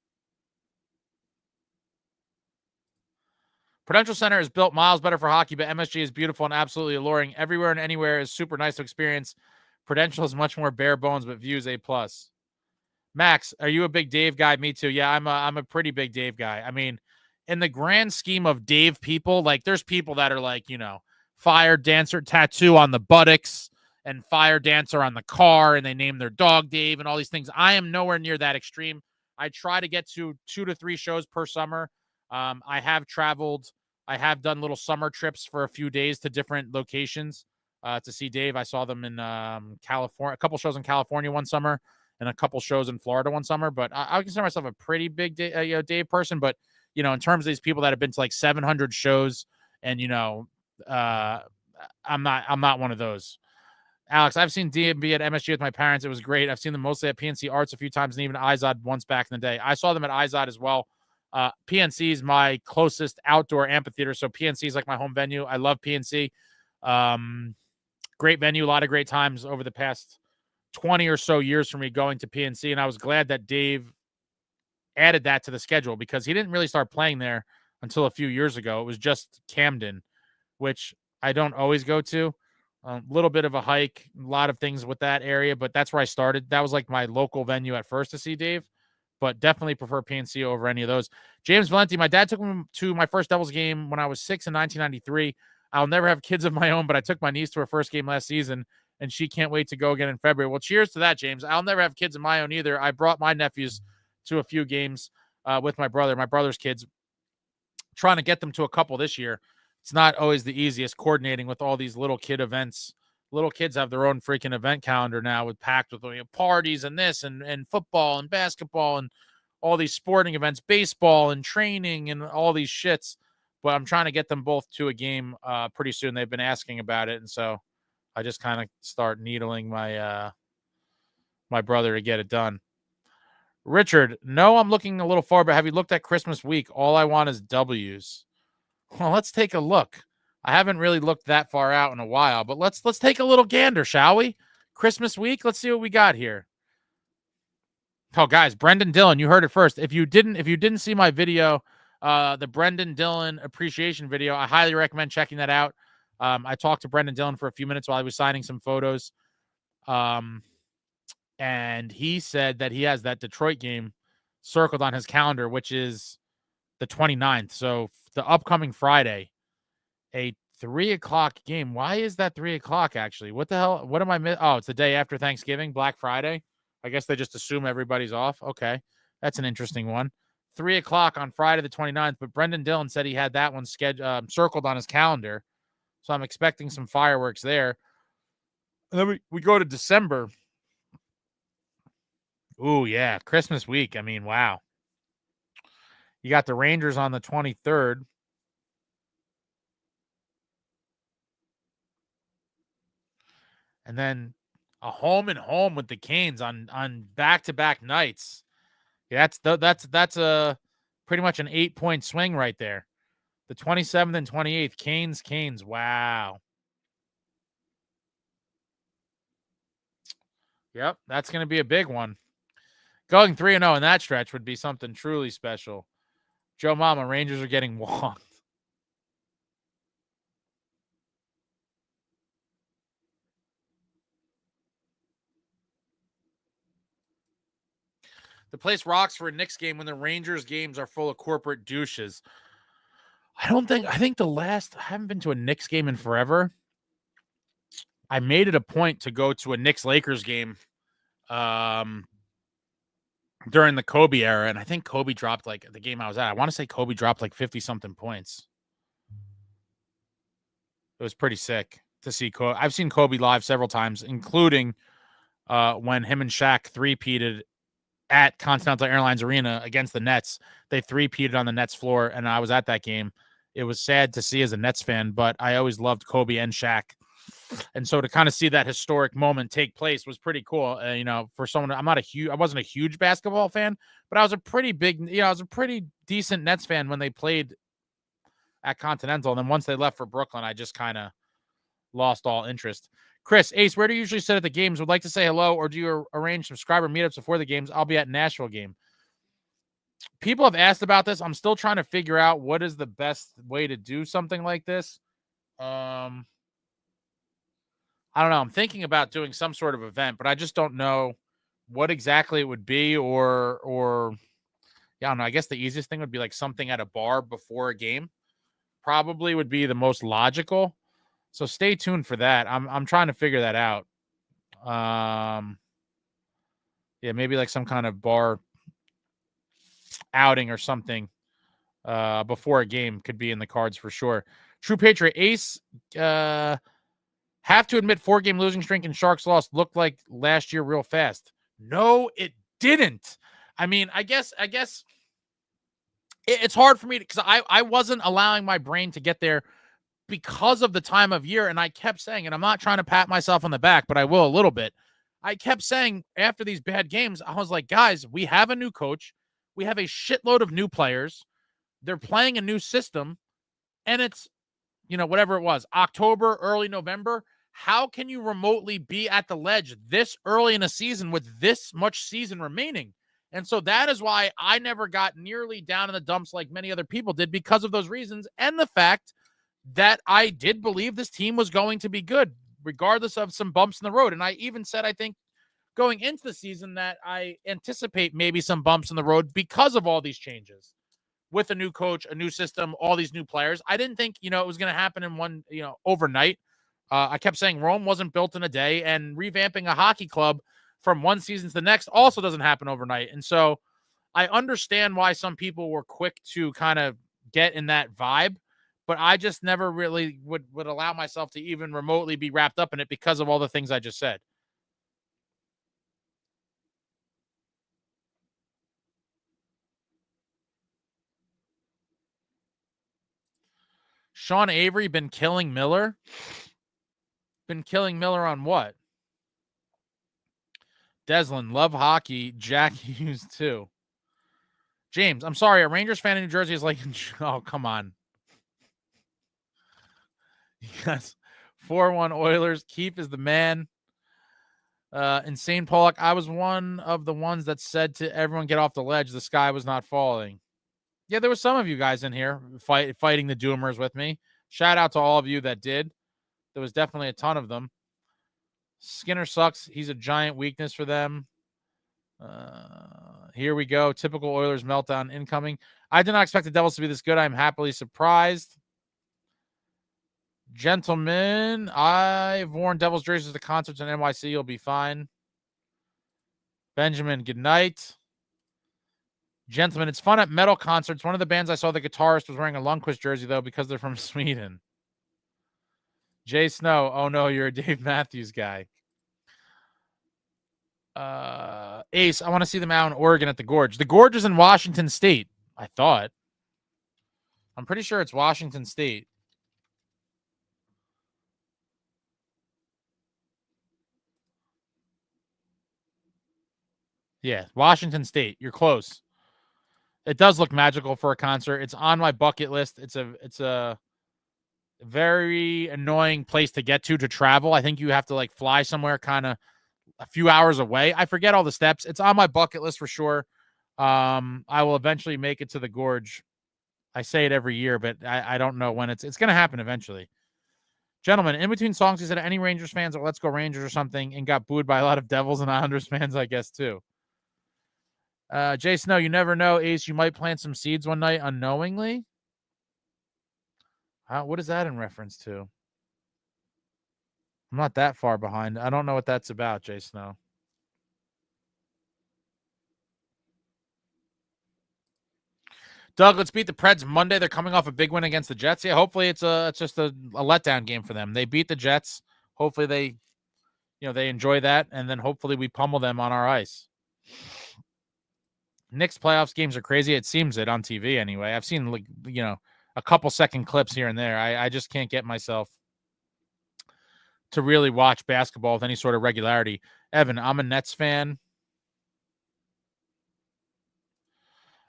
Prudential Center is built miles better for hockey, but MSG is beautiful and absolutely alluring. Everywhere and anywhere is super nice to experience. Prudential is much more bare bones, but views A+. Max, are you a big Dave guy? Me too. Yeah, I'm a pretty big Dave guy. I mean, in the grand scheme of Dave people, like there's people that are like, fire dancer tattoo on the buttocks and fire dancer on the car, and they name their dog Dave and all these things. I am nowhere near that extreme. I try to get to 2 to 3 shows per summer. I have traveled. I have done little summer trips for a few days to different locations to see Dave. I saw them in California, a couple shows in California one summer and a couple shows in Florida one summer. But I consider myself a pretty big Dave person. But, in terms of these people that have been to like 700 shows and, I'm not one of those. Alex, I've seen DMB at MSG with my parents. It was great. I've seen them mostly at PNC Arts a few times and even Izod once back in the day. I saw them at Izod as well. PNC is my closest outdoor amphitheater, so PNC is like my home venue. I love PNC. Great venue, a lot of great times over the past 20 or so years for me going to PNC, and I was glad that Dave added that to the schedule because he didn't really start playing there until a few years ago. It was just Camden, which I don't always go to. A little bit of a hike, a lot of things with that area, but that's where I started. That was like my local venue at first to see Dave, but definitely prefer PNC over any of those. James Valenti, my dad took me to my first Devils game when I was 6 in 1993. I'll never have kids of my own, but I took my niece to her first game last season, and she can't wait to go again in February. Well, cheers to that, James. I'll never have kids of my own either. I brought my nephews to a few games with my brother's kids, trying to get them to a couple this year. It's not always the easiest coordinating with all these little kid events. Little kids have their own freaking event calendar now with packed with parties and this and football and basketball and all these sporting events, baseball and training and all these shits. But I'm trying to get them both to a game pretty soon. They've been asking about it. And so I just kind of start needling my my brother to get it done. Richard, no, I'm looking a little far, but have you looked at Christmas week? All I want is W's. Well, let's take a look. I haven't really looked that far out in a while, but let's take a little gander, shall we? Christmas week, let's see what we got here. Oh, guys, Brendan Dillon, you heard it first. If you didn't see my video, the Brendan Dillon appreciation video, I highly recommend checking that out. I talked to Brendan Dillon for a few minutes while I was signing some photos. And he said that he has that Detroit game circled on his calendar, which is the 29th. So the upcoming Friday, a 3:00 game. Why is that 3:00 actually? What the hell? What am I missing? Oh, it's the day after Thanksgiving, Black Friday. I guess they just assume everybody's off. Okay. That's an interesting one. 3:00 on Friday the 29th. But Brendan Dillon said he had that one circled on his calendar. So I'm expecting some fireworks there. And then we go to December. Ooh, yeah. Christmas week. I mean, wow. You got the Rangers on the 23rd. And then a home and home with the Canes on back-to-back nights. Yeah, that's a pretty much an 8-point swing right there. The 27th and 28th, Canes. Wow. Yep, that's going to be a big one. Going 3-0 in that stretch would be something truly special. Joe Mama, Rangers are getting walked. The place rocks for a Knicks game when the Rangers games are full of corporate douches. I think I haven't been to a Knicks game in forever. I made it a point to go to a Knicks Lakers game during the Kobe era. And I think Kobe dropped the game I was at. I want to say Kobe dropped 50 something points. It was pretty sick to see Kobe. I've seen Kobe live several times, including when him and Shaq three-peated at Continental Airlines Arena against the Nets. They three-peated on the Nets floor, and I was at that game. It was sad to see as a Nets fan, but I always loved Kobe and Shaq. And so to kind of see that historic moment take place was pretty cool. For someone, I wasn't a huge basketball fan, but I was a pretty decent Nets fan when they played at Continental. And then once they left for Brooklyn, I just kind of lost all interest. Chris, Ace, where do you usually sit at the games? Would like to say hello, or do you arrange subscriber meetups before the games? I'll be at Nashville game. People have asked about this. I'm still trying to figure out what is the best way to do something like this. I don't know. I'm thinking about doing some sort of event, but I just don't know what exactly it would be or yeah, I don't know. I guess the easiest thing would be something at a bar before a game. Probably would be the most logical. So stay tuned for that. I'm trying to figure that out. Yeah, maybe some kind of bar outing or something before a game could be in the cards for sure. True Patriot Ace, have to admit 4-game losing streak and Sharks loss looked like last year real fast. No, it didn't. I mean, I guess it's hard for me because I wasn't allowing my brain to get there because of the time of year. And I kept saying, and I'm not trying to pat myself on the back, but I will a little bit. I kept saying after these bad games, I was like, guys, we have a new coach. We have a shitload of new players. They're playing a new system. And it's, whatever it was, October, early November. How can you remotely be at the ledge this early in a season with this much season remaining? And so that is why I never got nearly down in the dumps like many other people did, because of those reasons and the fact that I did believe this team was going to be good, regardless of some bumps in the road. And I even said, I think going into the season that I anticipate maybe some bumps in the road because of all these changes with a new coach, a new system, all these new players. I didn't think, it was going to happen in one, overnight. I kept saying Rome wasn't built in a day, and revamping a hockey club from one season to the next also doesn't happen overnight. And so I understand why some people were quick to kind of get in that vibe, but I just never really would allow myself to even remotely be wrapped up in it because of all the things I just said. Sean Avery been killing Miller? Been killing Miller on what? Deslin, love hockey. Jack Hughes too. James, I'm sorry. A Rangers fan in New Jersey is like, oh, come on. Yes. 4-1 Oilers. Keefe is the man. Insane Pollock. I was one of the ones that said to everyone, get off the ledge. The sky was not falling. Yeah, there were some of you guys in here fighting the Doomers with me. Shout out to all of you that did. There was definitely a ton of them. Skinner sucks. He's a giant weakness for them. Here we go. Typical Oilers meltdown incoming. I did not expect the Devils to be this good. I'm happily surprised. Gentlemen, I've worn Devils jerseys at the concerts in NYC. You'll be fine. Benjamin, good night. Gentlemen, it's fun at metal concerts. One of the bands I saw, the guitarist was wearing a Lundqvist jersey, though, because they're from Sweden. Jay Snow, oh no, you're a Dave Matthews guy. Ace, I want to see them out in Oregon at the Gorge. The Gorge is in Washington State, I thought. I'm pretty sure it's Washington State. Yeah, Washington State. You're close. It does look magical for a concert. It's on my bucket list. It's a very annoying place to get to travel. I think you have to fly somewhere kind of a few hours away. I forget all the steps. It's on my bucket list for sure. I will eventually make it to the Gorge. I say it every year, but I don't know when it's going to happen eventually. Gentlemen, in between songs, he said any Rangers fans or Let's Go Rangers or something and got booed by a lot of Devils and Islanders fans, I guess, too. Jay Snow, you never know, Ace. You might plant some seeds one night unknowingly. What is that in reference to? I'm not that far behind. I don't know what that's about, Jay Snow. Doug, let's beat the Preds Monday. They're coming off a big win against the Jets. Yeah, hopefully it's just a letdown game for them. They beat the Jets. Hopefully they enjoy that, and then hopefully we pummel them on our ice. Knicks playoffs games are crazy. It seems it on TV anyway. I've seen a couple second clips here and there. I just can't get myself to really watch basketball with any sort of regularity. Evan, I'm a Nets fan.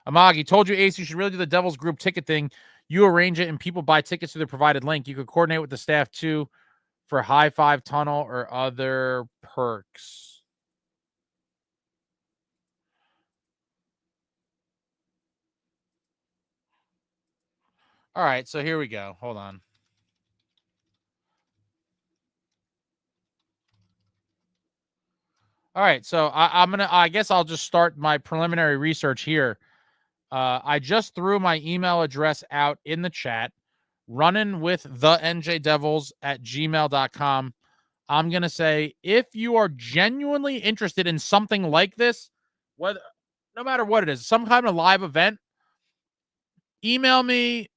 Amagi, told you, Ace, you should really do the Devils group ticket thing. You arrange it and people buy tickets through the provided link. You could coordinate with the staff too for high five tunnel or other perks. All right, so here we go. Hold on. All right, so I guess I'll just start my preliminary research here. I just threw my email address out in the chat, running with the njdevils@gmail.com. I'm going to say, if you are genuinely interested in something like this, no matter what it is, some kind of live event, email me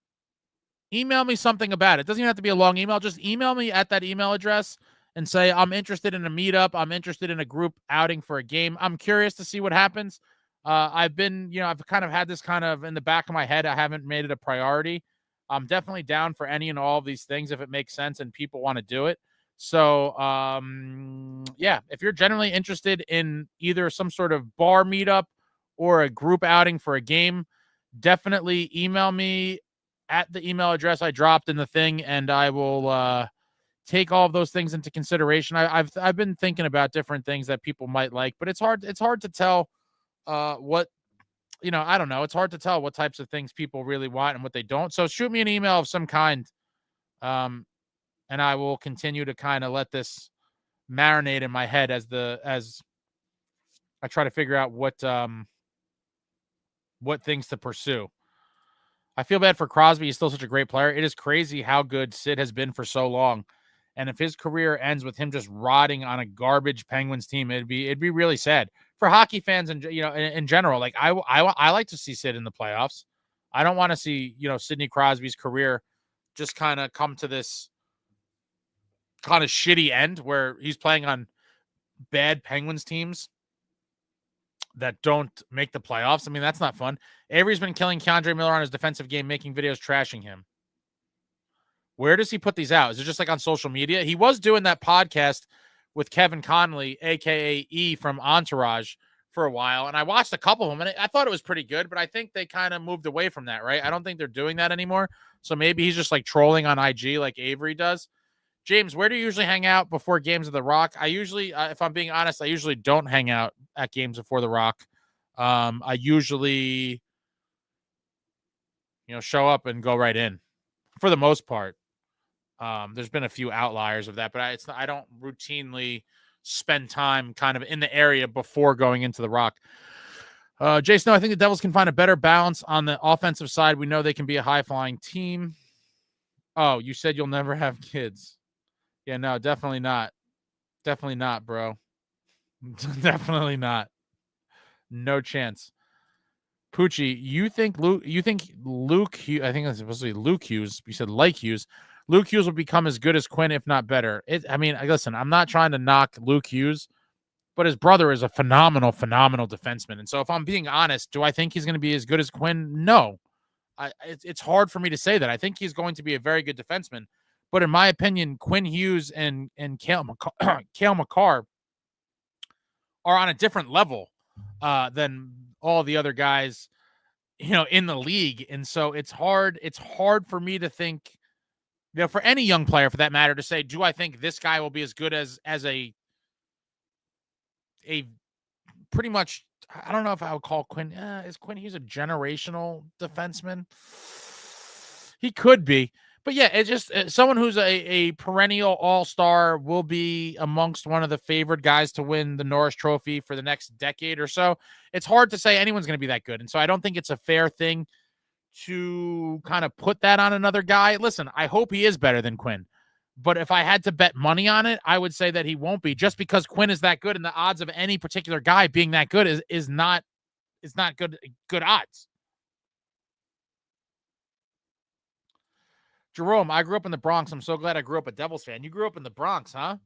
something about it. It doesn't even have to be a long email. Just email me at that email address and say, I'm interested in a meetup. I'm interested in a group outing for a game. I'm curious to see what happens. I've kind of had this kind of in the back of my head. I haven't made it a priority. I'm definitely down for any and all of these things if it makes sense and people want to do it. So, if you're generally interested in either some sort of bar meetup or a group outing for a game, definitely email me at the email address I dropped in the thing, and I will take all of those things into consideration. I've been thinking about different things that people might like, but it's hard to tell what, I don't know. It's hard to tell what types of things people really want and what they don't. So shoot me an email of some kind, and I will continue to kind of let this marinate in my head as I try to figure out what things to pursue. I feel bad for Crosby. He's still such a great player. It is crazy how good Sid has been for so long. And if his career ends with him just rotting on a garbage Penguins team, it'd be really sad for hockey fans and in general. Like I like to see Sid in the playoffs. I don't want to see Sidney Crosby's career just kind of come to this kind of shitty end where he's playing on bad Penguins teams that don't make the playoffs. I mean, that's not fun. Avery's been killing K'Andre Miller on his defensive game, making videos trashing him. Where does he put these out? Is it just like on social media? He was doing that podcast with Kevin Connolly, a.k.a. E from Entourage, for a while, and I watched a couple of them, and I thought it was pretty good, but I think they kind of moved away from that, right? I don't think they're doing that anymore, so maybe he's just like trolling on IG like Avery does. James, where do you usually hang out before games of the Rock? I usually, if I'm being honest, I usually don't hang out at games before the Rock. I usually, show up and go right in for the most part. There's been a few outliers of that, but I don't routinely spend time kind of in the area before going into the Rock. Jason, I think the Devils can find a better balance on the offensive side. We know they can be a high-flying team. Oh, you said you'll never have kids. Yeah, no, definitely not. Definitely not, bro. Definitely not. No chance. Poochie, you think Luke Hughes, I think it's supposed to be Luke Hughes. You said like Hughes. Luke Hughes will become as good as Quinn, if not better. Listen, I'm not trying to knock Luke Hughes, but his brother is a phenomenal defenseman. And so if I'm being honest, do I think he's going to be as good as Quinn? No. It's hard for me to say that. I think he's going to be a very good defenseman. But in my opinion, Quinn Hughes and Cale Makar are on a different level than all the other guys, in the league. And so it's hard for me to think, for any young player for that matter, to say, do I think this guy will be as good as a a pretty much, I don't know if I would call Quinn, is Quinn Hughes a generational defenseman? He could be. But yeah, it's just someone who's a perennial all-star, will be amongst one of the favored guys to win the Norris Trophy for the next decade or so. It's hard to say anyone's going to be that good. And so I don't think it's a fair thing to kind of put that on another guy. Listen, I hope he is better than Quinn. But if I had to bet money on it, I would say that he won't be, just because Quinn is that good, and the odds of any particular guy being that good is not good odds. Jerome, I grew up in the Bronx. I'm so glad I grew up a Devils fan. You grew up in the Bronx, huh?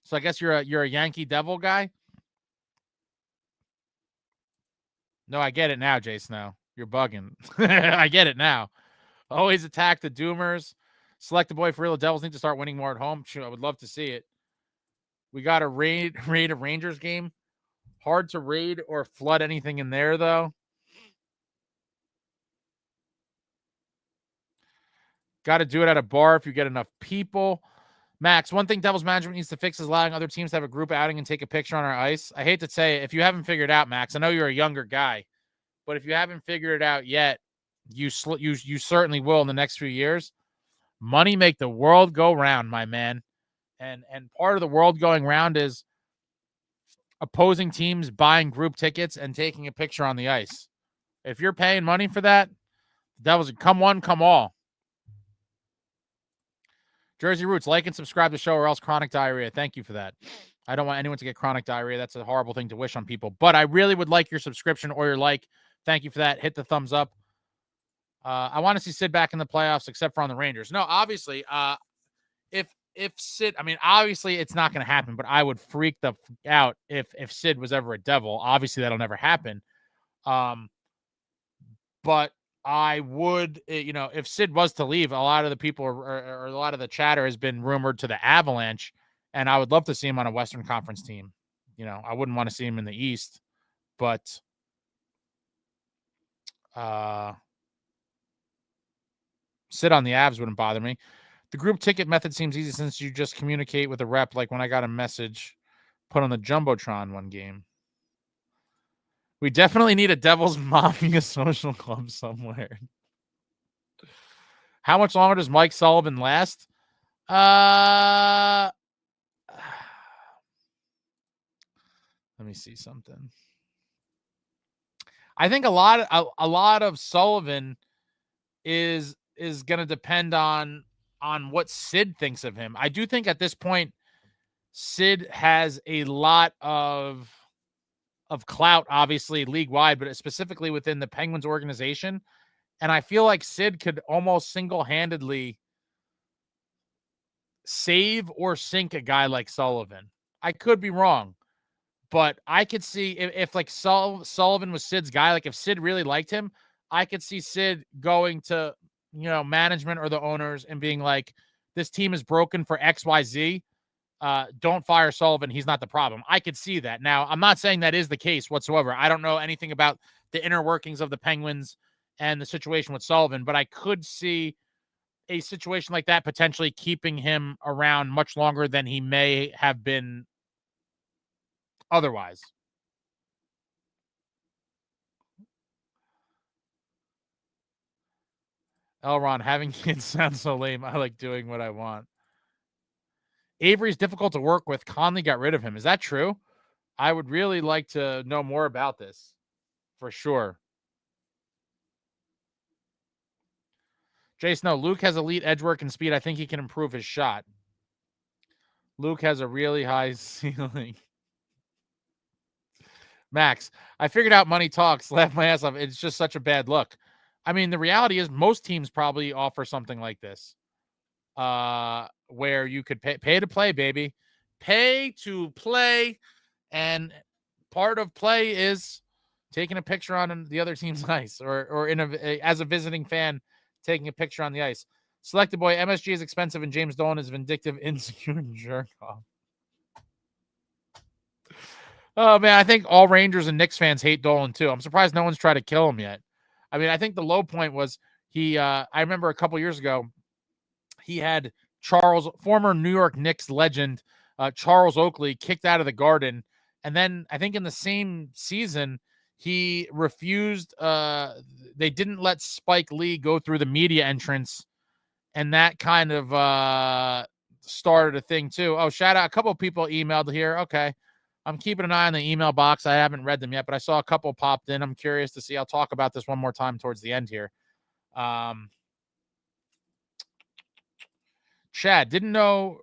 So I guess you're a Yankee Devil guy. No, I get it now, Jay Snow. You're bugging. I get it now. Always attack the Doomers. Select a boy for real. The Devils need to start winning more at home. Sure, I would love to see it. We got to raid a Rangers game. Hard to raid or flood anything in there, though. Got to do it at a bar if you get enough people. Max, one thing Devils management needs to fix is allowing other teams to have a group outing and take a picture on our ice. I hate to say it, if you haven't figured it out, Max, I know you're a younger guy, but if you haven't figured it out yet, you certainly will in the next few years. Money make the world go round, my man. And part of the world going round is opposing teams buying group tickets and taking a picture on the ice. If you're paying money for that, the Devils, come one, come all. Jersey Roots, like and subscribe to the show, or else chronic diarrhea. Thank you for that. I don't want anyone to get chronic diarrhea. That's a horrible thing to wish on people. But I really would like your subscription or your like. Thank you for that. Hit the thumbs up. I want to see Sid back in the playoffs, except for on the Rangers. No, obviously, if Sid, I mean, obviously it's not going to happen, but I would freak the out if Sid was ever a Devil. Obviously, that'll never happen. But I would, if Sid was to leave, a lot of the people or a lot of the chatter has been rumored to the Avalanche, and I would love to see him on a Western Conference team. I wouldn't want to see him in the East, but Sid on the Avs wouldn't bother me. The group ticket method seems easy since you just communicate with a rep, like when I got a message put on the Jumbotron one game. We definitely need a Devils Mafia social club somewhere. How much longer does Mike Sullivan last? Let me see something. I think a lot of Sullivan is going to depend on what Sid thinks of him. I do think at this point Sid has a lot of clout, obviously league-wide, but specifically within the Penguins organization. And I feel like Sid could almost single-handedly save or sink a guy like Sullivan. I could be wrong, but I could see if like Sullivan was Sid's guy, like if Sid really liked him, I could see Sid going to, management or the owners and being like, this team is broken for XYZ. Don't fire Sullivan. He's not the problem. I could see that. Now, I'm not saying that is the case whatsoever. I don't know anything about the inner workings of the Penguins and the situation with Sullivan, but I could see a situation like that potentially keeping him around much longer than he may have been otherwise. Elron, having kids sounds so lame. I like doing what I want. Avery's difficult to work with. Conley got rid of him. Is that true? I would really like to know more about this for sure. Jason, no, Luke has elite edge work and speed. I think he can improve his shot. Luke has a really high ceiling. Max, I figured out money talks. Laugh my ass off. It's just such a bad look. I mean, the reality is most teams probably offer something like this. Where you could pay to play, baby. Pay to play. And part of play is taking a picture on the other team's ice or as a visiting fan, taking a picture on the ice. Selected boy, MSG is expensive and James Dolan is vindictive, insecure, jerk off. Oh, man, I think all Rangers and Knicks fans hate Dolan, too. I'm surprised no one's tried to kill him yet. I mean, I think the low point was I remember a couple years ago, he had former New York Knicks legend, Charles Oakley, kicked out of the Garden And then I think in the same season, he refused. They didn't let Spike Lee go through the media entrance, and that kind of started a thing too. Oh, shout out! A couple of people emailed here. Okay, I'm keeping an eye on the email box. I haven't read them yet, but I saw a couple popped in. I'm curious to see. I'll talk about this one more time towards the end here. Chad, didn't know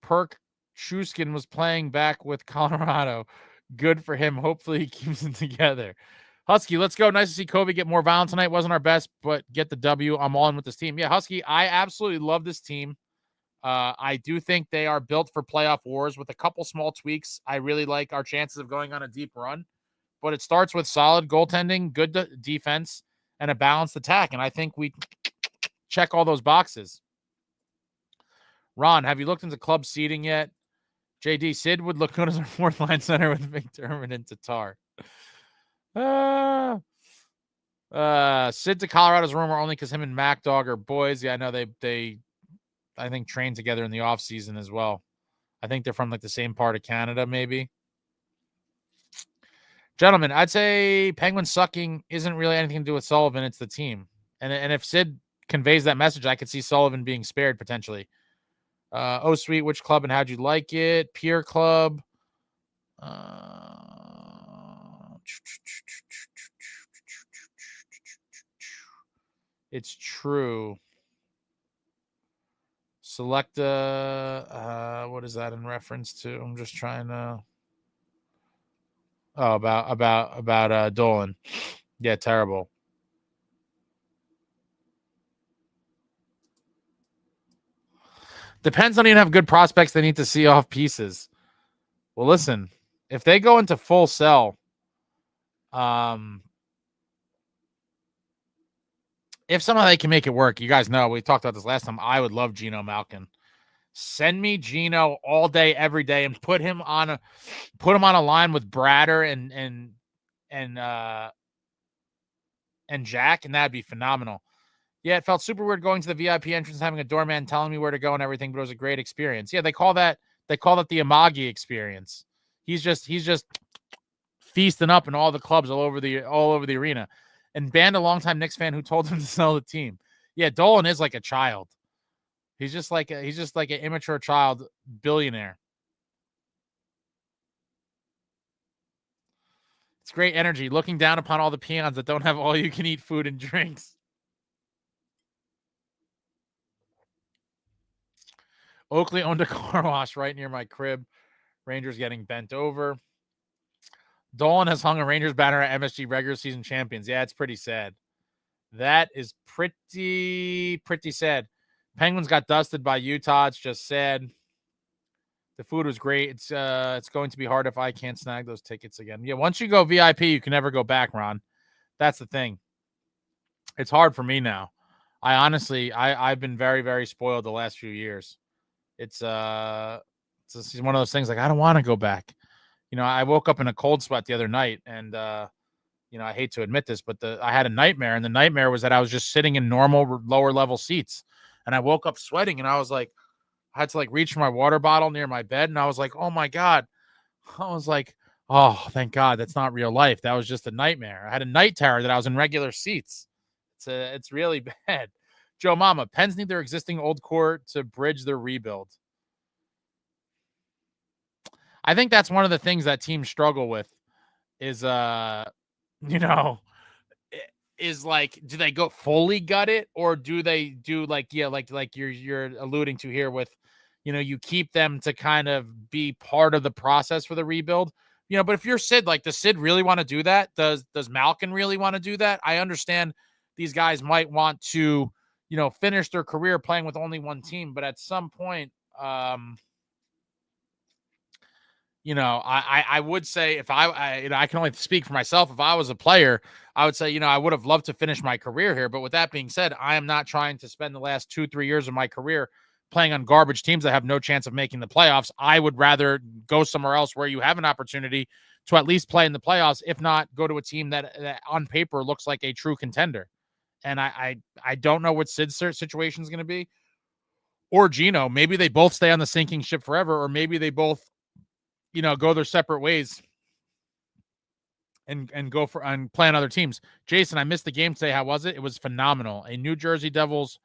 Perk Shuskin was playing back with Colorado. Good for him. Hopefully he keeps it together. Husky, let's go. Nice to see Kobe get more violent tonight. Wasn't our best, but get the W. I'm all in with this team. Yeah, Husky, I absolutely love this team. I do think they are built for playoff wars with a couple small tweaks. I really like our chances of going on a deep run, but it starts with solid goaltending, good defense, and a balanced attack. And I think we check all those boxes. Ron, have you looked into club seating yet? JD, Sid would look good as our fourth line center with McDermott and Tatar. Sid to Colorado's rumor only because him and Mac Dog are boys. Yeah, I know they I think train together in the off season as well. I think they're from like the same part of Canada, maybe. Gentlemen, I'd say Penguins sucking isn't really anything to do with Sullivan. It's the team. And if Sid conveys that message, I could see Sullivan being spared potentially. Oh, sweet. Which club and how'd you like it? Pier Club. It's true. Select what is that in reference to? I'm just trying to. Oh, about Dolan. Yeah, terrible. Depends on you have good prospects. They need to see off pieces. Well, listen, if they go into full sell, if somehow they can make it work, you guys know we talked about this last time. I would love Gino Malkin. Send me Gino all day, every day, and put him on a line with Brodeur and Jack, and that'd be phenomenal. Yeah, it felt super weird going to the VIP entrance, having a doorman telling me where to go and everything, but it was a great experience. Yeah, they call that the Amagi experience. He's just feasting up in all the clubs all over the arena, and banned a longtime Knicks fan who told him to sell the team. Yeah, Dolan is like a child. He's just like an immature child billionaire. It's great energy, looking down upon all the peons that don't have all you can eat food and drinks. Oakley owned a car wash right near my crib. Rangers getting bent over. Dolan has hung a Rangers banner at MSG regular season champions. Yeah, it's pretty sad. That is pretty sad. Penguins got dusted by Utah. It's just sad. The food was great. It's going to be hard if I can't snag those tickets again. Yeah, once you go VIP, you can never go back, Ron. That's the thing. It's hard for me now. I've been very, very spoiled the last few years. It's one of those things like I don't want to go back. You know, I woke up in a cold sweat the other night, and you know, I hate to admit this, but I had a nightmare, and the nightmare was that I was just sitting in normal lower level seats, and I woke up sweating, and I was like, I had to like reach for my water bottle near my bed, and I was like, oh my God. I was like, oh, thank God that's not real life. That was just a nightmare. I had a night terror that I was in regular seats. It's really bad. Joe Mama, Pens need their existing old core to bridge their rebuild. I think that's one of the things that teams struggle with is, you know, is like, do they go fully gut it, or do they do like, yeah, like you're alluding to here with, you know, you keep them to kind of be part of the process for the rebuild, you know. But if you're Sid, like, does Sid really want to do that? Does Malkin really want to do that? I understand these guys might want to, you know, finish their career playing with only one team, but at some point, you know, I would say if I can only speak for myself. If I was a player, I would say, you know, I would have loved to finish my career here. But with that being said, I am not trying to spend the last 2-3 years of my career playing on garbage teams that have no chance of making the playoffs. I would rather go somewhere else where you have an opportunity to at least play in the playoffs, if not go to a team that on paper looks like a true contender. And I don't know what Sid's situation is going to be, or Gino. Maybe they both stay on the sinking ship forever, or maybe they both, you know, go their separate ways and go for and play on other teams. Jason, I missed the game today. How was it? It was phenomenal. A New Jersey Devils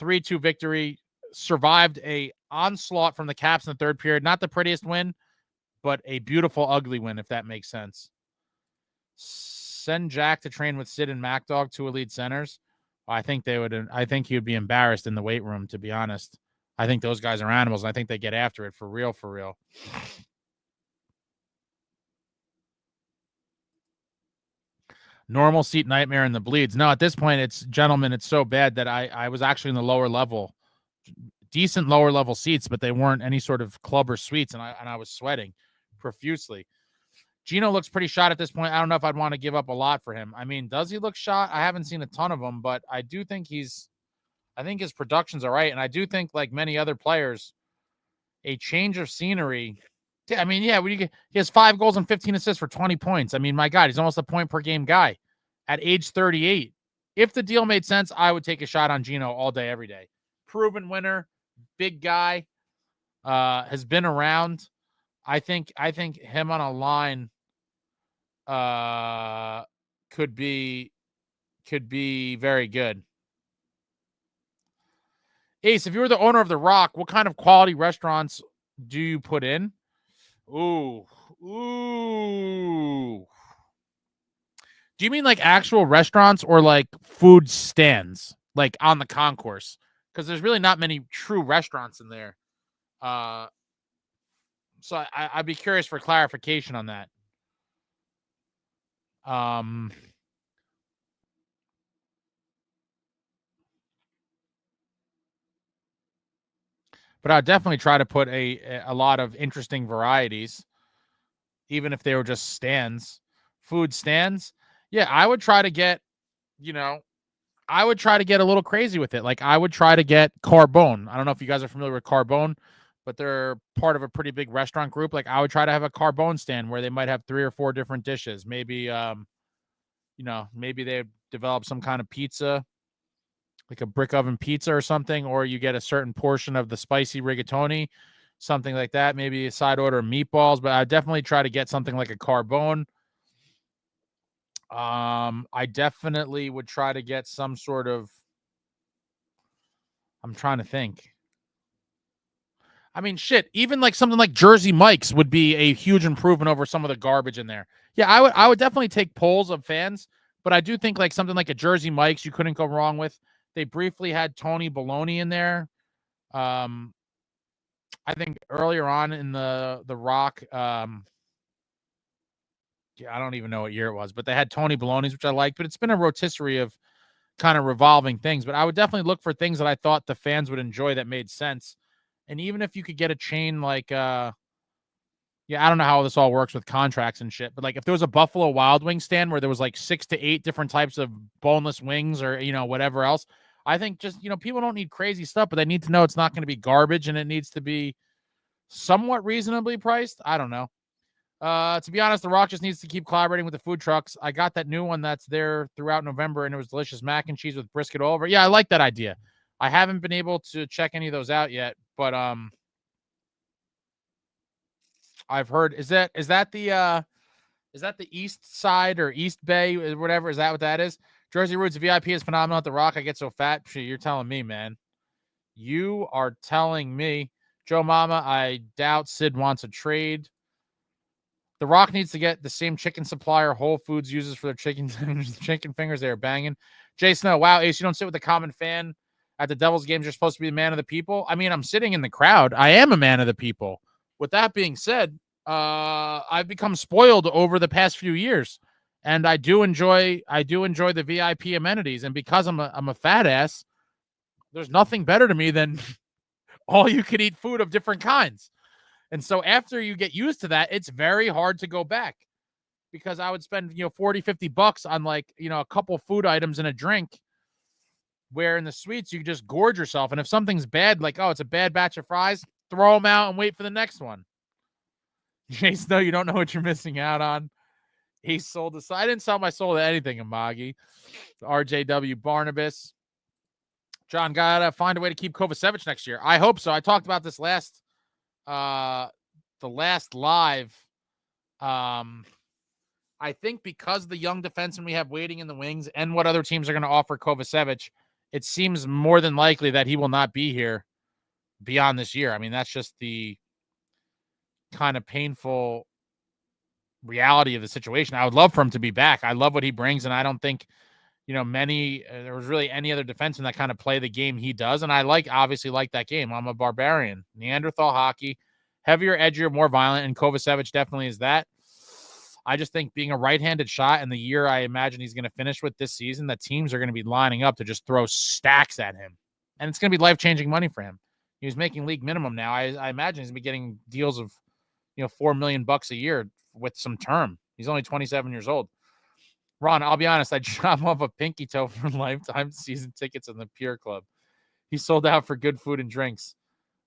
3-2 victory, survived a onslaught from the Caps in the third period. Not the prettiest win, but a beautiful, ugly win, if that makes sense. Send Jack to train with Sid and MacDog, 2 elite centers. I think they would. I think he would be embarrassed in the weight room, to be honest. I think those guys are animals, and I think they get after it for real, for real. Normal seat nightmare in the bleeds. No, at this point, it's so bad that I was actually in the lower level, decent lower level seats, but they weren't any sort of club or suites, and I was sweating profusely. Gino looks pretty shot at this point. I don't know if I'd want to give up a lot for him. I mean, does he look shot? I haven't seen a ton of him, but I do think I think his production's all right. And I do think, like many other players, a change of scenery. I mean, yeah, he has 5 goals and 15 assists for 20 points. I mean, my God, he's almost a point per game guy at age 38. If the deal made sense, I would take a shot on Gino all day, every day. Proven winner, big guy, has been around. I think him on a line could be very good. Ace, if you were the owner of The Rock, what kind of quality restaurants do you put in? Ooh. Do you mean like actual restaurants or like food stands, like on the concourse? Because there's really not many true restaurants in there. So I'd be curious for clarification on that. But I'd definitely try to put a lot of interesting varieties, even if they were just stands, food stands. Yeah, I would try to get, a little crazy with it. Like I would try to get Carbone. I don't know if you guys are familiar with Carbone, but they're part of a pretty big restaurant group. Like I would try to have a Carbone stand where they might have 3 or 4 different dishes. Maybe, maybe they develop some kind of pizza, like a brick oven pizza or something, or you get a certain portion of the spicy rigatoni, something like that. Maybe a side order of meatballs, but I definitely try to get something like a Carbone. I definitely would try to get some sort of, I'm trying to think. I mean, shit, even like something like Jersey Mike's would be a huge improvement over some of the garbage in there. Yeah, I would definitely take polls of fans, but I do think like something like a Jersey Mike's you couldn't go wrong with. They briefly had Tony Baloney in there. I think earlier on in the Rock, I don't even know what year it was, but they had Tony Baloney's, which I liked, but it's been a rotisserie of kind of revolving things. But I would definitely look for things that I thought the fans would enjoy that made sense. And even if you could get a chain like, I don't know how this all works with contracts and shit, but like if there was a Buffalo Wild Wing stand where there was like 6 to 8 different types of boneless wings or, whatever else, I think just, people don't need crazy stuff, but they need to know it's not going to be garbage and it needs to be somewhat reasonably priced. I don't know. To be honest, The Rock just needs to keep collaborating with the food trucks. I got that new one that's there throughout November and it was delicious mac and cheese with brisket all over. Yeah, I like that idea. I haven't been able to check any of those out yet, but I've heard is that the East Side or East Bay or whatever? Is that what that is? Jersey Roots VIP is phenomenal at The Rock. I get so fat. You're telling me, man. You are telling me. Joe Mama, I doubt Sid wants a trade. The Rock needs to get the same chicken supplier Whole Foods uses for their chicken fingers. They are banging. Jay Snow, wow, Ace, you don't sit with the common fan at the Devils games. You're supposed to be the man of the people. I mean, I'm sitting in the crowd. I am a man of the people. With that being said, I've become spoiled over the past few years, and I do enjoy the VIP amenities. And because I'm a fat ass, there's nothing better to me than all you can eat food of different kinds. And so after you get used to that, it's very hard to go back because I would spend, $40-$50 on like, a couple food items and a drink, where in the suites, you can just gorge yourself. And if something's bad, like, oh, it's a bad batch of fries, throw them out and wait for the next one. Jason, no, you don't know what you're missing out on. He sold us. I didn't sell my soul to anything, Amagi. RJW Barnabas. John, gotta find a way to keep Kovacevic next year. I hope so. I talked about this the last live. I I think because the young defenseman we have waiting in the wings and what other teams are going to offer Kovacevic, it seems more than likely that he will not be here beyond this year. I mean, that's just the kind of painful reality of the situation. I would love for him to be back. I love what he brings, and I don't think, there was really any other defenseman that kind of play the game he does, and I obviously like that game. I'm a barbarian. Neanderthal hockey, heavier, edgier, more violent, and Kovacevic definitely is that. I just think being a right-handed shot in the year I imagine he's going to finish with this season, that teams are going to be lining up to just throw stacks at him. And it's going to be life-changing money for him. He was making league minimum now. I imagine he's going to be getting deals of, $4 million a year with some term. He's only 27 years old. Ron, I'll be honest, I drop off a pinky toe for lifetime season tickets in the Pure Club. He sold out for good food and drinks.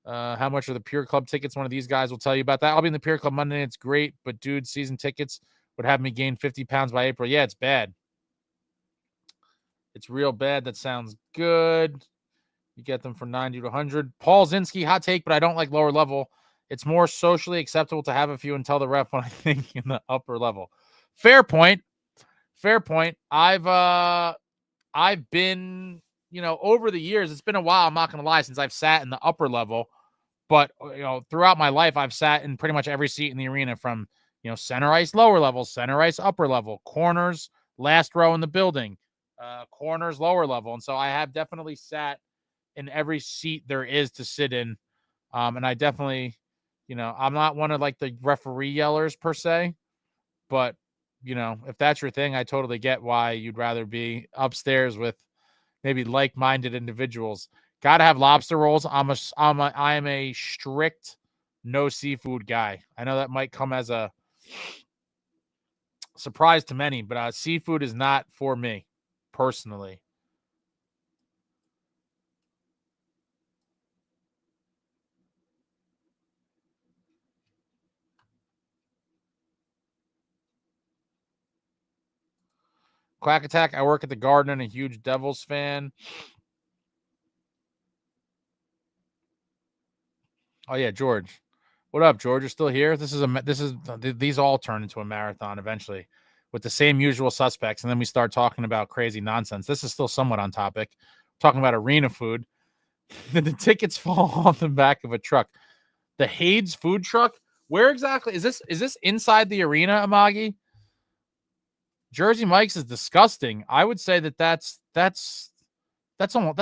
How much are the Pure Club tickets? One of these guys will tell you about that. I'll be in the Pure Club Monday. It's great, but dude, season tickets would have me gain 50 pounds by April. Yeah, it's bad. It's real bad. That sounds good. You get them for 90 to 100. Paul Zinski, hot take, but I don't like lower level. It's more socially acceptable to have a few and tell the ref what I think in the upper level. Fair point. I've been, over the years, it's been a while, I'm not going to lie, since I've sat in the upper level. But, throughout my life, I've sat in pretty much every seat in the arena from, center ice lower level, center ice upper level, corners, last row in the building, corners lower level. And so I have definitely sat in every seat there is to sit in. And I definitely, I'm not one of like the referee yellers per se, but, if that's your thing, I totally get why you'd rather be upstairs with maybe like-minded individuals. Got to have lobster rolls. I am a strict no seafood guy. I know that might come as a surprise to many, but seafood is not for me personally. Quack Attack, I work at the Garden and a huge Devils fan. Oh yeah, George. What up, George? You're still here? These all turn into a marathon eventually with the same usual suspects, and then we start talking about crazy nonsense. This is still somewhat on topic. Talking about arena food. The tickets fall off the back of a truck. The Hades food truck? Where exactly is this? Is this inside the arena, Amagi? Jersey Mike's is disgusting. I would say that's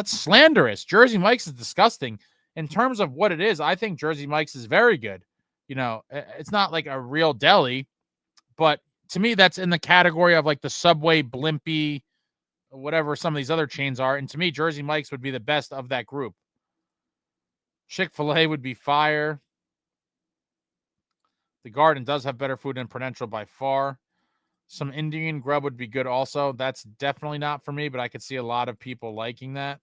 slanderous. Jersey Mike's is disgusting. In terms of what it is, I think Jersey Mike's is very good. It's not like a real deli, but to me, that's in the category of like the Subway, Blimpie, whatever some of these other chains are. And to me, Jersey Mike's would be the best of that group. Chick-fil-A would be fire. The Garden does have better food than Prudential by far. Some Indian grub would be good also. That's definitely not for me, but I could see a lot of people liking that.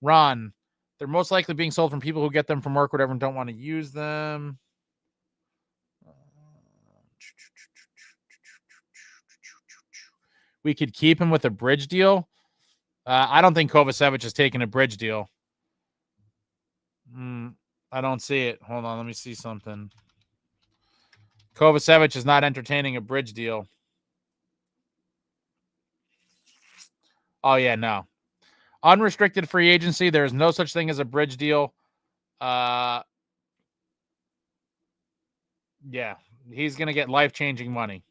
Ron, they're most likely being sold from people who get them from work, whatever, and don't want to use them. We could keep him with a bridge deal. I don't think Kovacevic is taking a bridge deal. I don't see it. Hold on, let me see something. Kovacevic is not entertaining a bridge deal. Oh, yeah, no. Unrestricted free agency. There is no such thing as a bridge deal. Yeah, he's going to get life-changing money.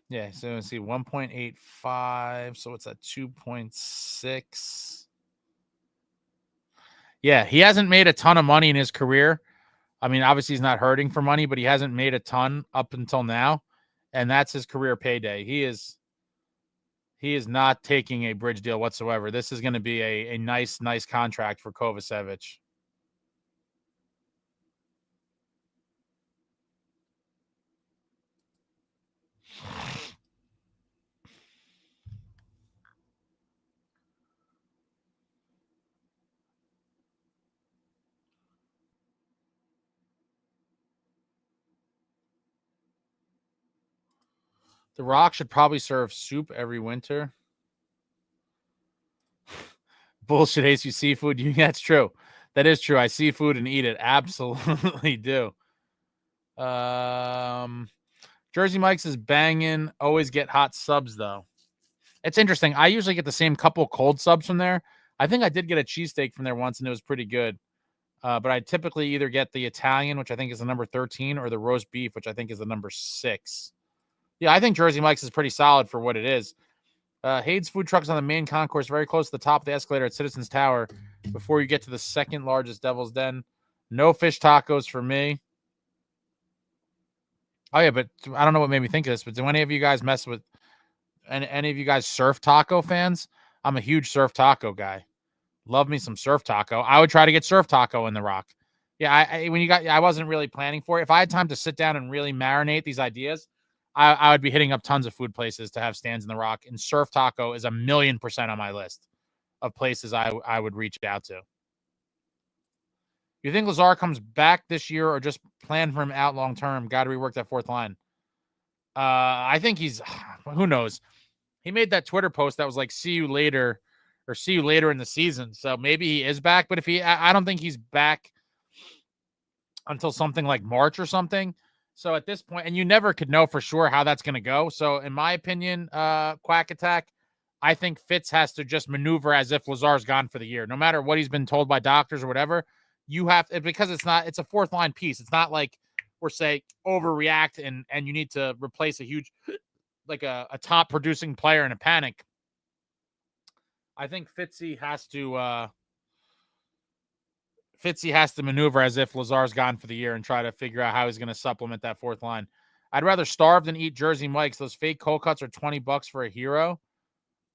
Yeah, so let's see, 1.85. So it's at 2.6. Yeah, he hasn't made a ton of money in his career. I mean, obviously he's not hurting for money, but he hasn't made a ton up until now, and that's his career payday. He is not taking a bridge deal whatsoever. This is going to be a nice contract for Kovacevic. The Rock should probably serve soup every winter. Bullshit, hates you seafood. That's true. That is true. I see food and eat it. Absolutely do. Jersey Mike's is banging. Always get hot subs, though. It's interesting. I usually get the same couple cold subs from there. I think I did get a cheesesteak from there once, and it was pretty good. But I typically either get the Italian, which I think is the number 13, or the roast beef, which I think is the number 6. Yeah, I think Jersey Mike's is pretty solid for what it is. Hade's food truck is on the main concourse, very close to the top of the escalator at Citizens Tower before you get to the second largest Devil's Den. No fish tacos for me. Oh, yeah, but I don't know what made me think of this, but do any of you guys mess with any of you guys surf taco fans? I'm a huge surf taco guy. Love me some surf taco. I would try to get surf taco in the Rock. Yeah, I wasn't really planning for it. If I had time to sit down and really marinate these ideas, I would be hitting up tons of food places to have stands in the Rock. And surf taco is 1,000,000% on my list of places I would reach out to. You think Lazar comes back this year or just plan for him out long term? Got to rework that fourth line. I think he's, who knows? He made that Twitter post that was like, see you later, or see you later in the season. So maybe he is back, but I don't think he's back until something like March or something. So at this point, and you never could know for sure how that's going to go. So in my opinion, Quack Attack, I think Fitz has to just maneuver as if Lazar's gone for the year. No matter what he's been told by doctors or whatever, you have to, because it's a fourth line piece. It's not like we're say overreact and you need to replace a huge, like a top producing player in a panic. I think Fitzy has to maneuver as if Lazar's gone for the year and try to figure out how he's going to supplement that fourth line. I'd rather starve than eat Jersey Mike's. Those fake cold cuts are $20 for a hero.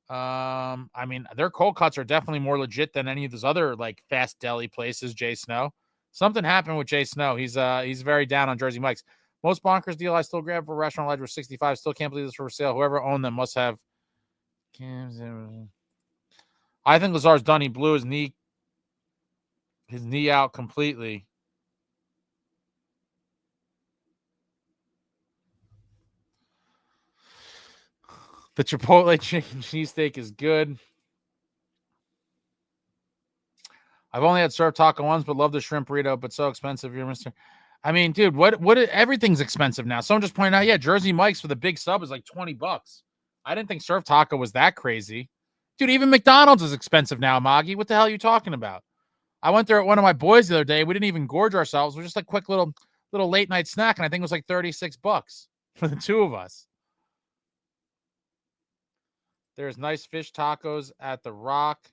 I mean, their cold cuts are definitely more legit than any of those other like fast deli places. Jay Snow, something happened with Jay Snow. He's very down on Jersey Mike's. Most bonkers deal I still grab for Restaurant Ledge was 65. Still can't believe this for sale. Whoever owned them must have. I think Lazar's done. He blew his knee out completely. The Chipotle chicken cheesesteak is good. I've only had surf taco once, but love the shrimp burrito, but so expensive. You're Mr. I mean, dude, what everything's expensive now. Someone just pointed out, yeah, Jersey Mike's for the big sub is like $20. I didn't think surf taco was that crazy. Dude, even McDonald's is expensive now, Moggy. What the hell are you talking about? I went there at one of my boys the other day. We didn't even gorge ourselves. It was just a quick little late night snack, and I think it was like $36 for the two of us. There's nice fish tacos at the Rock.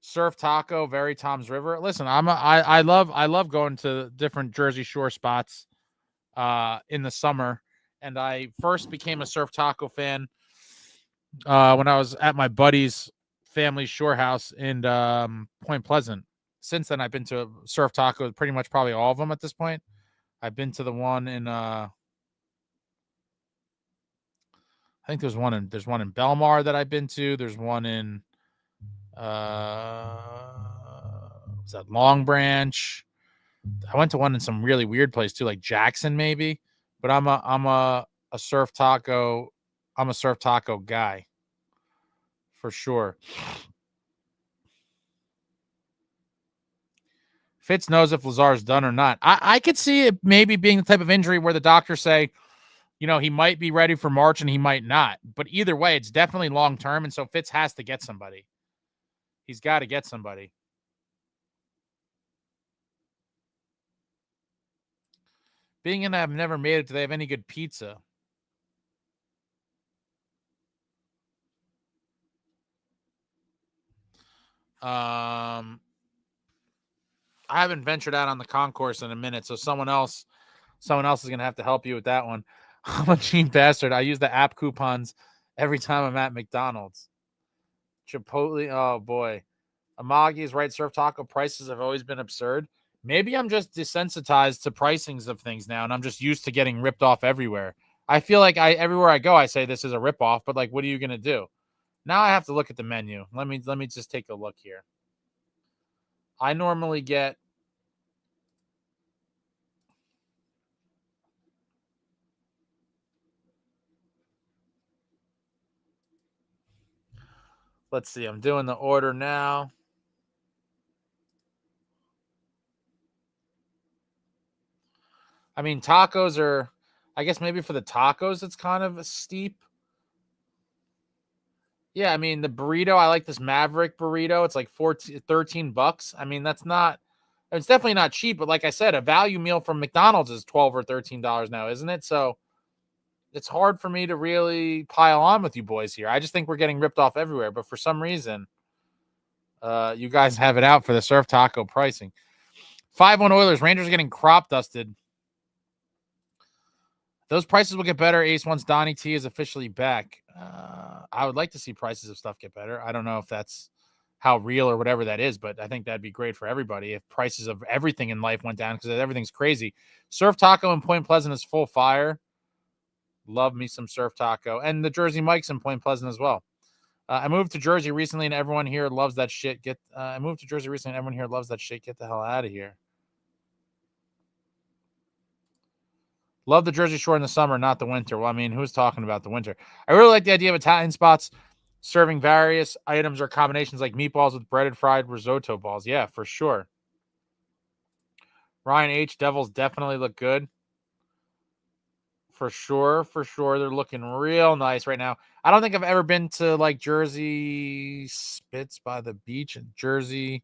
Surf taco, very Tom's River. Listen, I love going to different Jersey Shore spots in the summer. And I first became a surf taco fan when I was at my buddy's family shore house in Point Pleasant. Since then, I've been to surf tacos, pretty much probably all of them at this point. I've been to the one in I think there's one in Belmar that I've been to. There's one in was that Long Branch? I went to one in some really weird place too, like Jackson maybe. But I'm a surf taco. I'm a surf taco guy for sure. Fitz knows if Lazar's done or not. I could see it maybe being the type of injury where the doctors say, he might be ready for March and he might not. But either way, it's definitely long term, and so Fitz has to get somebody. He's got to get somebody. Being in, I've never made it. Do they have any good pizza? I haven't ventured out on the concourse in a minute, so someone else is going to have to help you with that one. I'm a cheap bastard. I use the app coupons every time I'm at McDonald's. Chipotle, oh boy. Amagi is right. Surf taco prices have always been absurd. Maybe I'm just desensitized to pricings of things now, and I'm just used to getting ripped off everywhere. I feel like everywhere I go, I say this is a ripoff, but like, what are you going to do? Now I have to look at the menu. Let me just take a look here. I normally get let's see, I'm doing the order now. I mean, tacos are, I guess maybe for the tacos, it's kind of steep. Yeah, I mean, the burrito, I like this Maverick burrito. It's like $13. I mean, it's definitely not cheap, but like I said, a value meal from McDonald's is $12 or $13 now, isn't it? So it's hard for me to really pile on with you boys here. I just think we're getting ripped off everywhere, but for some reason, you guys have it out for the surf taco pricing. 5-1 Oilers. Rangers are getting crop dusted. Those prices will get better, Ace, once Donnie T is officially back. I would like to see prices of stuff get better. I don't know if that's how real or whatever that is, but I think that'd be great for everybody if prices of everything in life went down because everything's crazy. Surf Taco in Point Pleasant is full fire. Love me some Surf Taco. And the Jersey Mike's in Point Pleasant as well. I moved to Jersey recently and everyone here loves that shit. I moved to Jersey recently and everyone here loves that shit. Get the hell out of here. Love the Jersey Shore in the summer, not the winter. Well, I mean, who's talking about the winter? I really like the idea of Italian spots serving various items or combinations like meatballs with breaded fried risotto balls. Yeah, for sure. Ryan H. Devils definitely look good. For sure. They're looking real nice right now. I don't think I've ever been to like Jersey Spits by the beach in Jersey.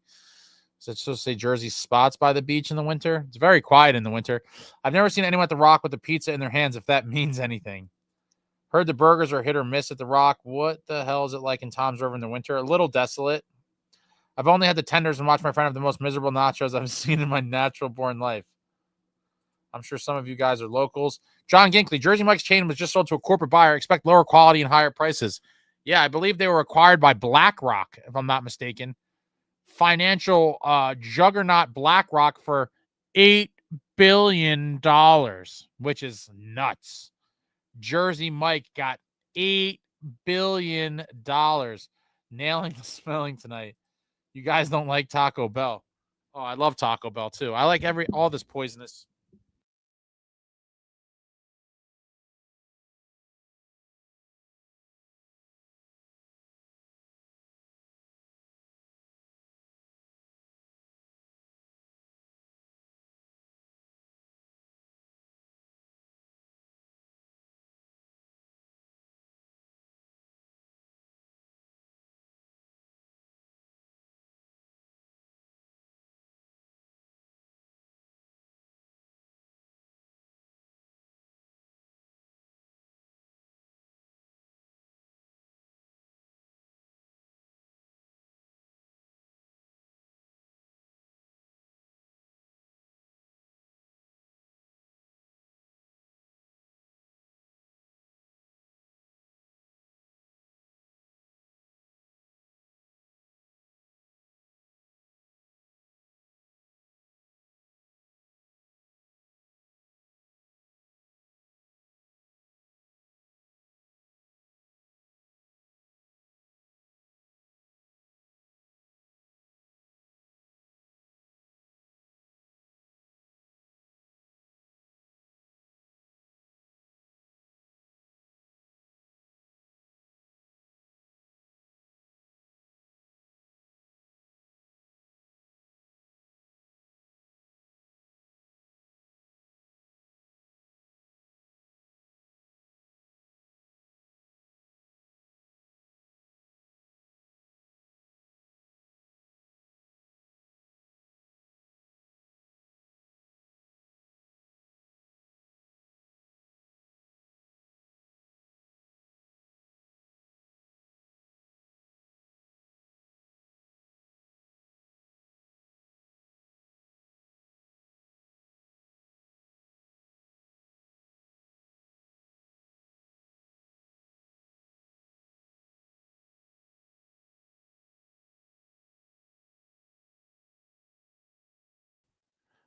So it's supposed to say Jersey Spots by the beach in the winter. It's very quiet in the winter. I've never seen anyone at the Rock with the pizza in their hands, if that means anything. Heard the burgers are hit or miss at the Rock. What the hell is it like in Tom's River in the winter? A little desolate. I've only had the tenders and watched my friend have the most miserable nachos I've seen in my natural-born life. I'm sure some of you guys are locals. John Ginkley, Jersey Mike's chain was just sold to a corporate buyer. Expect lower quality and higher prices. Yeah, I believe they were acquired by BlackRock, if I'm not mistaken. Financial juggernaut BlackRock for $8 billion, which is nuts. Jersey Mike got $8 billion. Nailing the spelling tonight. You guys don't like Taco Bell. Oh, I love Taco Bell too. I like all this poisonous.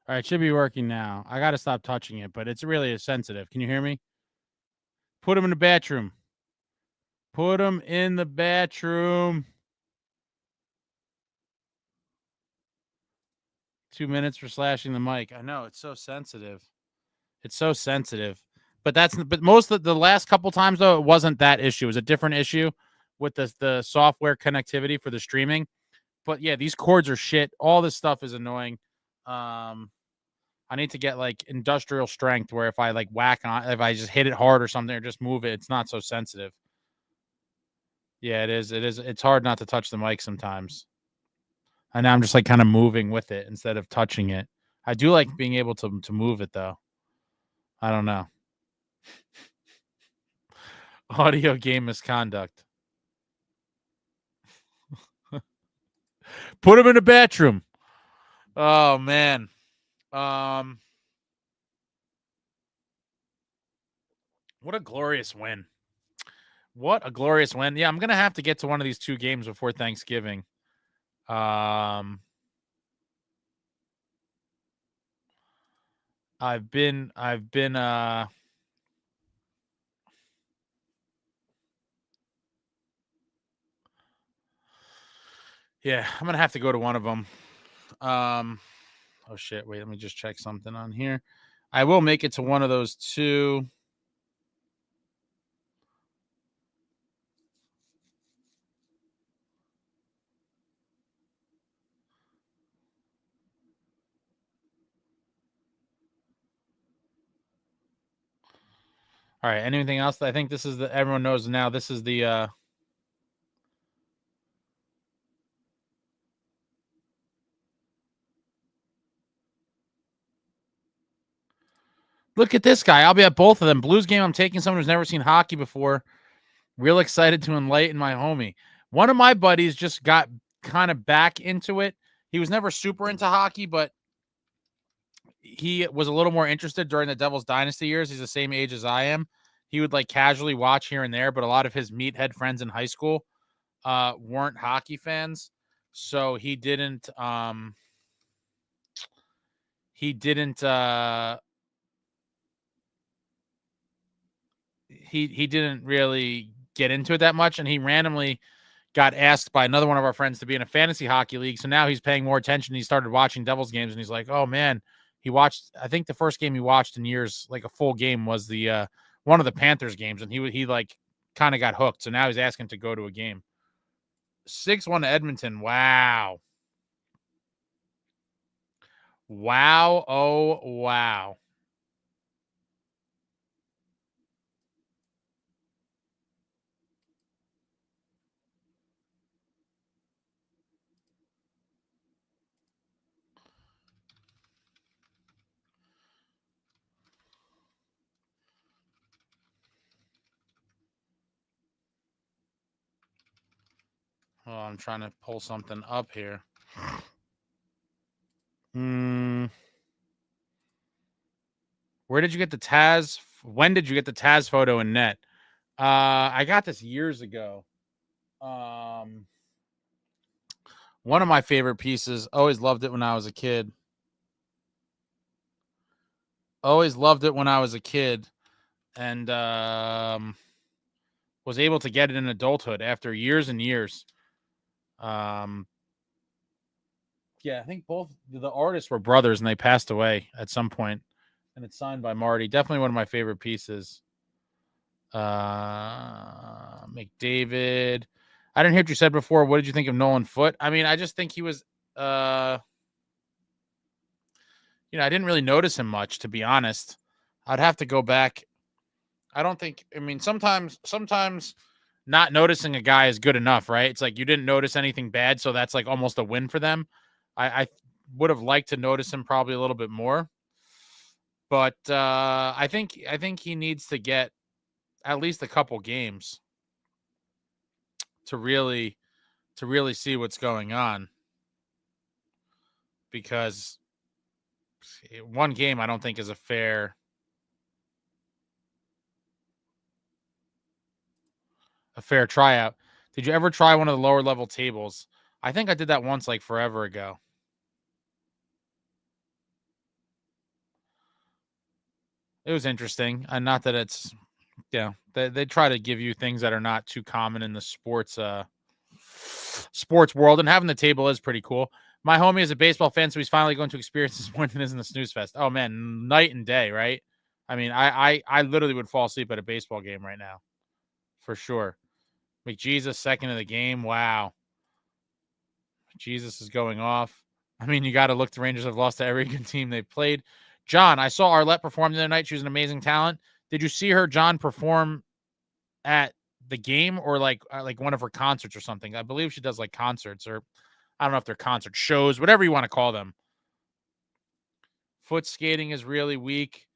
All right, should be working now. I got to stop touching it, but it's really sensitive. Can you hear me? Put him in the bathroom. Put him in the bathroom. 2 minutes for slashing the mic. I know, it's so sensitive. But most of the last couple times though, it wasn't that issue. It was a different issue with the software connectivity for the streaming. But yeah, these cords are shit. All this stuff is annoying. I need to get like industrial strength where if I like whack on, if I just hit it hard or something or just move it, it's not so sensitive. Yeah, it is. It is. It's hard not to touch the mic sometimes. And now I'm just like kind of moving with it instead of touching it. I do like being able to move it though. I don't know. Audio game misconduct. Put him in the bathroom. Oh man. What a glorious win. What a glorious win. Yeah, I'm gonna have to get to one of these 2 games before Thanksgiving. I've been yeah, I'm gonna have to go to one of them. Oh shit, wait, let me just check something on here. I will make it to one of those 2. All right, anything else? I think this is the everyone knows now. This is the look at this guy. I'll be at both of them. Blues game, I'm taking someone who's never seen hockey before. Real excited to enlighten my homie. One of my buddies just got kind of back into it. He was never super into hockey, but he was a little more interested during the Devils dynasty years. He's the same age as I am. He would like casually watch here and there, but a lot of his meathead friends in high school weren't hockey fans. So he didn't he didn't really get into it that much, and he randomly got asked by another one of our friends to be in a fantasy hockey league. So now he's paying more attention. He started watching Devils games, and he's like, "Oh man!" He watched. I think the first game he watched in years, like a full game, was the one of the Panthers games, and he like kind of got hooked. So now he's asking to go to a game. 6-1 to Edmonton. Wow. Wow. Oh wow. Oh, I'm trying to pull something up here. Where did you get the Taz? When did you get the Taz photo in net? I got this years ago. One of my favorite pieces. Always loved it when I was a kid. Always loved it when I was a kid, and was able to get it in adulthood after years and years. Yeah, I think both the artists were brothers, and they passed away at some point. And it's signed by Marty. Definitely one of my favorite pieces. McDavid. I didn't hear what you said before. What did you think of Nolan Foote? I mean, I just think he was, I didn't really notice him much, to be honest. I'd have to go back. I don't think, I mean, sometimes not noticing a guy is good enough, right? It's like you didn't notice anything bad, so that's like almost a win for them. I would have liked to notice him probably a little bit more. But I think he needs to get at least a couple games to really see what's going on, because one game I don't think is a fair tryout. Did you ever try one of the lower level tables? I think I did that once, like forever ago. It was interesting, and not that it's, they try to give you things that are not too common in the sports world, and having the table is pretty cool. My homie is a baseball fan, so he's finally going to experience this more than is in the snooze fest. Oh man, night and day, right? I mean, I literally would fall asleep at a baseball game right now, for sure. McJesus, second of the game. Wow. Jesus is going off. I mean, you got to look. The Rangers have lost to every good team they've played. John, I saw Arlette perform the other night. She was an amazing talent. Did you see her, John, perform at the game or like one of her concerts or something? I believe she does like concerts, or I don't know if they're concert shows, whatever you want to call them. Foot skating is really weak,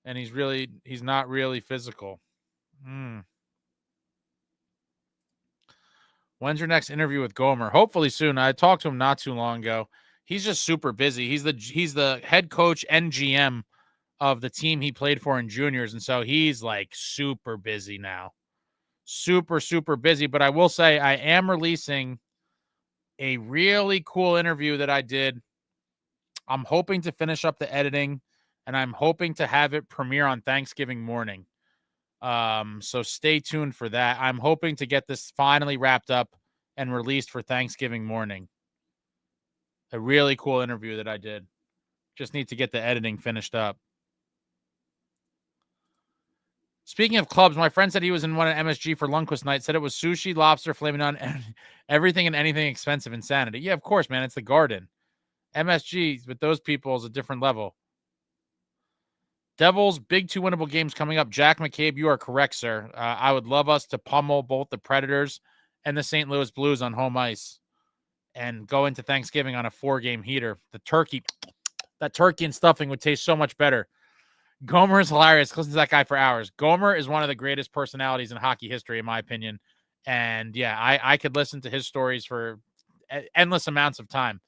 and he's not really physical. When's your next interview with Gomer? Hopefully soon. I talked to him not too long ago. He's just super busy. He's the head coach and GM of the team he played for in juniors, and so he's like super busy now. Super, super busy. But I will say I am releasing a really cool interview that I did. I'm hoping to finish up the editing, and I'm hoping to have it premiere on Thanksgiving morning. So stay tuned for that. I'm hoping to get this finally wrapped up and released for Thanksgiving morning. A really cool interview that I did. Just need to get the editing finished up. Speaking of clubs, my friend said he was in one at MSG for Lundqvist night, said it was sushi, lobster, flaming on everything and anything expensive. Insanity. Yeah, of course, man. It's the Garden. MSG with those people is a different level. Devils, big 2 winnable games coming up. Jack McCabe, you are correct, sir. I would love us to pummel both the Predators and the St. Louis Blues on home ice and go into Thanksgiving on a 4-game heater. That turkey and stuffing would taste so much better. Gomer is hilarious. Listen to that guy for hours. Gomer is one of the greatest personalities in hockey history, in my opinion. And yeah, I could listen to his stories for endless amounts of time.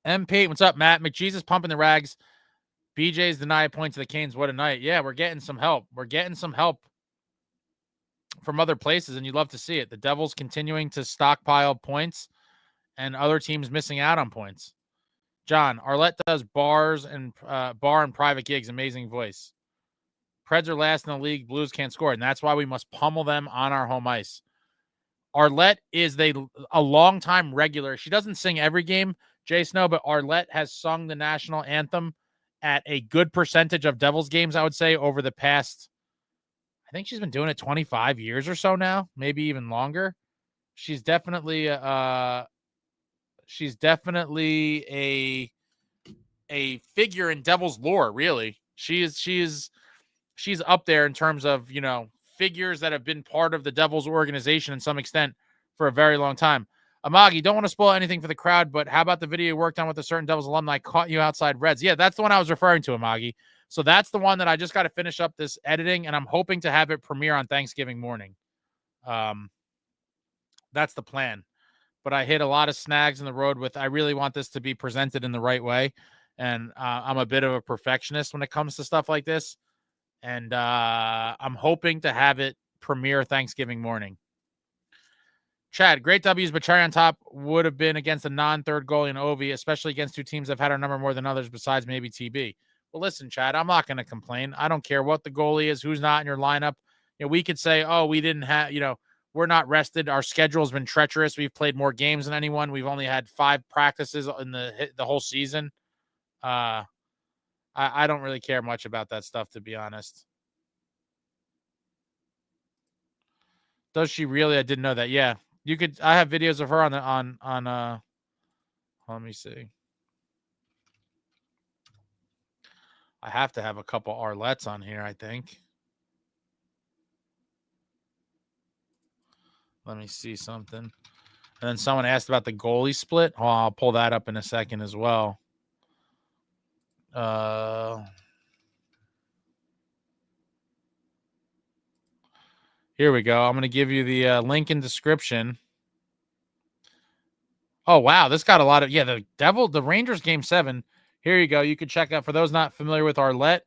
M. Pate, what's up, Matt? McJesus pumping the rags. BJ's denied points to the Canes. What a night. Yeah, we're getting some help. We're getting some help from other places, and you'd love to see it. The Devils continuing to stockpile points and other teams missing out on points. John, Arlette does bar and private gigs. Amazing voice. Preds are last in the league. Blues can't score, and that's why we must pummel them on our home ice. Arlette is a longtime regular. She doesn't sing every game, Jay Snow, but Arlette has sung the national anthem at a good percentage of Devils games, I would say, over the past, I think she's been doing it 25 years or so now, maybe even longer. She's definitely a figure in Devils lore, really. She's up there in terms of, figures that have been part of the Devils organization in some extent for a very long time. Amagi, don't want to spoil anything for the crowd, but how about the video you worked on with a certain Devils alumni caught you outside Reds? Yeah, that's the one I was referring to, Amagi. So that's the one that I just got to finish up this editing, and I'm hoping to have it premiere on Thanksgiving morning. That's the plan. But I hit a lot of snags in the road I really want this to be presented in the right way. And I'm a bit of a perfectionist when it comes to stuff like this. And I'm hoping to have it premiere Thanksgiving morning. Chad, great W's, but cherry on top would have been against a non-third goalie in Ovi, especially against 2 teams that have had our number more than others besides maybe TB. Well, listen, Chad, I'm not going to complain. I don't care what the goalie is, who's not in your lineup. We could say, oh, we didn't have, we're not rested. Our schedule's been treacherous. We've played more games than anyone. We've only had 5 practices in the whole season. I don't really care much about that stuff, to be honest. Does she really? I didn't know that. Yeah. I have videos of her on let me see. I have to have a couple Arlettes on here, I think. Let me see something. And then someone asked about the goalie split. Oh, I'll pull that up in a second as well. Here we go. I'm going to give you the link in description. Oh, wow. This got a lot of, the Rangers game 7. Here you go. You could check out, for those not familiar with Arlette,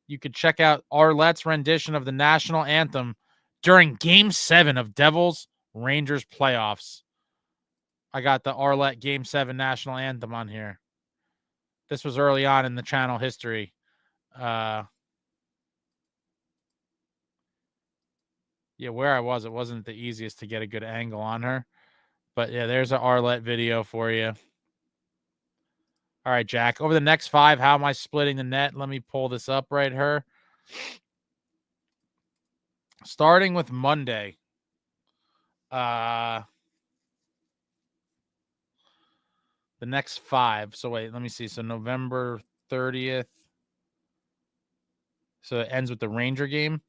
you could check out Arlette's rendition of the national anthem during game 7 of Devils Rangers playoffs. I got the Arlette game 7 national anthem on here. This was early on in the channel history. Where I was, it wasn't the easiest to get a good angle on her. But yeah, there's an Arlette video for you. All right, Jack. Over the next 5, how am I splitting the net? Let me pull this up right here. Starting with Monday. The next 5. So wait, let me see. So November 30th. So it ends with the Ranger game.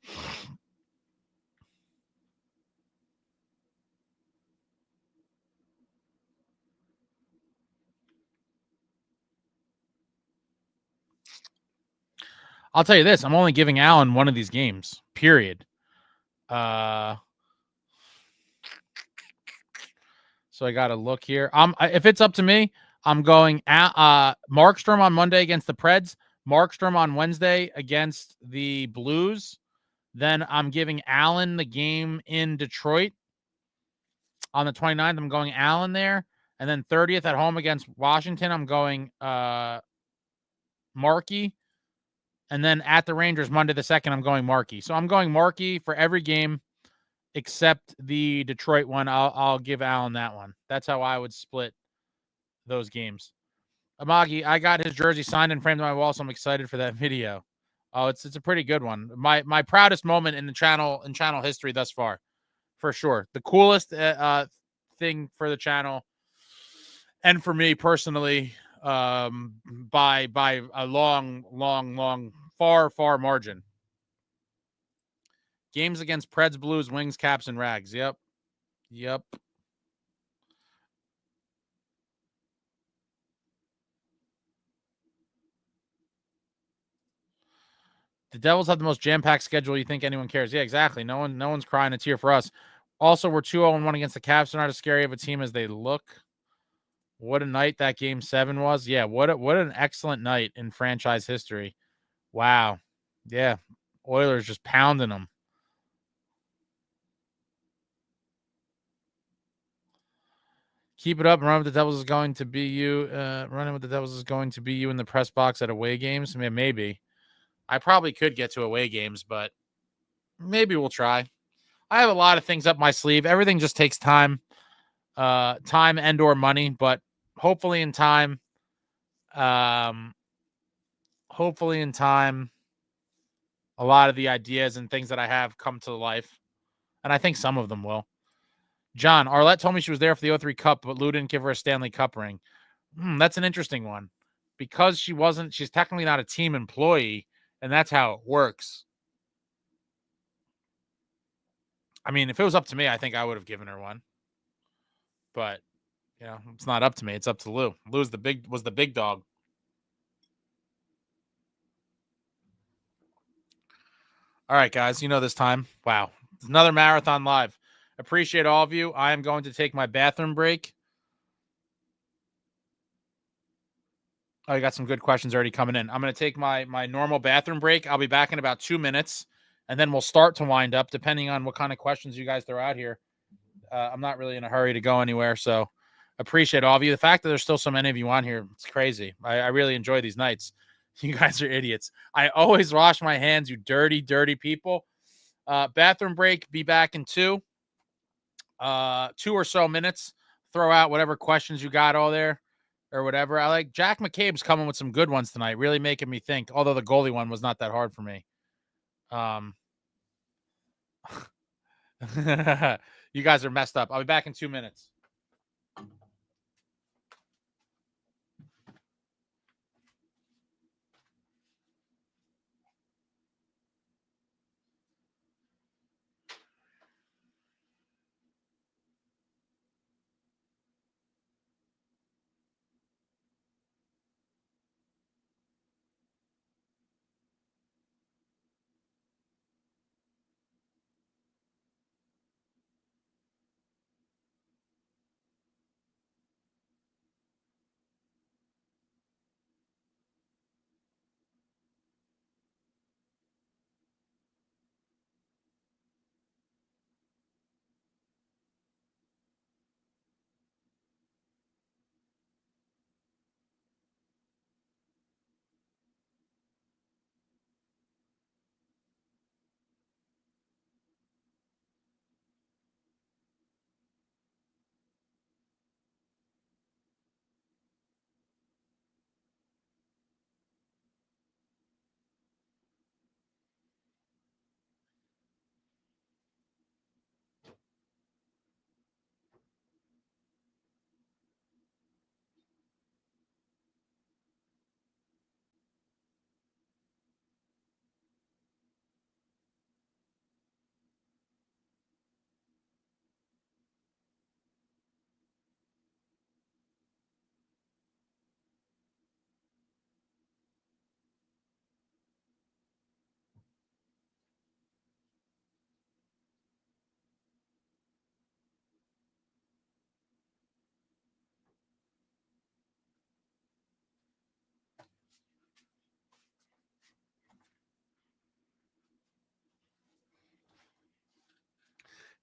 I'll tell you this. I'm only giving Allen one of these games, period. So I got to look here. If it's up to me, I'm going Markstrom on Monday against the Preds, Markstrom on Wednesday against the Blues. Then I'm giving Allen the game in Detroit. On the 29th, I'm going Allen there. And then 30th at home against Washington, I'm going Markey. And then at the Rangers, Monday the 2nd, I'm going Markey. So I'm going Markey for every game except the Detroit one. I'll give Allen that one. That's how I would split those games. Amagi, I got his jersey signed and framed on my wall, so I'm excited for that video. Oh, it's a pretty good one. My proudest moment in channel history thus far, for sure. The coolest thing for the channel and for me personally, by a long, far margin. Games against Preds, Blues, Wings, Caps, and Rags. Yep. The Devils have the most jam-packed schedule. You think anyone cares? Yeah, exactly. No one's crying a tear for us. Also, we're 2-0-1 against the Caps. They're not as scary of a team as they look. What a night that Game 7 was. Yeah, what an excellent night in franchise history. Wow. Yeah, Oilers just pounding them. Keep it up. Run with the Devils is going to be you. Running with the Devils is going to be you in the press box at away games. I mean, maybe. I probably could get to away games, but maybe we'll try. I have a lot of things up my sleeve. Everything just takes time, and or money, but hopefully in time, a lot of the ideas and things that I have come to life, and I think some of them will. John, Arlette told me she was there for the 03 Cup, but Lou didn't give her a Stanley Cup ring. That's an interesting one. Because she's technically not a team employee, and that's how it works. I mean, if it was up to me, I think I would have given her one. But, it's not up to me. It's up to Lou. Lou was the big dog. All right, guys, this time. Wow. It's another Marathon Live. Appreciate all of you. I am going to take my bathroom break. Oh, you got some good questions already coming in. I'm going to take my normal bathroom break. I'll be back in about 2 minutes, and then we'll start to wind up, depending on what kind of questions you guys throw out here. I'm not really in a hurry to go anywhere, so appreciate all of you. The fact that there's still so many of you on here, it's crazy. I really enjoy these nights. You guys are idiots. I always wash my hands, you dirty, dirty people. Bathroom break, be back in 2 or so minutes. Throw out whatever questions you got all there or whatever. I like Jack McCabe's coming with some good ones tonight, really making me think, although the goalie one was not that hard for me. You guys are messed up. I'll be back in 2 minutes.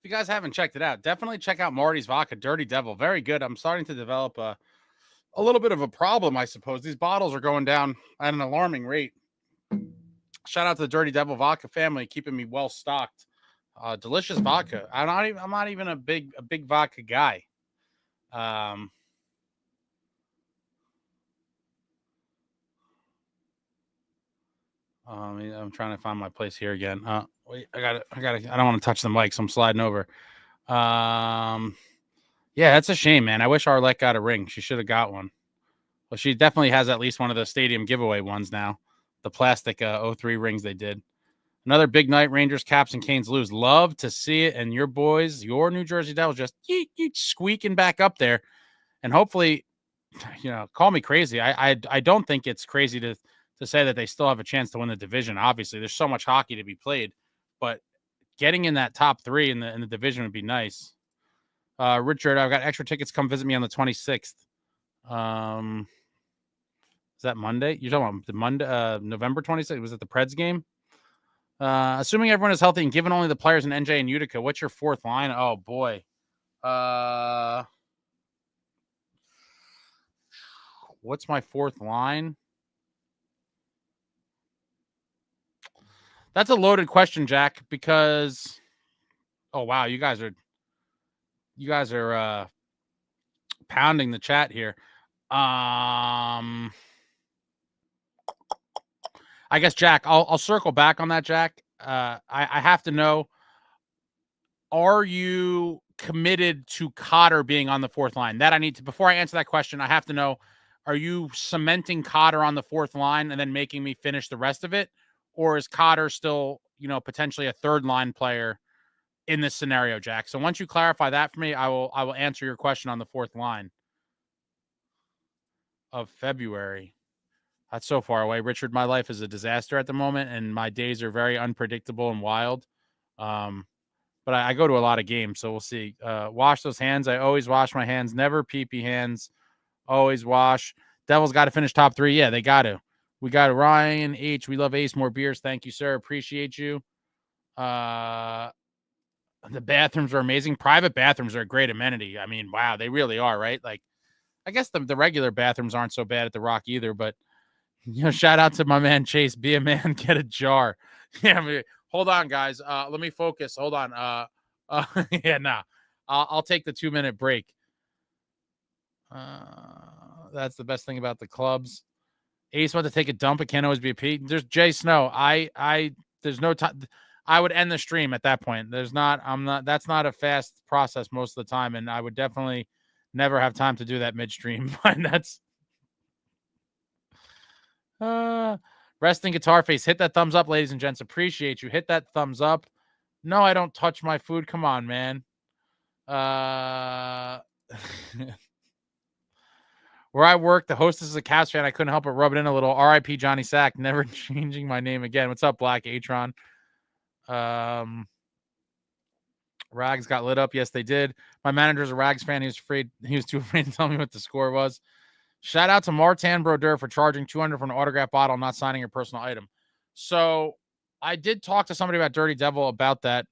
If you guys haven't checked it out, definitely check out Marty's Vodka, Dirty Devil. Very good. I'm starting to develop a little bit of a problem, I suppose. These bottles are going down at an alarming rate. Shout out to the Dirty Devil Vodka family, keeping me well stocked. Delicious vodka. I'm not even a big vodka guy. I'm trying to find my place here again. Wait, I don't want to touch the mic, so I'm sliding over. Yeah, that's a shame, man. I wish Arlette got a ring. She should have got one. Well, she definitely has at least one of the stadium giveaway ones now. The plastic 03 rings they did. Another big night. Rangers, Caps, and Canes lose. Love to see it. And your boys, your New Jersey Devils, just squeaking back up there. And hopefully, call me crazy. I don't think it's crazy to say that they still have a chance to win the division. Obviously, there's so much hockey to be played, but getting in that top 3 in the division would be nice. Richard, I've got extra tickets. Come visit me on the 26th. Is that Monday? You're talking about the Monday, November 26th? Was it the Preds game? Assuming everyone is healthy and given only the players in NJ and Utica, what's your fourth line? Oh, boy. What's my fourth line? That's a loaded question, Jack, because oh wow, you guys are pounding the chat here. I guess, Jack, I'll circle back on that, Jack. I have to know, are you committed to Cotter being on the fourth line? That I need to, before I answer that question, I have to know, are you cementing Cotter on the fourth line and then making me finish the rest of it? Or is Cotter still, potentially a third line player in this scenario, Jack? So once you clarify that for me, I will answer your question on the fourth line of February. That's so far away. Richard, my life is a disaster at the moment, and my days are very unpredictable and wild. But I go to a lot of games, so we'll see. Wash those hands. I always wash my hands. Never pee-pee hands. Always wash. Devils got to finish top 3. Yeah, they got to. We got Ryan H. We love Ace. More beers. Thank you, sir. Appreciate you. The bathrooms are amazing. Private bathrooms are a great amenity. I mean, wow, they really are, right? Like, I guess the regular bathrooms aren't so bad at the Rock either, but shout out to my man Chase. Be a man, get a jar. Yeah, hold on, guys. Let me focus. Hold on. Yeah, nah. I'll take the 2-minute break. That's the best thing about the clubs. Ace went to take a dump. It can't always be a P. There's Jay Snow. There's no time. I would end the stream at that point. That's not a fast process most of the time. And I would definitely never have time to do that midstream. But that's resting guitar face. Hit that thumbs up, ladies and gents. Appreciate you. Hit that thumbs up. No, I don't touch my food. Come on, man. Where I work, the hostess is a Caps fan. I couldn't help but rub it in a little. R.I.P. Johnny Sack. Never changing my name again. What's up, Black Atron? Rags got lit up. Yes, they did. My manager's a Rags fan. He was too afraid to tell me what the score was. Shout out to Martin Brodeur for charging $200 for an autograph bottle, not signing your personal item. So I did talk to somebody about Dirty Devil about that.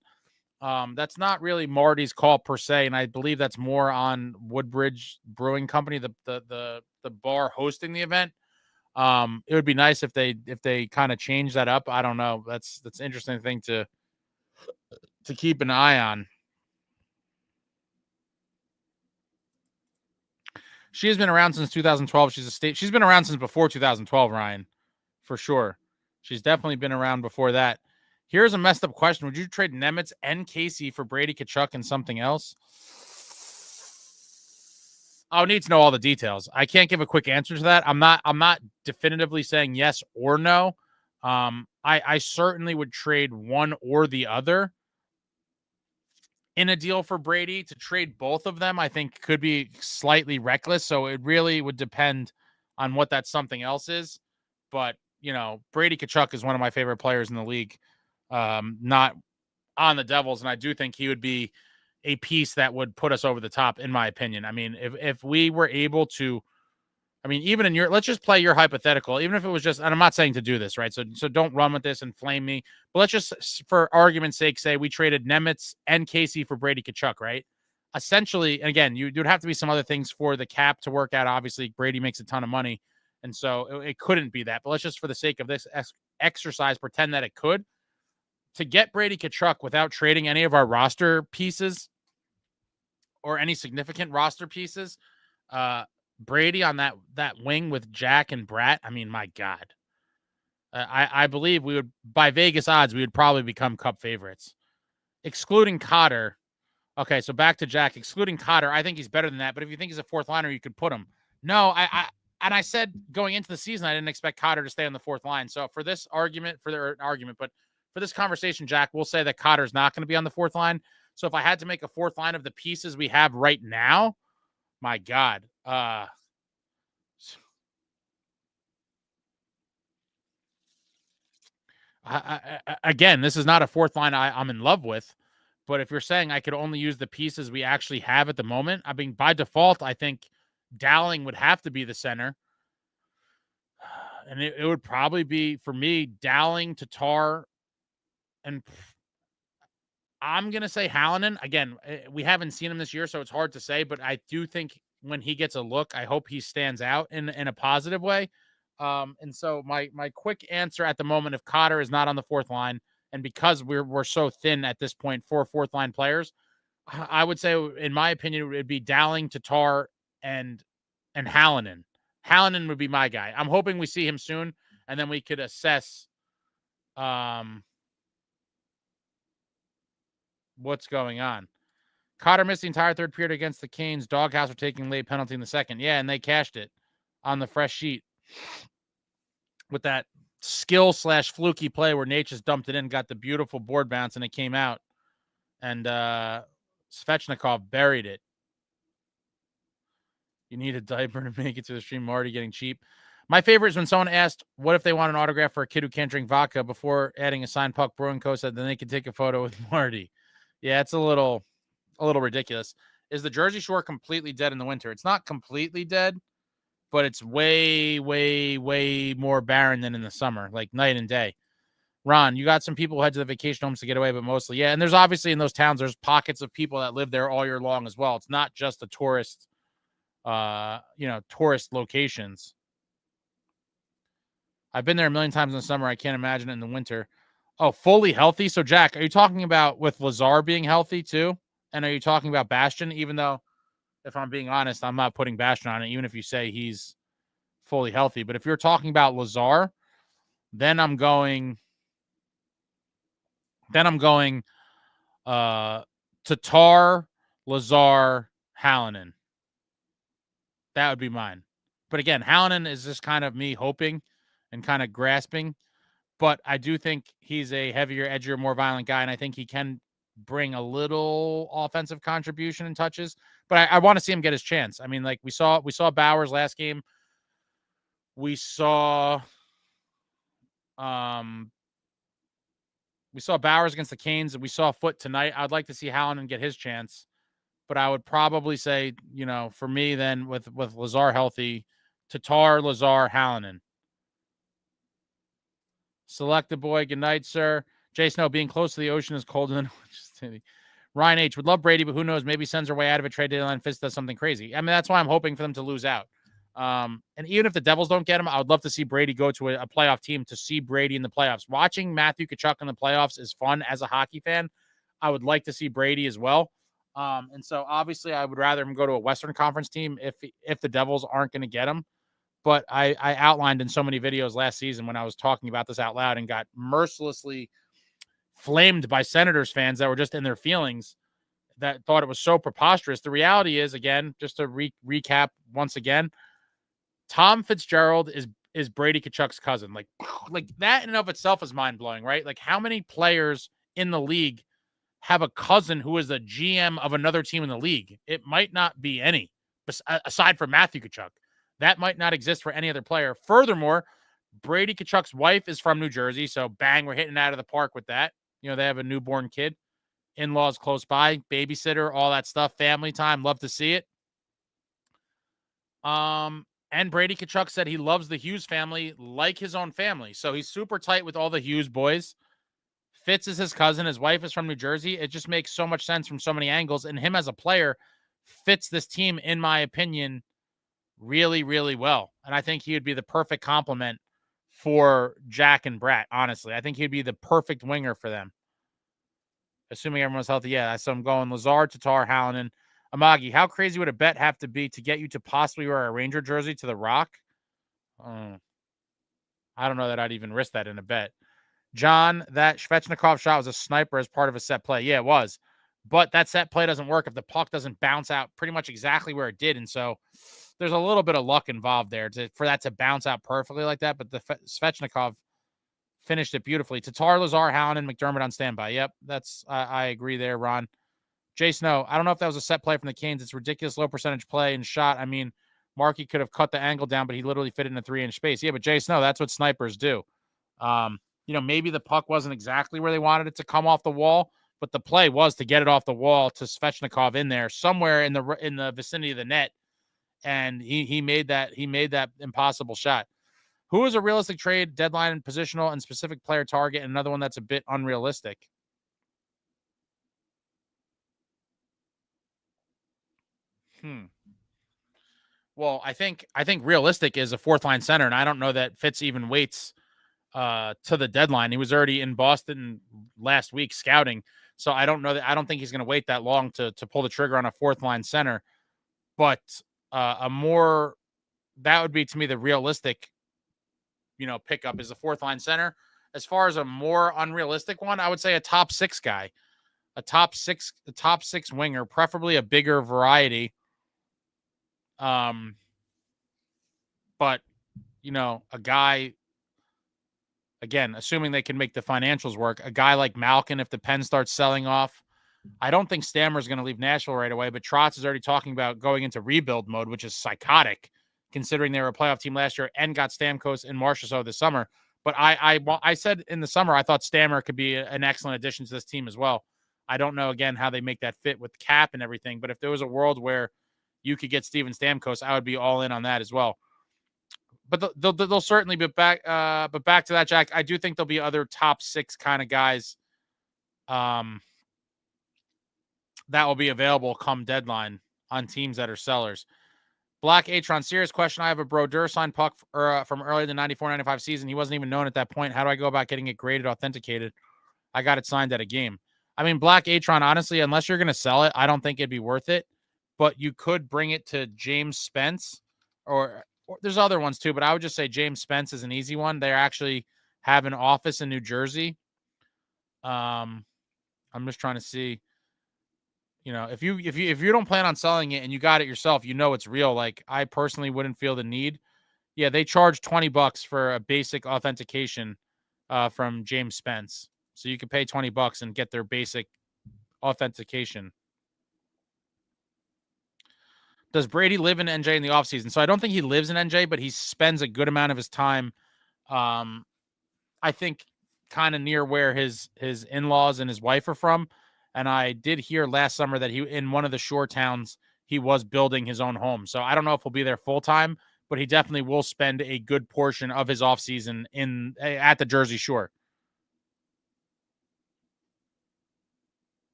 That's not really Marty's call per se, and I believe that's more on Woodbridge Brewing Company, the bar hosting the event. It would be nice if they kind of change that up. I don't know. That's an interesting thing to keep an eye on. She has been around since 2012. She's been around since before 2012, Ryan, for sure. She's definitely been around before that. Here's a messed up question. Would you trade Nemitz and Casey for Brady Tkachuk and something else? I'll need to know all the details. I can't give a quick answer to that. I'm not definitively saying yes or no. I certainly would trade one or the other in a deal for Brady. To trade both of them, I think could be slightly reckless. So it really would depend on what that something else is. But, Brady Tkachuk is one of my favorite players in the league. Not on the Devils. And I do think he would be a piece that would put us over the top, in my opinion. I mean, if we were able to I mean, even in your, let's just play your hypothetical, even if it was just, and I'm not saying to do this, right? So don't run with this and flame me, but let's just, for argument's sake, say we traded Nemitz and Casey for Brady Tkachuk, right? Essentially, and again, you'd have to be some other things for the cap to work out. Obviously, Brady makes a ton of money, and so it couldn't be that. But let's just, for the sake of this exercise, pretend that it could. To get Brady Tkachuk without trading any of our roster pieces or any significant roster pieces, Brady on that wing with Jack and Brat. I mean, my God, I believe we would, by Vegas odds, we would probably become Cup favorites, excluding Cotter. Okay, so back to Jack. Excluding Cotter, I think he's better than that. But if you think he's a fourth liner, you could put him. No, I said going into the season, I didn't expect Cotter to stay on the fourth line. So for this argument, but for this conversation, Jack, we'll say that Cotter's not going to be on the fourth line. So if I had to make a fourth line of the pieces we have right now, my God. Again, this is not a fourth line I'm in love with. But if you're saying I could only use the pieces we actually have at the moment, I mean, by default, I think Dowling would have to be the center. And it would probably be, for me, Dowling, Tatar, and I'm going to say Hallinan. Again, we haven't seen him this year, so it's hard to say. But I do think when he gets a look, I hope he stands out in a positive way. And so my quick answer at the moment, if Cotter is not on the fourth line, and because we're so thin at this point for fourth line players, I would say, in my opinion, it would be Dowling, Tatar, and Hallinan. Hallinan would be my guy. I'm hoping we see him soon, and then we could assess what's going on. Cotter missed the entire third period against the Canes. Doghouse were taking late penalty in the second. Yeah, and they cashed it on the fresh sheet with that skill/fluky play where Nate just dumped it in, got the beautiful board bounce, and it came out. And Svechnikov buried it. You need a diaper to make it to the stream. Marty getting cheap. My favorite is when someone asked, what if they want an autograph for a kid who can't drink vodka, before adding a signed puck. Brewing Co. said then they could take a photo with Marty. Yeah, it's a little ridiculous. Is the Jersey Shore completely dead in the winter? It's not completely dead, but it's way, way, way more barren than in the summer, like night and day. Ron, you got some people who head to the vacation homes to get away, but mostly, yeah. And there's obviously in those towns, there's pockets of people that live there all year long as well. It's not just the tourist locations. I've been there a million times in the summer. I can't imagine it in the winter. Oh, fully healthy. So, Jack, are you talking about with Lazar being healthy too? And are you talking about Bastian? Even though, if I'm being honest, I'm not putting Bastian on it, even if you say he's fully healthy. But if you're talking about Lazar, then I'm going Tatar, Lazar, Hallinan. That would be mine. But again, Hallinan is just kind of me hoping and kind of grasping. But I do think he's a heavier, edgier, more violent guy, and I think he can bring a little offensive contribution and touches. But I want to see him get his chance. I mean, like we saw Bowers last game. We saw Bowers against the Canes, and we saw Foote tonight. I'd like to see Hallinan get his chance. But I would probably say, for me then with Lazar healthy, Tatar, Lazar, Hallinan. Select the boy. Good night, sir. Jay Snow, being close to the ocean is colder than Ryan H. Would love Brady, but who knows? Maybe sends her way out of a trade deadline. Fitz does something crazy. I mean, that's why I'm hoping for them to lose out. And even if the Devils don't get him, I would love to see Brady go to a playoff team, to see Brady in the playoffs. Watching Matthew Tkachuk in the playoffs is fun as a hockey fan. I would like to see Brady as well. And so obviously I would rather him go to a Western Conference team if the Devils aren't going to get him. But I outlined in so many videos last season when I was talking about this out loud and got mercilessly flamed by Senators fans that were just in their feelings, that thought it was so preposterous. The reality is, again, just to recap once again, Tom Fitzgerald is Brady Tkachuk's cousin. Like that in and of itself is mind-blowing, right? Like, how many players in the league have a cousin who is a GM of another team in the league? It might not be any, aside from Matthew Tkachuk. That might not exist for any other player. Furthermore, Brady Tkachuk's wife is from New Jersey, so bang, we're hitting out of the park with that. They have a newborn kid, in-laws close by, babysitter, all that stuff, family time. Love to see it. And Brady Tkachuk said he loves the Hughes family like his own family. So he's super tight with all the Hughes boys. Fitz is his cousin. His wife is from New Jersey. It just makes so much sense from so many angles. And him as a player fits this team, in my opinion, really, really well. And I think he would be the perfect complement for Jack and Brat, honestly. I think he'd be the perfect winger for them. Assuming everyone's healthy. Yeah, so I'm going Lazard, Tatar, Hallinan, Amagi. How crazy would a bet have to be to get you to possibly wear a Ranger jersey to the Rock? I don't know that I'd even risk that in a bet. John, that Svechnikov shot was a sniper as part of a set play. Yeah, it was. But that set play doesn't work if the puck doesn't bounce out pretty much exactly where it did. And so there's a little bit of luck involved there for that to bounce out perfectly like that. But the Svechnikov finished it beautifully. Tatar, Lazar, Hallinan, and McDermott on standby. Yep, I agree there, Ron. Jay Snow, I don't know if that was a set play from the Canes. It's ridiculous low percentage play and shot. I mean, Markey could have cut the angle down, but he literally fit it in a 3-inch space. Yeah, but Jay Snow, that's what snipers do. Maybe the puck wasn't exactly where they wanted it to come off the wall, but the play was to get it off the wall to Svechnikov in there somewhere in the vicinity of the net, and he made that impossible shot. Who is a realistic trade deadline, positional, and specific player target, and another one that's a bit unrealistic? Well, I think realistic is a fourth line center, and I don't know that Fitz even waits to the deadline. He was already in Boston last week scouting, so I don't think he's going to wait that long to pull the trigger on a fourth line center. But that would be to me the realistic, pickup is a fourth line center. As far as a more unrealistic one, I would say a top six guy, a top six winger, preferably a bigger variety. But a guy, again, assuming they can make the financials work, a guy like Malkin, if the pen starts selling off, I don't think Stammer's going to leave Nashville right away, but Trotz is already talking about going into rebuild mode, which is psychotic considering they were a playoff team last year and got Stamkos and Marchessault this summer. But I said in the summer, I thought Stammer could be an excellent addition to this team as well. I don't know, again, how they make that fit with cap and everything, but if there was a world where you could get Steven Stamkos, I would be all in on that as well. But they'll certainly be back. But back to that, Jack, I do think there'll be other top six kind of guys that will be available come deadline on teams that are sellers. Black Atron, serious question. I have a Brodeur signed puck from early in the 94-95 season. He wasn't even known at that point. How do I go about getting it graded, authenticated? I got it signed at a game. I mean, Black Atron, honestly, unless you're going to sell it, I don't think it'd be worth it. But you could bring it to James Spence or there's other ones too, but I would just say James Spence is an easy one. They actually have an office in New Jersey. I'm just trying to see, if you don't plan on selling it and you got it yourself, it's real. Like, I personally wouldn't feel the need. Yeah, they charge $20 for a basic authentication from James Spence. So you could pay $20 and get their basic authentication. Does Brady live in NJ in the offseason? So I don't think he lives in NJ, but he spends a good amount of his time, I think, kind of near where his in-laws and his wife are from. And I did hear last summer that he, in one of the shore towns, he was building his own home. So I don't know if he'll be there full time, but he definitely will spend a good portion of his offseason at the Jersey Shore.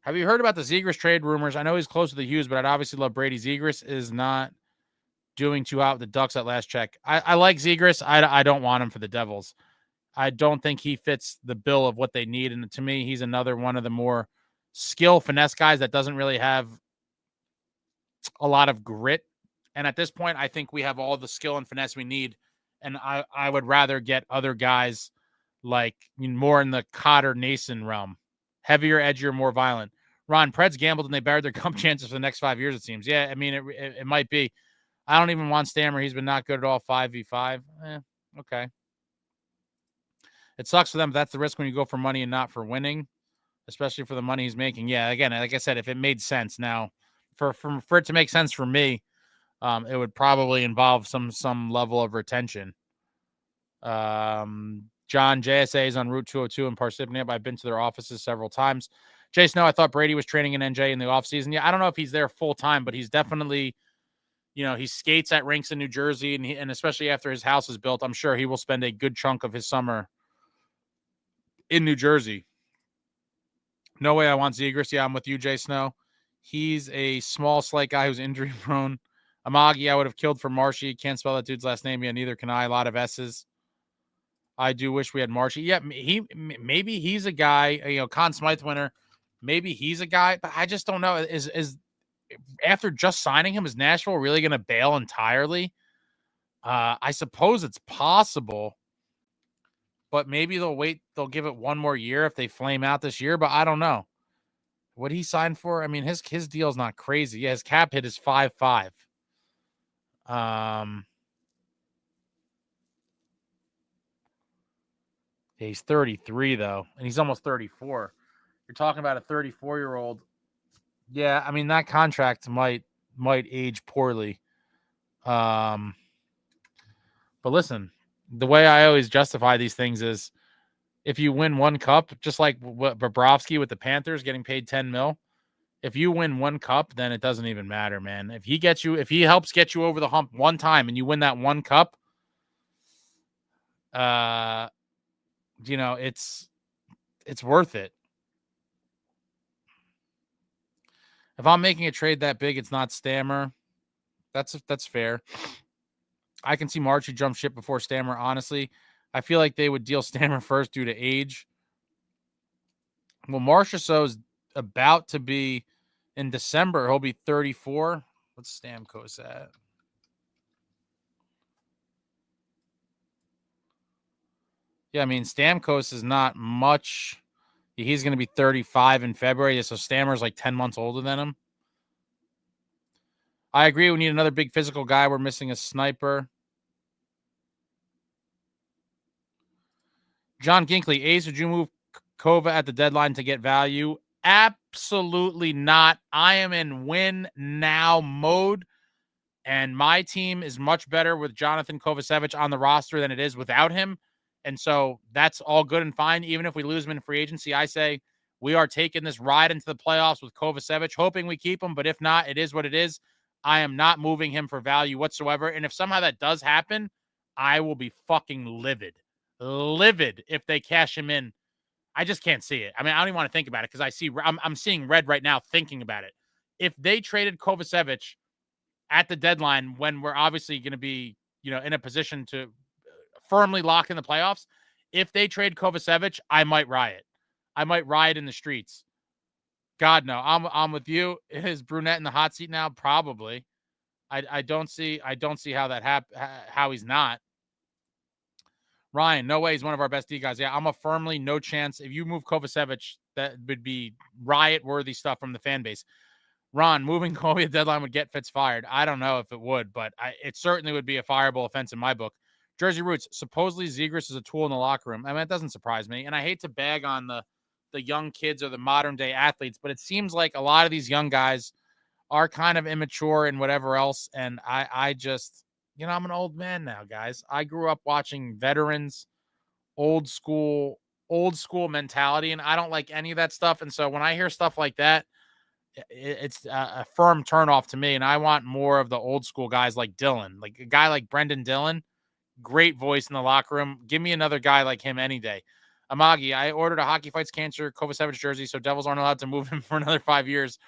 Have you heard about the Zegras trade rumors? I know he's close to the Hughes, but I'd obviously love Brady. Zegras is not doing too hot with the Ducks at last check. I like Zegras. I don't want him for the Devils. I don't think he fits the bill of what they need. And to me, he's another one of the more skill finesse guys that doesn't really have a lot of grit. And at this point, I think we have all the skill and finesse we need. And I would rather get other guys like more in the Cotter Nason realm. Heavier, edgier, more violent. Ron, Preds gambled and they buried their cup chances for the next 5 years, it seems. Yeah, I mean, it might be. I don't even want Stammer. He's been not good at all, 5v5. Okay. It sucks for them, but that's the risk when you go for money and not for winning, especially for the money he's making. Yeah, again, like I said, if it made sense. Now, for it to make sense for me, it would probably involve some level of retention. John, JSA is on Route 202 in Parsippany. I've been to their offices several times. Jay Snow, I thought Brady was training in NJ in the offseason. Yeah, I don't know if he's there full time, but he's definitely, he skates at rinks in New Jersey, and especially after his house is built, I'm sure he will spend a good chunk of his summer in New Jersey. No way I want Zegras. Yeah, I'm with you, Jay Snow. He's a small, slight guy who's injury prone. Amagi, I would have killed for Marshy. Can't spell that dude's last name yet. Neither can I. A lot of S's. I do wish we had Marshy. Yeah, maybe he's a guy. Conn Smythe winner. Maybe he's a guy, but I just don't know. Is after just signing him, is Nashville really going to bail entirely? I suppose it's possible, but maybe they'll wait. They'll give it one more year if they flame out this year. But I don't know what he signed for. I mean, his deal's not crazy. Yeah, his cap hit is 5.5. He's 33 though, and he's almost 34. You're talking about a 34-year-old. Yeah, I mean that contract might age poorly. But listen, the way I always justify these things is if you win one cup, just like Bobrovsky with the Panthers getting paid $10 million, if you win one cup, then it doesn't even matter, man. If he helps get you over the hump one time and you win that one cup, it's worth it. If I'm making a trade that big, it's not Stammer. That's fair. I can see Marshy jump ship before Stammer, honestly. I feel like they would deal Stammer first due to age. Well, Marchessault's about to be in December. He'll be 34. What's Stamkos at? Yeah, I mean, Stamkos is not much. He's going to be 35 in February, so Stammer's like 10 months older than him. I agree. We need another big physical guy. We're missing a sniper. John Ginkley, Ace, would you move Kova at the deadline to get value? Absolutely not. I am in win now mode, and my team is much better with Jonathan Kovacevic on the roster than it is without him. And so that's all good and fine. Even if we lose him in free agency, I say we are taking this ride into the playoffs with Kovacevic, hoping we keep him. But if not, it is what it is. I am not moving him for value whatsoever. And if somehow that does happen, I will be fucking livid if they cash him in. I just can't see it. I mean, I don't even want to think about it because I'm seeing red right now thinking about it. If they traded Kovacevic at the deadline when we're obviously going to be, in a position to firmly lock in the playoffs, if they trade Kovacevic, I might riot. I might riot in the streets. God, no. I'm with you. Is Brunette in the hot seat now? Probably. I don't see how that how he's not. Ryan, no way he's one of our best D guys. Yeah, I'm a firmly no chance. If you move Kovacevic, that would be riot-worthy stuff from the fan base. Ron, moving Kobe at deadline would get Fitz fired. I don't know if it would, but it certainly would be a fireable offense in my book. Jersey Roots, supposedly Zegras is a tool in the locker room. I mean, it doesn't surprise me. And I hate to bag on the young kids or the modern-day athletes, but it seems like a lot of these young guys are kind of immature and whatever else. And I just, I'm an old man now, guys. I grew up watching veterans, old school mentality, and I don't like any of that stuff. And so when I hear stuff like that, it's a firm turnoff to me. And I want more of the old school guys like Dylan, like a guy like Brendan Dillon, great voice in the locker room. Give me another guy like him any day. Amagi, I ordered a Hockey Fights Cancer Kovacevic jersey, so Devils aren't allowed to move him for another 5 years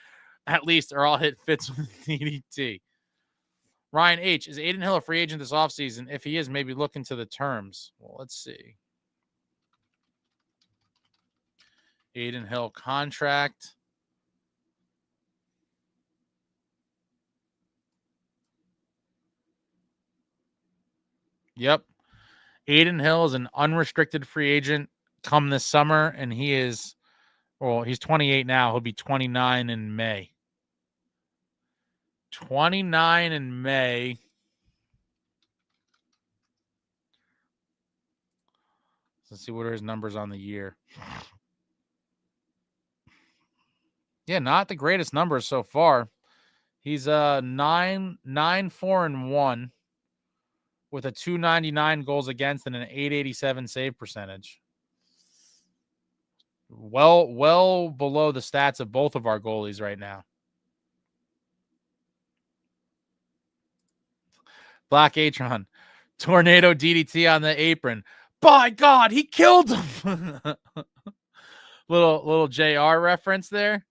at least, or I'll hit Fitz with DDT. Ryan H, is Aiden Hill a free agent this offseason? If he is, maybe look into the terms. Well, let's see. Aiden Hill contract. Yep. Aiden Hill is an unrestricted free agent come this summer, and he's 28 now. He'll be 29 in May. 29 in May. Let's see what are his numbers on the year. Yeah, not the greatest numbers so far. He's 9-4-1 with a 299 goals against and an 887 save percentage. Well below the stats of both of our goalies right now. Black Atron, tornado DDT on the apron. By God, he killed him. little JR reference there.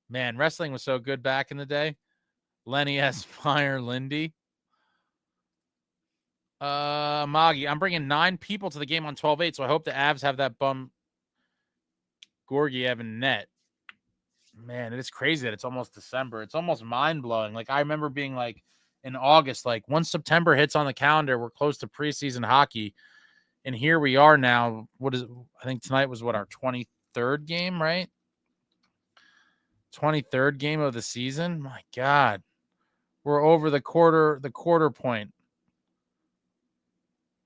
Man, wrestling was so good back in the day. Lenny S. Fire Lindy. Moggy, I'm bringing 9 people to the game on 12-8, so I hope the Avs have that bum Gorgiev in net. Man, it is crazy that it's almost December. It's almost mind-blowing. Like, I remember being like in August, like once September hits on the calendar, we're close to preseason hockey. And here we are now. I think tonight was our 23rd game, right? 23rd game of the season. My God. We're over the quarter point.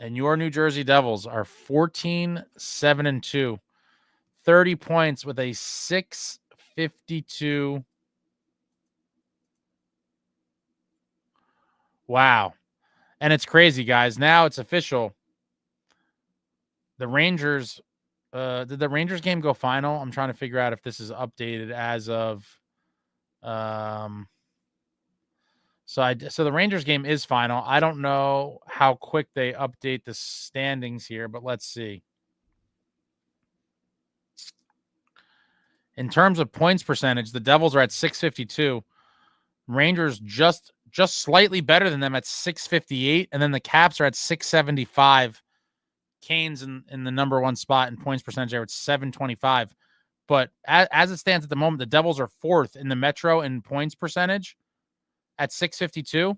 And your New Jersey Devils are 14-7-2. 30 points with a 652. Wow. And it's crazy, guys. Now it's official. The Rangers, did the Rangers game go final? I'm trying to figure out if this is updated as of, so the Rangers game is final. I don't know how quick they update the standings here, but let's see. In terms of points percentage, the Devils are at 652. Rangers just slightly better than them at 658, and then the Caps are at 675. Canes in the number one spot in points percentage there at 725. But as it stands at the moment, the Devils are 4th in the Metro in points percentage at 652.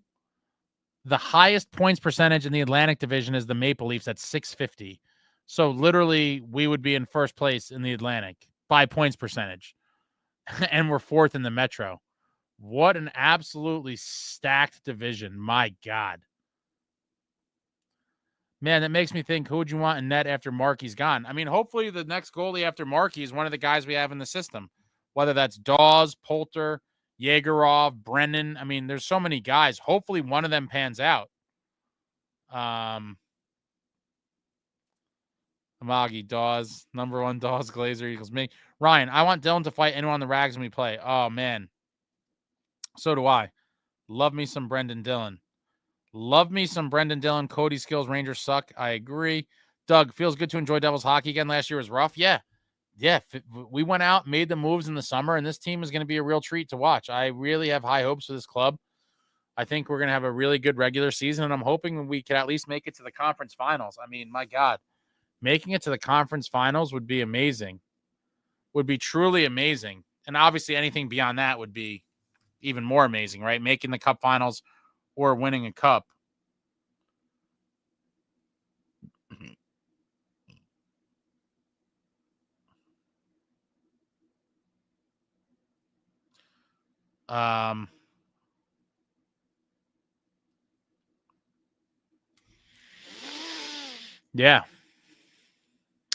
The highest points percentage in the Atlantic Division is the Maple Leafs at 650. So literally, we would be in first place in the Atlantic by points percentage. And we're 4th in the Metro. What an absolutely stacked division. My God. Man, that makes me think, who would you want in net after Markey's gone? I mean, hopefully the next goalie after Markey is one of the guys we have in the system, whether that's Dawes, Poulter, Yegorov, Brennan. I mean, there's so many guys. Hopefully one of them pans out. Amagi, Dawes, number 1 Dawes, Glazer equals me. Ryan, I want Dylan to fight anyone on the rags when we play. Oh, man. So do I. Love me some Brendan Dillon. Love me some Brendan Dillon. Cody Skills, Rangers suck. I agree. Doug, feels good to enjoy Devils hockey again. Last year was rough. Yeah. We went out, made the moves in the summer, and this team is going to be a real treat to watch. I really have high hopes for this club. I think we're going to have a really good regular season, and I'm hoping we can at least make it to the conference finals. I mean, my God, making it to the conference finals would be amazing. Would be truly amazing. And obviously anything beyond that would be even more amazing, right? Making the cup finals or winning a cup. Yeah.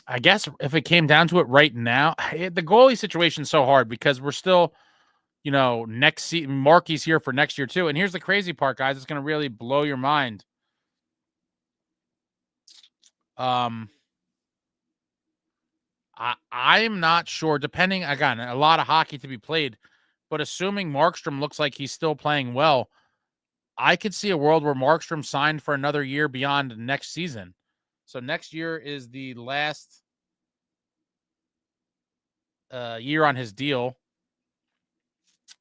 I guess if it came down to it right now, the goalie situation is so hard because we're still, next season, Markey's here for next year too. And here's the crazy part, guys. It's going to really blow your mind. I'm not sure, depending, again, a lot of hockey to be played, but assuming Markstrom looks like he's still playing well, I could see a world where Markstrom signed for another year beyond next season. So next year is the last year on his deal.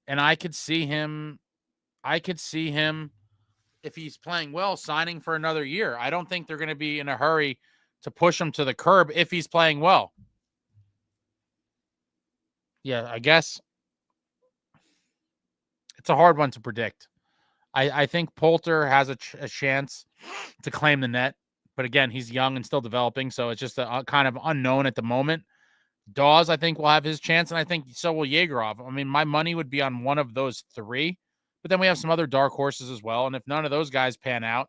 And I could see him, if he's playing well, signing for another year. I don't think they're going to be in a hurry to push him to the curb if he's playing well. Yeah, I guess it's a hard one to predict. I think Poulter has a chance to claim the net. But again, he's young and still developing, so it's just a kind of unknown at the moment. Dawes, I think, will have his chance, and I think so will Yegorov. I mean, my money would be on one of those 3, but then we have some other dark horses as well, and if none of those guys pan out,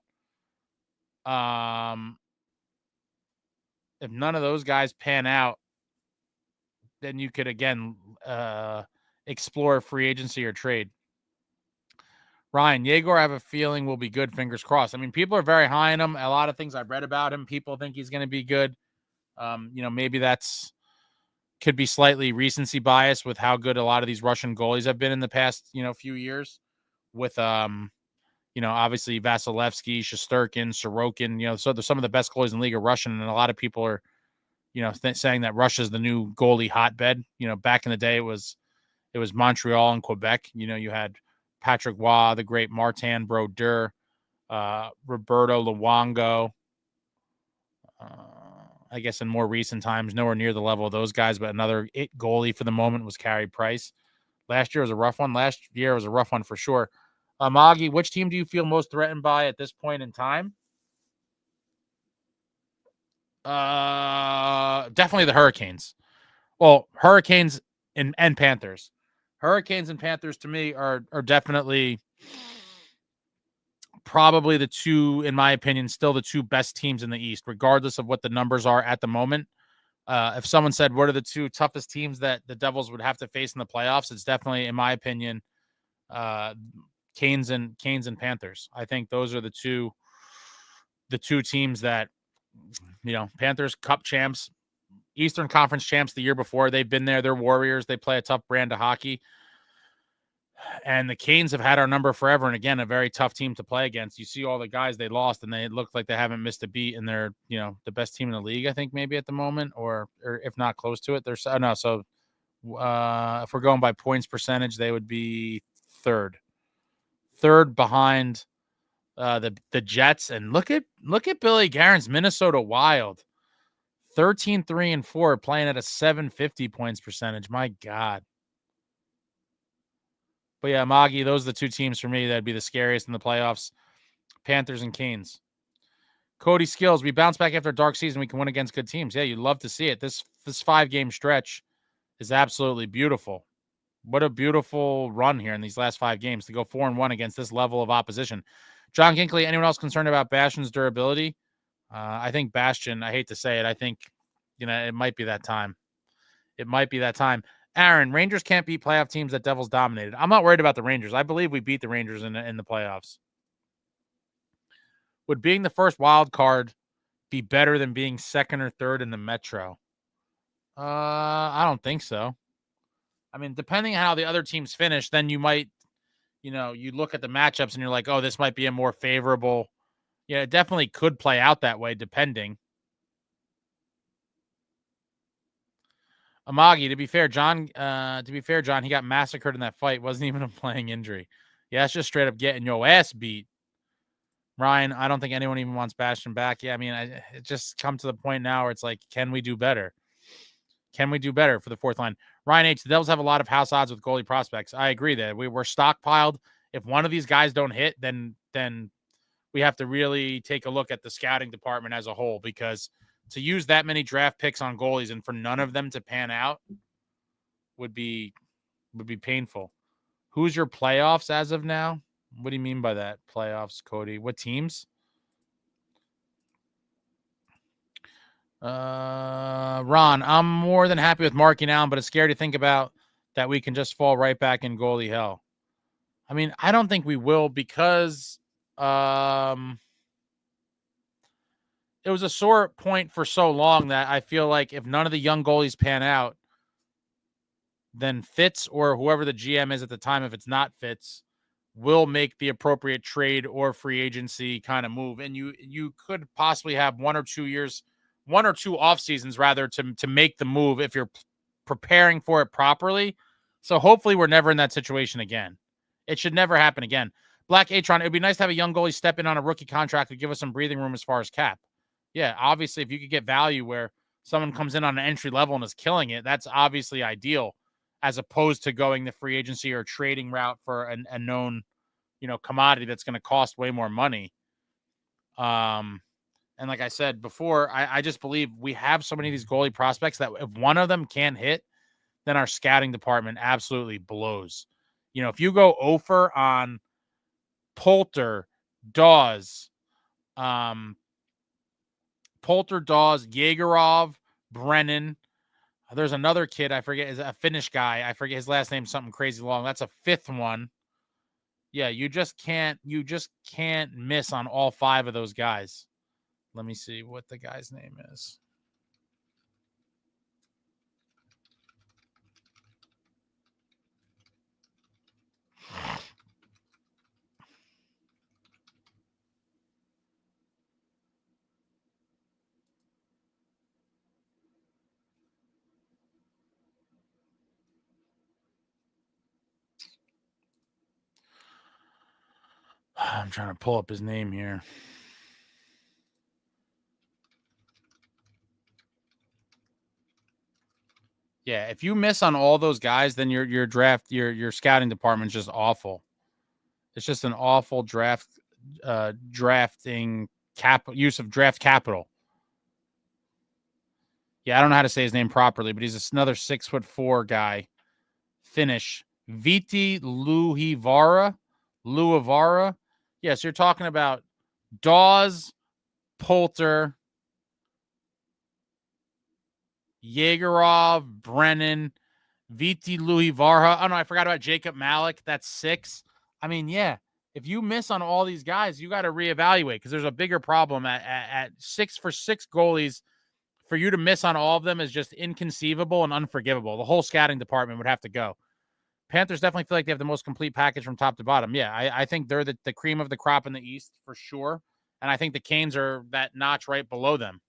then you could, again, explore free agency or trade. Ryan, Yegor, I have a feeling will be good, fingers crossed. I mean, people are very high on him. A lot of things I've read about him, people think he's going to be good. Maybe that's could be slightly recency bias with how good a lot of these Russian goalies have been in the past, few years with, obviously Vasilevsky, Shesterkin, Sorokin, so some of the best goalies in the league are Russian. And a lot of people are, saying that Russia's the new goalie hotbed. Back in the day, it was Montreal and Quebec. You had Patrick Waugh, the great Martin Brodeur, Roberto Luongo. I guess in more recent times, nowhere near the level of those guys, but another goalie for the moment was Carey Price. Last year was a rough one. Last year was a rough one for sure. Magi, which team do you feel most threatened by at this point in time? Definitely the Hurricanes. Well, Hurricanes and Panthers. Hurricanes and Panthers to me are definitely probably the two, in my opinion, still the two best teams in the East, regardless of what the numbers are at the moment. If someone said, what are the two toughest teams that the Devils would have to face in the playoffs? It's definitely, in my opinion, Canes and Panthers. I think those are the two teams that, Panthers Cup champs, Eastern Conference champs the year before. They've been there. They're Warriors. They play a tough brand of hockey. And the Canes have had our number forever. And again, a very tough team to play against. You see all the guys they lost, and they look like they haven't missed a beat. And they're, the best team in the league, I think, maybe at the moment, or if not close to it. So if we're going by points percentage, they would be third behind the Jets. And look at Billy Guerin's Minnesota Wild, 13-3-4, playing at a 750 points percentage. My God. But yeah, Magi, those are the two teams for me that'd be the scariest in the playoffs. Panthers and Canes. Cody Skills, we bounce back after a dark season. We can win against good teams. Yeah, you'd love to see it. This 5-game stretch is absolutely beautiful. What a beautiful run here in these last 5 games to go 4-1 against this level of opposition. John Ginkley, anyone else concerned about Bastian's durability? I think Bastian, I hate to say it, I think, it might be that time. Aaron, Rangers can't beat playoff teams that Devils dominated. I'm not worried about the Rangers. I believe we beat the Rangers in the playoffs. Would being the first wild card be better than being second or third in the Metro? I don't think so. I mean, depending on how the other teams finish, then you might, you look at the matchups and you're like, oh, this might be a more favorable. Yeah, it definitely could play out that way, depending. Amagi, to be fair, John, he got massacred in that fight. Wasn't even a playing injury. Yeah, it's just straight up getting your ass beat. Ryan, I don't think anyone even wants Bastian back. Yeah, I mean, it just come to the point now where it's like, can we do better? Can we do better for the fourth line? Ryan H., the Devils have a lot of house odds with goalie prospects. I agree that we're stockpiled. If one of these guys don't hit, then we have to really take a look at the scouting department as a whole, because to use that many draft picks on goalies and for none of them to pan out would be painful. Who's your playoffs as of now? What do you mean by that? Playoffs, Cody? What teams? Ron, I'm more than happy with Marky now, but it's scary to think about that we can just fall right back in goalie hell. I mean, I don't think we will, because it was a sore point for so long that I feel like if none of the young goalies pan out, then Fitz or whoever the GM is at the time, if it's not Fitz, will make the appropriate trade or free agency kind of move. And you could possibly have 1 or 2 years, 1 or 2 off seasons rather, to make the move if you're preparing for it properly. So hopefully we're never in that situation again. It should never happen again. Black Atron, it'd be nice to have a young goalie step in on a rookie contract to give us some breathing room as far as cap. Yeah, obviously, if you could get value where someone comes in on an entry level and is killing it, that's obviously ideal, as opposed to going the free agency or trading route for a known, commodity that's going to cost way more money. And like I said before, I just believe we have so many of these goalie prospects that if one of them can't hit, then our scouting department absolutely blows. If you go over on Poulter, Dawes, Yegorov, Brennan. There's another kid, I forget, is a Finnish guy. I forget his last name, something crazy long. That's a 5th one. Yeah, you just can't miss on all 5 of those guys. Let me see what the guy's name is. I'm trying to pull up his name here. Yeah, if you miss on all those guys, then your scouting department's just awful. It's just an awful drafting use of draft capital. Yeah, I don't know how to say his name properly, but he's another 6'4" guy. Finnish. Viti Luivara. Yes, you're talking about Dawes, Poulter, Yegorov, Brennan, Viti Luivara. Oh, no, I forgot about Jacob Malik. That's 6. I mean, yeah, if you miss on all these guys, you got to reevaluate because there's a bigger problem at 6 for 6 goalies. For you to miss on all of them is just inconceivable and unforgivable. The whole scouting department would have to go. Panthers definitely feel like they have the most complete package from top to bottom. Yeah, I think they're the cream of the crop in the East for sure. And I think the Canes are that notch right below them.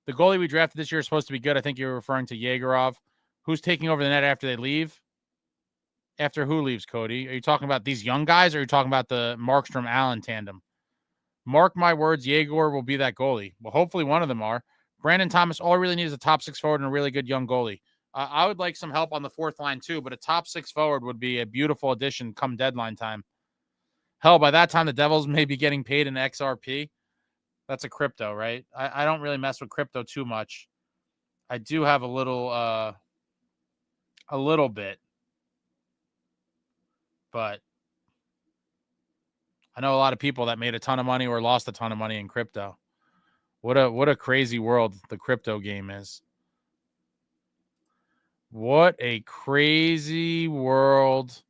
The goalie we drafted this year is supposed to be good. I think you're referring to Yegorov. Who's taking over the net after they leave? After who leaves, Cody? Are you talking about these young guys or are you talking about the Markstrom-Allen tandem? Mark my words, Yegor will be that goalie. Well, hopefully one of them are. Brandon Thomas, all I really need is a top 6 forward and a really good young goalie. I would like some help on the 4th line too, but a top 6 forward would be a beautiful addition come deadline time. Hell, by that time, the Devils may be getting paid in XRP. That's a crypto, right? I don't really mess with crypto too much. I do have a little bit, but I know a lot of people that made a ton of money or lost a ton of money in crypto. What a crazy world the crypto game is. What a crazy world.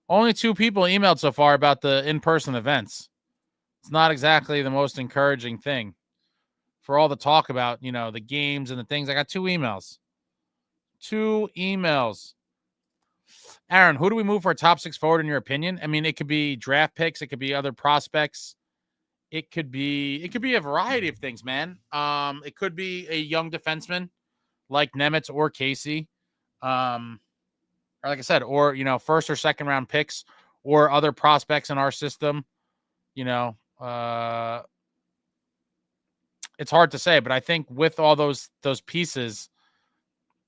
Only 2 people emailed so far about the in-person events. It's not exactly the most encouraging thing. For all the talk about, the games and the things, I got 2 emails. 2 emails. Aaron, who do we move for a top 6 forward in your opinion? I mean, it could be draft picks. It could be other prospects. It could be a variety of things, man. It could be a young defenseman like Nemitz or Casey. Or like I said, or, 1st or 2nd round picks or other prospects in our system. It's hard to say, but I think with all those pieces,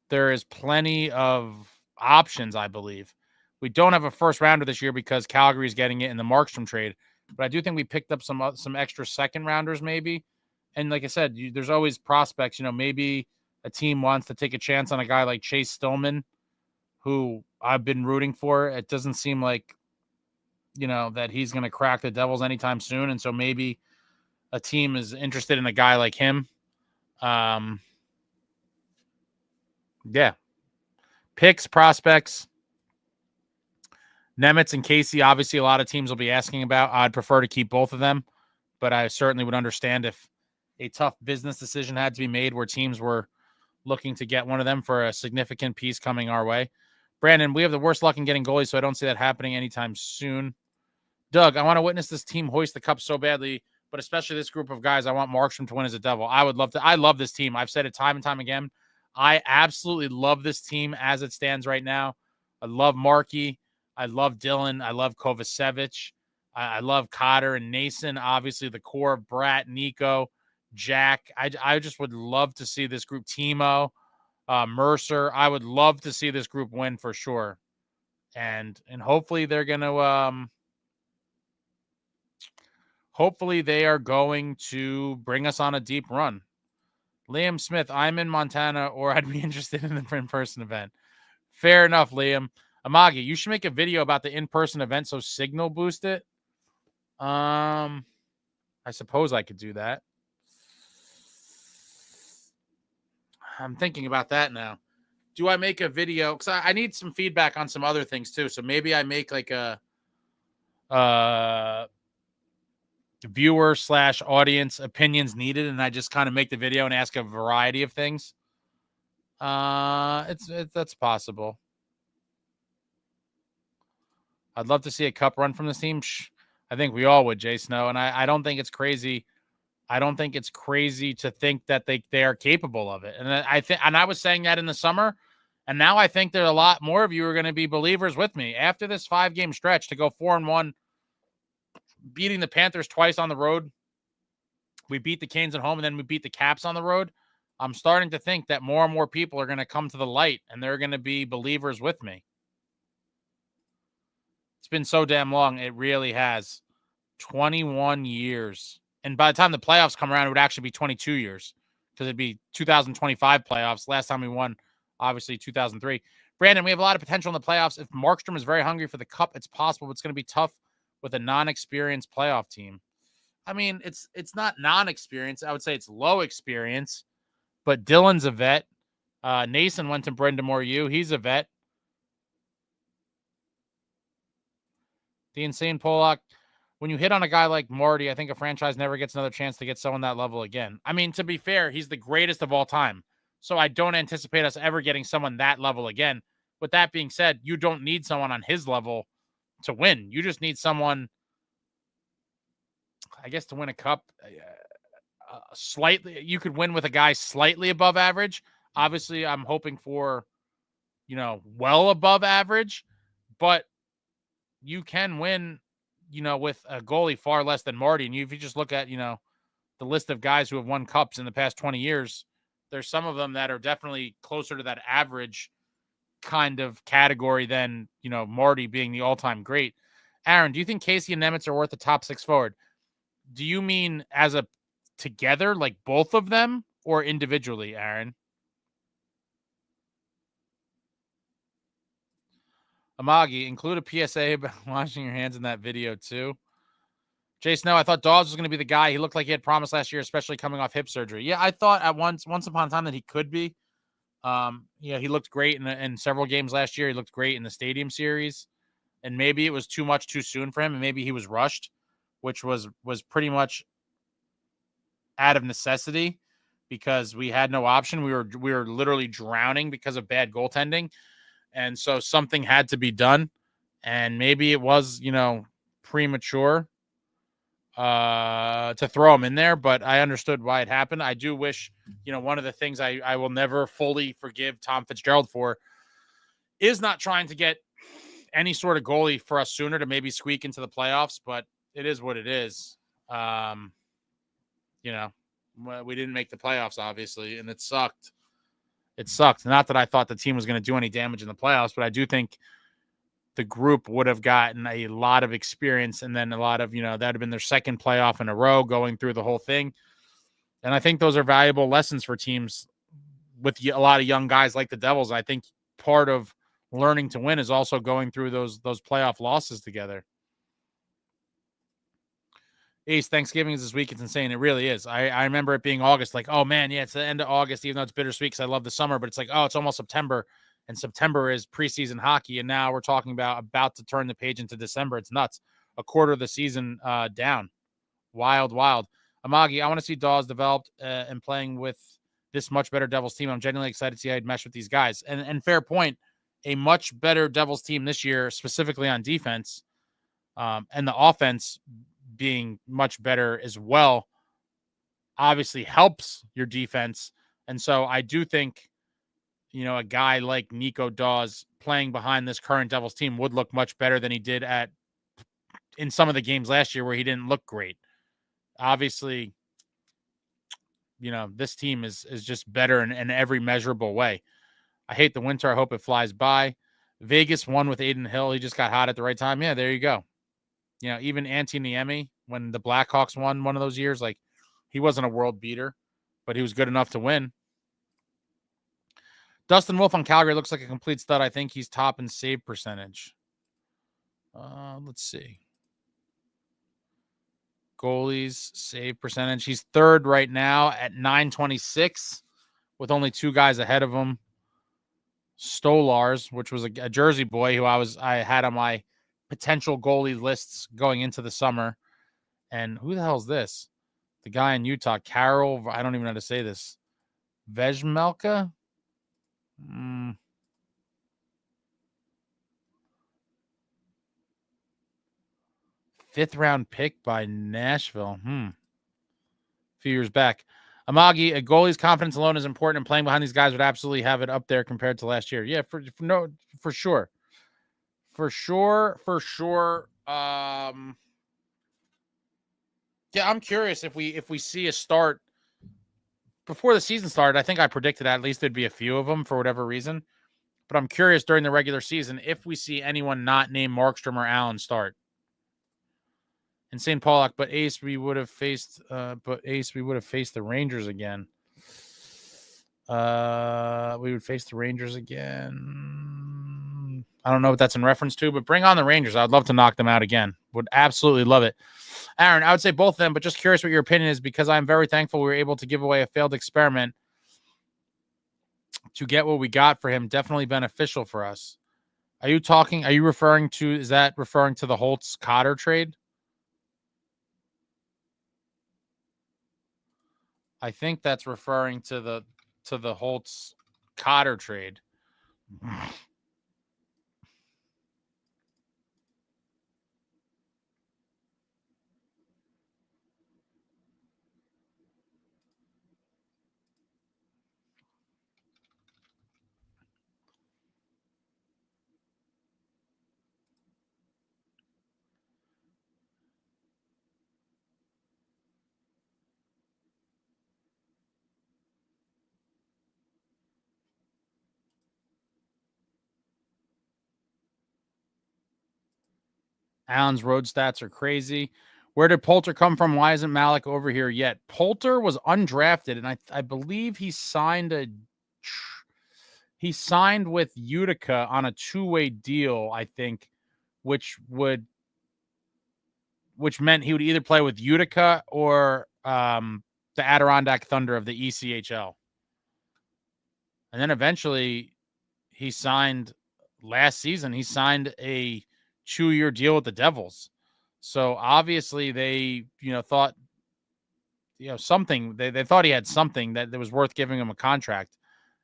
there is plenty of options, I believe. We don't have a 1st rounder this year because Calgary is getting it in the Markstrom trade, but I do think we picked up some extra 2nd rounders maybe. And like I said, there's always prospects. Maybe a team wants to take a chance on a guy like Chase Stillman, who I've been rooting for. It doesn't seem like, that he's going to crack the Devils anytime soon. And so maybe a team is interested in a guy like him. Yeah. Picks, prospects. Nemitz and Casey, obviously a lot of teams will be asking about. I'd prefer to keep both of them, but I certainly would understand if a tough business decision had to be made where teams were looking to get one of them for a significant piece coming our way. Brandon, we have the worst luck in getting goalies, so I don't see that happening anytime soon. Doug, I want to witness this team hoist the cup so badly, but especially this group of guys. I want Markstrom to win as a Devil. I would love to. I love this team. I've said it time and time again. I absolutely love this team as it stands right now. I love Markey. I love Dylan. I love Kovacevic. I love Cotter and Nason. Obviously, the core of Bratt, Nico, Jack. I just would love to see this group. Timo, Mercer. I would love to see this group win for sure. And hopefully they're going to hopefully they are going to bring us on a deep run. Liam Smith, I'm in Montana, or I'd be interested in the in-person event. Fair enough, Liam. Amagi, you should make a video about the in-person event so Signal boost it. I suppose I could do that. I'm thinking about that now. Do I make a video? Because I need some feedback on some other things too. So maybe I make like a viewer/audience opinions needed, and I just kind of make the video and ask a variety of things. That's possible. I'd love to see a cup run from this team. I think we all would, Jay Snow, and I don't think it's crazy. I don't think it's crazy to think that they are capable of it. And I was saying that in the summer, And now I think there are a lot more of you are going to be believers with me. After this 5-game stretch to go 4-1, beating the Panthers twice on the road, we beat the Canes at home, and then we beat the Caps on the road. I'm starting to think that more and more people are going to come to the light, and they're going to be believers with me. It's been so damn long. It really has. 21 years. And by the time the playoffs come around, it would actually be 22 years because it'd be 2025 playoffs. Last time we won, obviously, 2003. Brandon, we have a lot of potential in the playoffs. If Markstrom is very hungry for the cup, it's possible, but it's going to be tough with a non-experienced playoff team. I mean, it's not non-experience. I would say it's low experience, but Dylan's a vet. Nason went to Brenda Moore U. He's a vet. The Insane Pollock. When you hit on a guy like Marty, I think a franchise never gets another chance to get someone that level again. I mean, to be fair, he's the greatest of all time. So I don't anticipate us ever getting someone that level again. With that being said, you don't need someone on his level to win. You just need someone, I guess, to win a cup. Slightly, you could win with a guy slightly above average. Obviously, I'm hoping for, well above average, but you can win, with a goalie far less than Marty. And if you just look at, the list of guys who have won cups in the past 20 years, there's some of them that are definitely closer to that average kind of category than, Marty being the all-time great. Aaron, do you think Casey and Nemitz are worth the top 6 forward? Do you mean as a together, like both of them, or individually, Aaron? Amagi, include a PSA about washing your hands in that video too. Jay Snow, I thought Dawes was going to be the guy. He looked like he had promise last year, especially coming off hip surgery. Yeah, I thought at once upon a time that he could be. He looked great in several games last year. He looked great in the Stadium Series, and maybe it was too much too soon for him, and maybe he was rushed, which was pretty much out of necessity because we had no option. We were literally drowning because of bad goaltending. And so something had to be done. And maybe it was, premature to throw him in there, but I understood why it happened. I do wish, one of the things I will never fully forgive Tom Fitzgerald for is not trying to get any sort of goalie for us sooner to maybe squeak into the playoffs, but it is what it is. We didn't make the playoffs, obviously, and it sucked. It sucked. Not that I thought the team was going to do any damage in the playoffs, but I do think the group would have gotten a lot of experience and then a lot of, that would have been their second playoff in a row going through the whole thing. And I think those are valuable lessons for teams with a lot of young guys like the Devils. I think part of learning to win is also going through those playoff losses together. Ace, Thanksgiving is this week. It's insane. It really is. I remember it being August, like, oh man, yeah, it's the end of August, even though it's bittersweet because I love the summer, but it's like, oh, it's almost September, and September is preseason hockey, and now we're talking about to turn the page into December. It's nuts. A quarter of the season down. Wild. Amagi, I want to see Dawes developed and playing with this much better Devils team. I'm genuinely excited to see how he'd mesh with these guys. And fair point, a much better Devils team this year, specifically on defense, and the offense being much better as well, obviously helps your defense. And so I do think, a guy like Nico Dawes playing behind this current Devils team would look much better than he did in some of the games last year where he didn't look great. Obviously, this team is just better in every measurable way. I hate the winter. I hope it flies by. Vegas won with Aiden Hill. He just got hot at the right time. Yeah, there you go. Even Antti Niemi, when the Blackhawks won one of those years, like, he wasn't a world beater, but he was good enough to win. Dustin Wolf on Calgary looks like a complete stud. I think he's top in save percentage. Let's see. Goalies, save percentage. He's third right now at .926 with only 2 guys ahead of him. Stolars, which was a Jersey boy who I had on my potential goalie lists going into the summer. And who the hell is this? The guy in Utah, Carol, I don't even know how to say this. Vejmelka? 5th round pick by Nashville. A few years back. Amagi, a goalie's confidence alone is important, and playing behind these guys would absolutely have it up there compared to last year. Yeah, for sure. For sure. Yeah, I'm curious if we see a start before the season started. I think I predicted at least there'd be a few of them for whatever reason. But I'm curious during the regular season if we see anyone not named Markstrom or Allen start. And St. Pollock, but Ace, we would have faced the Rangers again. We would face the Rangers again. I don't know what that's in reference to, but bring on the Rangers. I'd love to knock them out again. Would absolutely love it. Aaron, I would say both of them, but just curious what your opinion is, because I'm very thankful we were able to give away a failed experiment to get what we got for him. Definitely beneficial for us. Is that referring to the Holtz-Cotter trade? I think that's referring to the Holtz-Cotter trade. Allen's road stats are crazy. Where did Poulter come from? Why isn't Malik over here yet? Poulter was undrafted, and I believe he signed with Utica on a 2-way deal, I think, which meant he would either play with Utica or the Adirondack Thunder of the ECHL. And then eventually last season, he signed a 2-year deal with the Devils. So obviously they, thought, something, they thought he had something that was worth giving him a contract.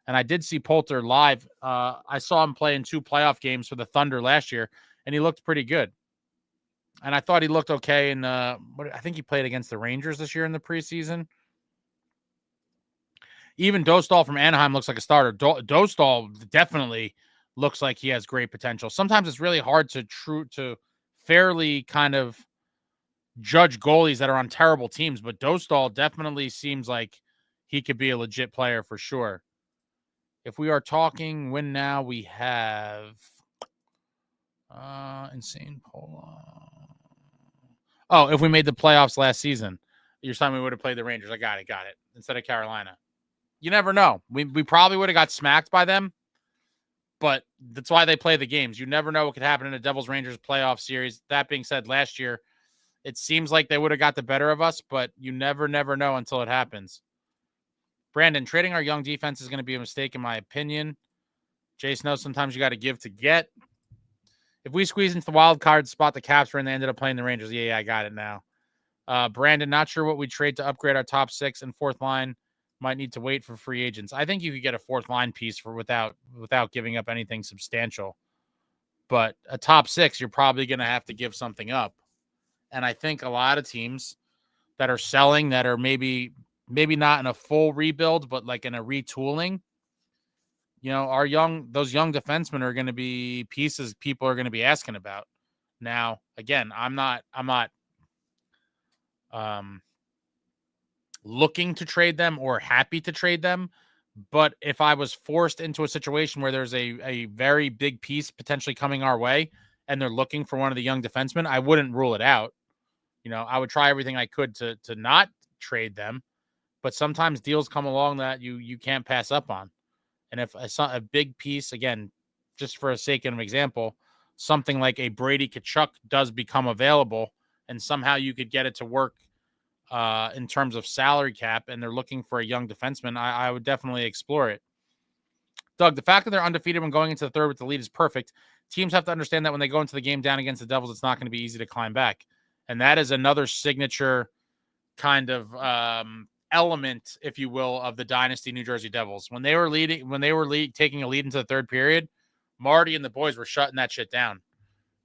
And I did see Poulter live. I saw him play in 2 playoff games for the Thunder last year, and he looked pretty good. And I thought he looked okay in I think he played against the Rangers this year in the preseason. Even Dostal from Anaheim looks like a starter. Dostal definitely looks like he has great potential. Sometimes it's really hard to fairly kind of judge goalies that are on terrible teams, but Dostal definitely seems like he could be a legit player for sure. If we are talking win now, we have insane poll. Oh, if we made the playoffs last season, you're saying we would have played the Rangers. I got it. Instead of Carolina. You never know. We probably would have got smacked by them, but that's why they play the games. You never know what could happen in a Devils-Rangers playoff series. That being said, last year, it seems like they would have got the better of us, but you never know until it happens. Brandon, trading our young defense is going to be a mistake, in my opinion. Jace knows sometimes you got to give to get. If we squeeze into the wild card spot, the Caps were and they ended up playing the Rangers. Yeah, I got it now. Brandon, not sure what we trade to upgrade our top 6 and 4th line. Might need to wait for free agents. I think you could get a 4th line piece without giving up anything substantial. But a top 6, you're probably going to have to give something up. And I think a lot of teams that are selling, that are maybe not in a full rebuild, but like in a retooling, those young defensemen are going to be pieces people are going to be asking about. Now, again, I'm not looking to trade them or happy to trade them. But if I was forced into a situation where there's a very big piece potentially coming our way and they're looking for one of the young defensemen, I wouldn't rule it out. I would try everything I could to not trade them. But sometimes deals come along that you can't pass up on. And if a big piece, again, just for a sake of an example, something like a Brady Tkachuk does become available and somehow you could get it to work in terms of salary cap, and they're looking for a young defenseman, I would definitely explore it. Doug, the fact that they're undefeated when going into the third with the lead is perfect. Teams have to understand that when they go into the game down against the Devils, it's not going to be easy to climb back. And that is another signature kind of element, if you will, of the dynasty New Jersey Devils. When they were taking a lead into the third period, Marty and the boys were shutting that shit down.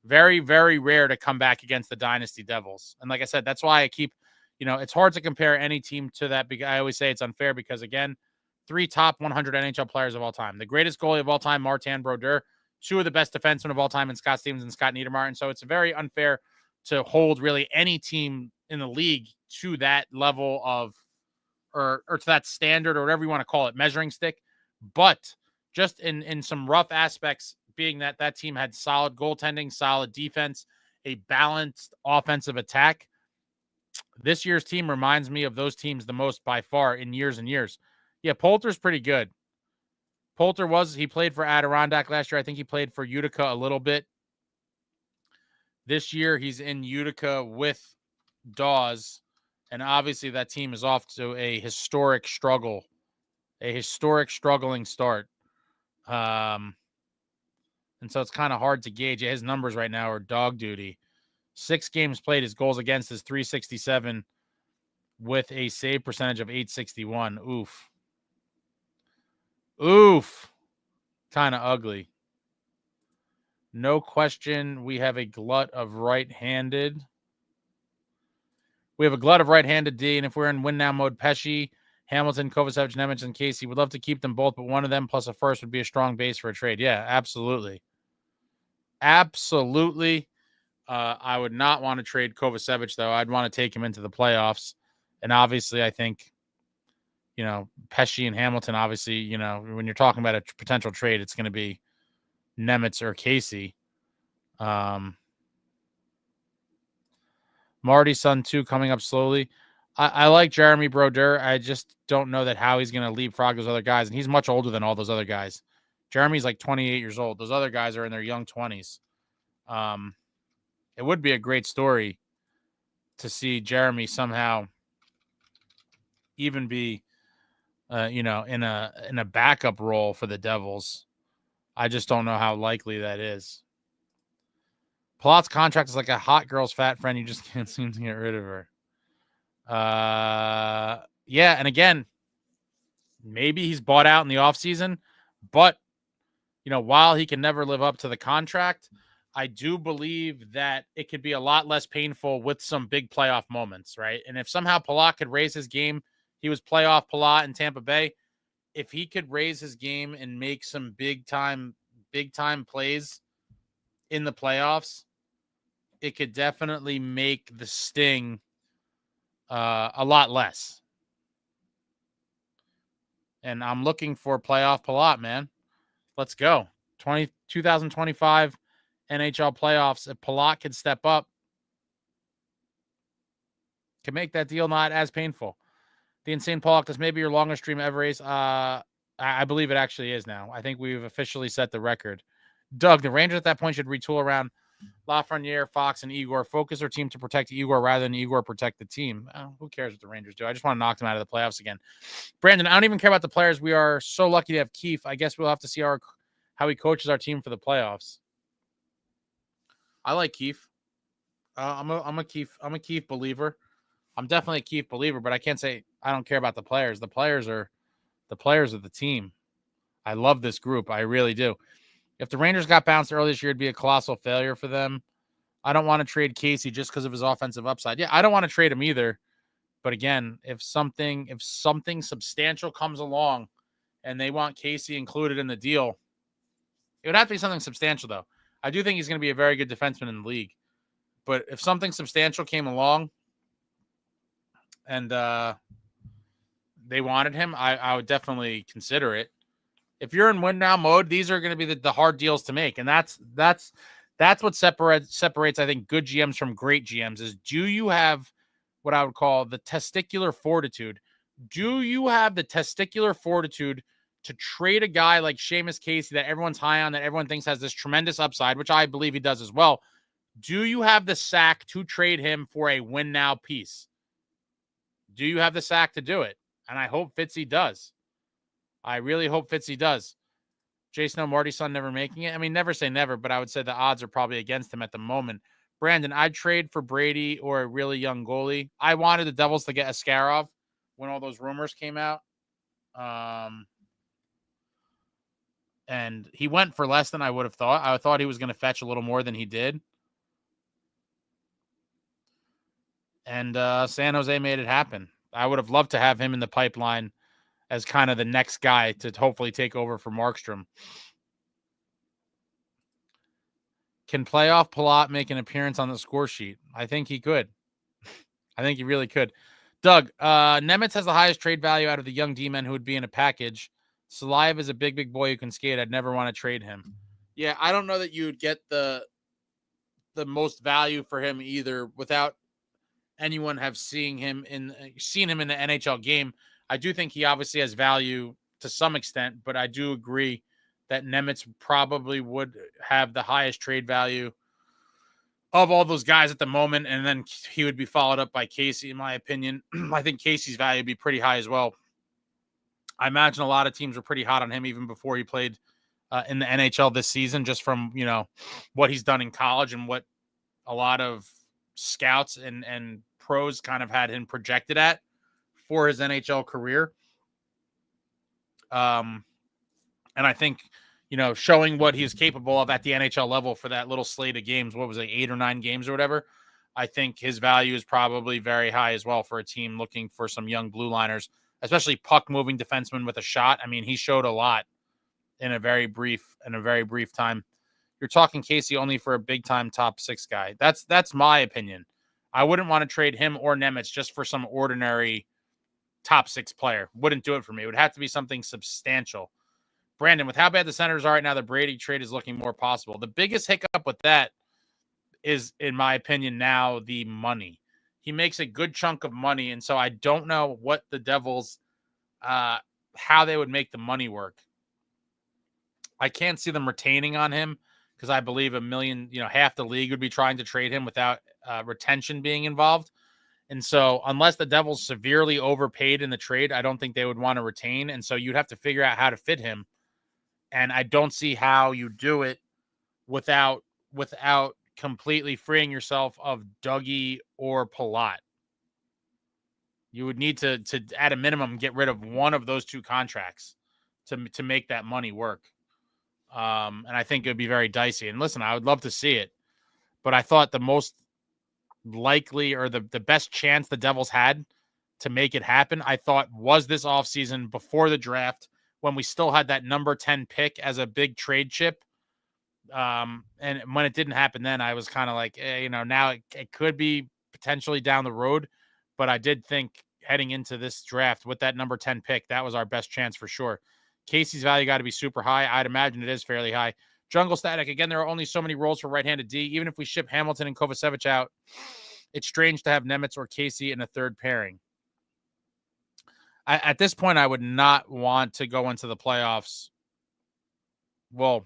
Very, very rare to come back against the dynasty Devils. And like I said, that's why I keep it's hard to compare any team to that because I always say it's unfair because, again, 3 top 100 NHL players of all time. The greatest goalie of all time, Martin Brodeur. 2 of the best defensemen of all time in Scott Stevens and Scott Niedermayer. So it's very unfair to hold really any team in the league to that level of or to that standard or whatever you want to call it, measuring stick. But just in some rough aspects, being that team had solid goaltending, solid defense, a balanced offensive attack, this year's team reminds me of those teams the most by far in years and years. Yeah, Poulter's pretty good. Poulter he played for Adirondack last year. I think he played for Utica a little bit. This year, he's in Utica with Dawes, and obviously that team is off to a historic struggling start. And so it's kind of hard to gauge. His numbers right now are dog duty. 6 games played, his goals against is .367 with a save percentage of .861. Oof. Kind of ugly. No question, we have a glut of right-handed. We have a glut of right-handed D, and if we're in win-now mode, Pesce, Hamilton, Kovacevic, Nemec, and Casey, would love to keep them both, but one of them plus a first would be a strong base for a trade. Yeah, absolutely. Absolutely. I would not want to trade Kovacevic, though. I'd want to take him into the playoffs. And obviously, I think, Pesce and Hamilton, obviously, when you're talking about a potential trade, it's going to be Nemec or Casey. Marty's son, too, coming up slowly. I like Jeremy Brodeur. I just don't know that how he's going to leapfrog those other guys. And he's much older than all those other guys. Jeremy's like 28 years old. Those other guys are in their young 20s. It would be a great story to see Jeremy somehow even be, in a backup role for the Devils. I just don't know how likely that is. Palat's contract is like a hot girl's fat friend. You just can't seem to get rid of her. Yeah, and again, maybe he's bought out in the offseason, but, while he can never live up to the contract, I do believe that it could be a lot less painful with some big playoff moments, right? And if somehow Palat could raise his game, he was playoff Palat in Tampa Bay. If he could raise his game and make some big time plays in the playoffs, it could definitely make the sting a lot less. And I'm looking for playoff Palat, man. Let's go. 2025 NHL playoffs. If Palat can step up, can make that deal not as painful. The Insane Pollock, this may be your longest stream ever, Ace. I believe it actually is now. I think we've officially set the record. Doug, the Rangers at that point should retool around Lafreniere, Fox, and Igor. Focus their team to protect Igor rather than Igor protect the team. Who cares what the Rangers do? I just want to knock them out of the playoffs again. Brandon, I don't even care about the players. We are so lucky to have Keefe. I guess we'll have to see how he coaches our team for the playoffs. I like Keefe. I'm a Keefe believer. I'm definitely a Keefe believer, but I can't say I don't care about the players. The players are the team. I love this group. I really do. If the Rangers got bounced early this year, it'd be a colossal failure for them. I don't want to trade Casey just because of his offensive upside. Yeah, I don't want to trade him either. But again, if something substantial comes along and they want Casey included in the deal, it would have to be something substantial, though. I do think he's going to be a very good defenseman in the league. But if something substantial came along and they wanted him, I would definitely consider it. If you're in win now mode, these are going to be the hard deals to make. And that's what separates, I think, good GMs from great GMs is, do you have what I would call the testicular fortitude? Do you have the testicular fortitude to trade a guy like Seamus Casey that everyone's high on, that everyone thinks has this tremendous upside, which I believe he does as well? Do you have the sack to trade him for a win now piece? Do you have the sack to do it? And I hope Fitzy does. I really hope Fitzy does. Jason Marty's son never making it. I mean, never say never, but I would say the odds are probably against him at the moment. Brandon, I'd trade for Brady or a really young goalie. I wanted the Devils to get Askarov when all those rumors came out. And he went for less than I would have thought. I thought he was going to fetch a little more than he did. And San Jose made it happen. I would have loved to have him in the pipeline as kind of the next guy to hopefully take over for Markstrom. Can playoff Palat make an appearance on the score sheet? I think he could. I think he really could. Doug, Nemitz has the highest trade value out of the young D-men who would be in a package. Salayev is a big boy who can skate. I'd never want to trade him. Yeah, I don't know that you'd get the most value for him either without anyone have seen him in the NHL game. I do think he obviously has value to some extent, but I do agree that Nemitz probably would have the highest trade value of all those guys at the moment, and then he would be followed up by Casey, in my opinion. I think Casey's value would be pretty high as well. I imagine a lot of teams were pretty hot on him even before he played in the NHL this season, just from, what he's done in college and what a lot of scouts and pros kind of had him projected at for his NHL career. And I think, showing what he's capable of at the NHL level for that little slate of games, what was it, 8 or 9 games or whatever, I think his value is probably very high as well for a team looking for some young blue liners, especially puck-moving defensemen with a shot. I mean, he showed a lot in a very brief time. You're talking Casey only for a big-time top 6 guy. That's my opinion. I wouldn't want to trade him or Nemitz just for some ordinary top 6 player. Wouldn't do it for me. It would have to be something substantial. Brandon, with how bad the Senators are right now, the Brady trade is looking more possible. The biggest hiccup with that is, in my opinion, now the money. He makes a good chunk of money, and so I don't know what the Devils, how they would make the money work. I can't see them retaining on him because I believe half the league would be trying to trade him without retention being involved. And so unless the Devils severely overpaid in the trade, I don't think they would want to retain. And so you'd have to figure out how to fit him. And I don't see how you do it without completely freeing yourself of Dougie or Palat. You would need to at a minimum, get rid of one of those 2 contracts to make that money work. And I think it would be very dicey. And listen, I would love to see it. But I thought the most likely or the best chance the Devils had to make it happen, I thought, was this offseason before the draft when we still had that number 10 pick as a big trade chip. And when it didn't happen then, I was kind of like, now it could be potentially down the road. But I did think heading into this draft with that number 10 pick, that was our best chance for sure. Casey's value got to be super high. I'd imagine it is fairly high. Jungle Static, again, there are only so many roles for right-handed D. Even if we ship Hamilton and Kovacevic out, it's strange to have Nemitz or Casey in a third pairing. At this point, I would not want to go into the playoffs. Well,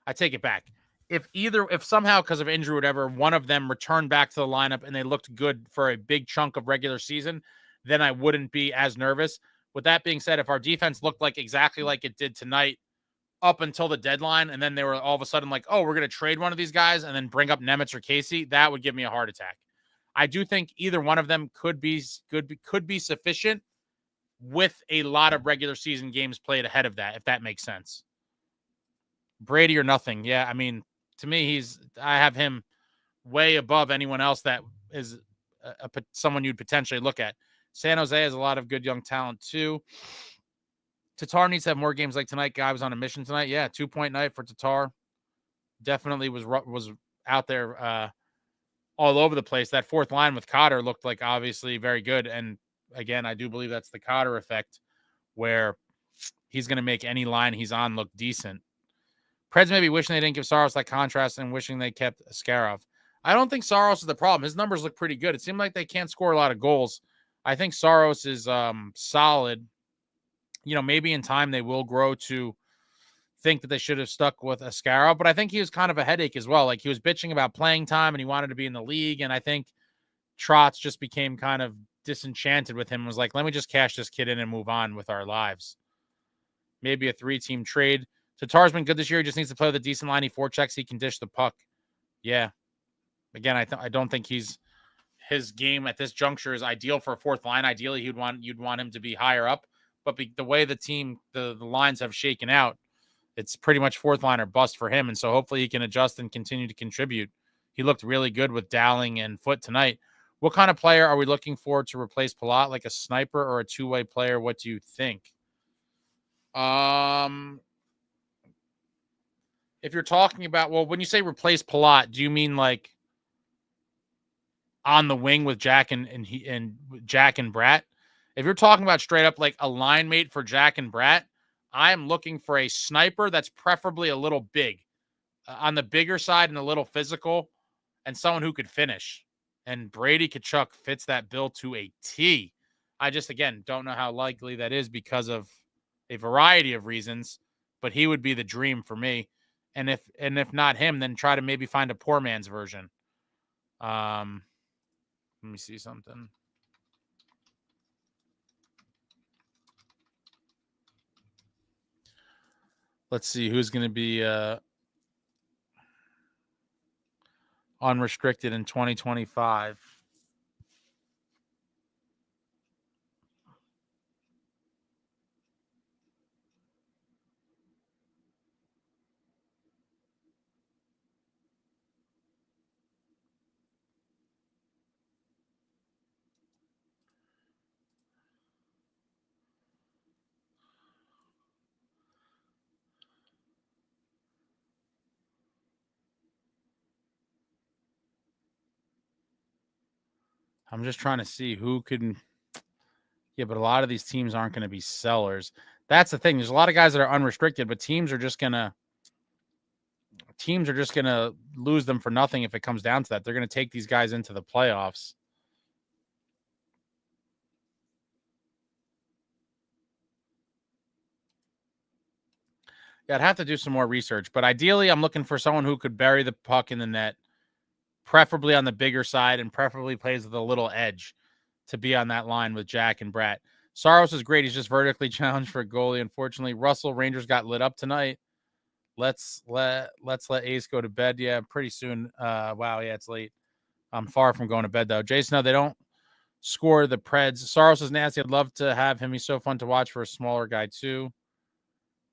I take it back. If somehow because of injury or whatever, one of them returned back to the lineup and they looked good for a big chunk of regular season, then I wouldn't be as nervous. With that being said, if our defense looked like exactly like it did tonight up until the deadline, and then they were all of a sudden like, oh, we're going to trade one of these guys and then bring up Nemitz or Casey, that would give me a heart attack. I do think either one of them could be sufficient with a lot of regular season games played ahead of that, if that makes sense. Brady or nothing. Yeah, I mean, to me, I have him way above anyone else that is someone you'd potentially look at. San Jose has a lot of good young talent too. Tatar needs to have more games like tonight. Guy was on a mission tonight. Yeah, 2-point night for Tatar. Definitely was out there all over the place. That fourth line with Cotter looked like obviously very good. And again, I do believe that's the Cotter effect where he's going to make any line he's on look decent. Preds may be wishing they didn't give Saros that contrast and wishing they kept Askarov. I don't think Saros is the problem. His numbers look pretty good. It seemed like they can't score a lot of goals. I think Saros is solid. Maybe in time they will grow to think that they should have stuck with Askarov, but I think he was kind of a headache as well. Like he was bitching about playing time and he wanted to be in the league. And I think Trotz just became kind of disenchanted with him and was like, let me just cash this kid in and move on with our lives. Maybe a 3-team trade. Tatar's been good this year. He just needs to play with a decent line. He forechecks. He can dish the puck. Yeah. Again, I don't think his game at this juncture is ideal for a fourth line. Ideally, you'd want him to be higher up. But the way the lines have shaken out, it's pretty much fourth line or bust for him. And so hopefully he can adjust and continue to contribute. He looked really good with Dowling and Foote tonight. What kind of player are we looking for to replace Palat? Like a sniper or a two-way player? What do you think? If you're talking about, well, when you say replace Palat, do you mean like on the wing with Jack and Jack and Bratt? If you're talking about straight up like a line mate for Jack and Bratt, I am looking for a sniper that's preferably a little big, on the bigger side and a little physical, and someone who could finish. And Brady Tkachuk fits that bill to a T. I just, again, don't know how likely that is because of a variety of reasons, but he would be the dream for me. And if not him, then try to maybe find a poor man's version. Let me see something. Let's see who's going to be unrestricted in 2025. I'm just trying to see who can. Yeah, but a lot of these teams aren't going to be sellers. That's the thing. There's a lot of guys that are unrestricted, but teams are just gonna lose them for nothing if it comes down to that. They're going to take these guys into the playoffs. Yeah, I'd have to do some more research, but ideally I'm looking for someone who could bury the puck in the net, preferably on the bigger side, and preferably plays with a little edge to be on that line with Jack and Bratt. Saros is great. He's just vertically challenged for a goalie. Unfortunately, Russell, Rangers got lit up tonight. Let's let Ace go to bed. Yeah, pretty soon. Wow, yeah, it's late. I'm far from going to bed though. Jason, no, they don't score the Preds. Saros is nasty. I'd love to have him. He's so fun to watch for a smaller guy too.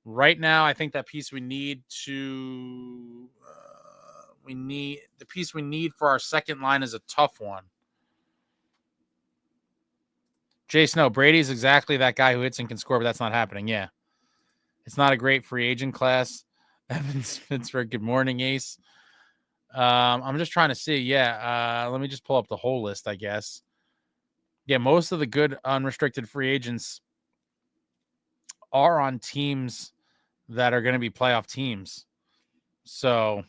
Right now, I think that piece we need for our second line is a tough one. Jason, no, Brady's exactly that guy who hits and can score, but that's not happening. Yeah. It's not a great free agent class. Evans Pittsburgh, good morning, Ace. I'm just trying to see. Yeah. Let me just pull up the whole list, I guess. Yeah, most of the good unrestricted free agents are on teams that are going to be playoff teams. So,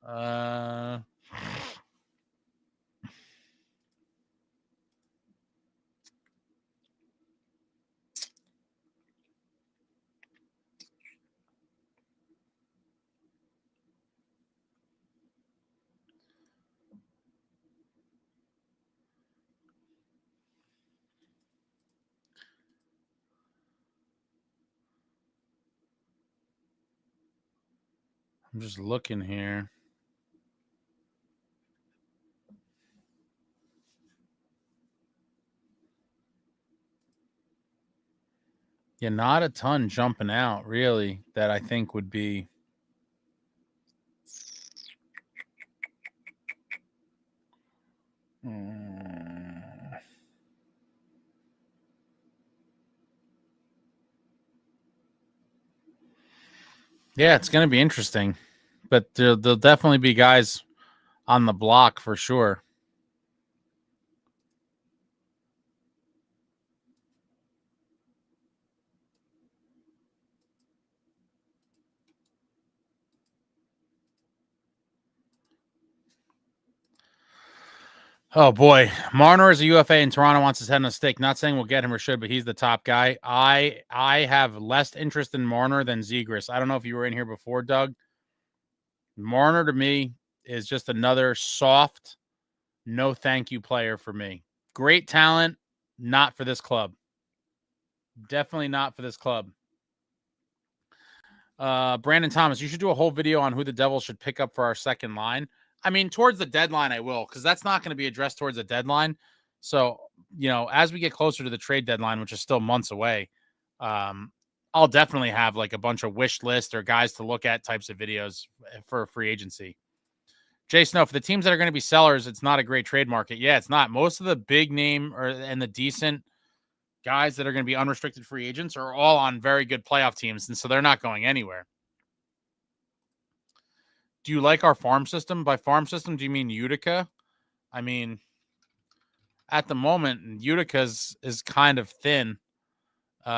I'm just looking here. Yeah, not a ton jumping out, really, that I think would be. Yeah, it's going to be interesting, but there'll definitely be guys on the block for sure. Oh boy, Marner is a UFA and Toronto wants his head on a stick. Not saying we'll get him or should, but he's the top guy. I have less interest in Marner than Zegras. I don't know if you were in here before, Doug. Marner to me is just another soft, no thank you player for me. Great talent, not for this club. Definitely not for this club. Brandon Thomas, you should do a whole video on who the Devils should pick up for our second line. I mean, towards the deadline, I will, because that's not going to be addressed towards the deadline. So, as we get closer to the trade deadline, which is still months away, I'll definitely have like a bunch of wish list or guys to look at types of videos for free agency. Jay Snow, for the teams that are going to be sellers, it's not a great trade market. Yeah, it's not. Most of the big name and the decent guys that are going to be unrestricted free agents are all on very good playoff teams, and so they're not going anywhere. Do you like our farm system? By farm system, do you mean Utica? I mean, at the moment, Utica is kind of thin. We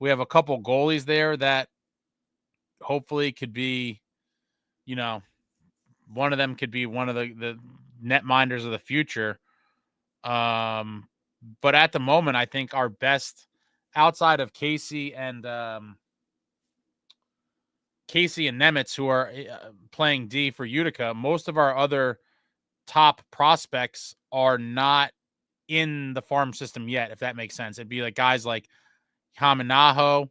have a couple goalies there that hopefully could be, one of them could be one of the net minders of the future. But at the moment, I think our best outside of Casey and Nemitz, who are playing D for Utica, most of our other top prospects are not in the farm system yet, if that makes sense. It'd be like guys like Haminaho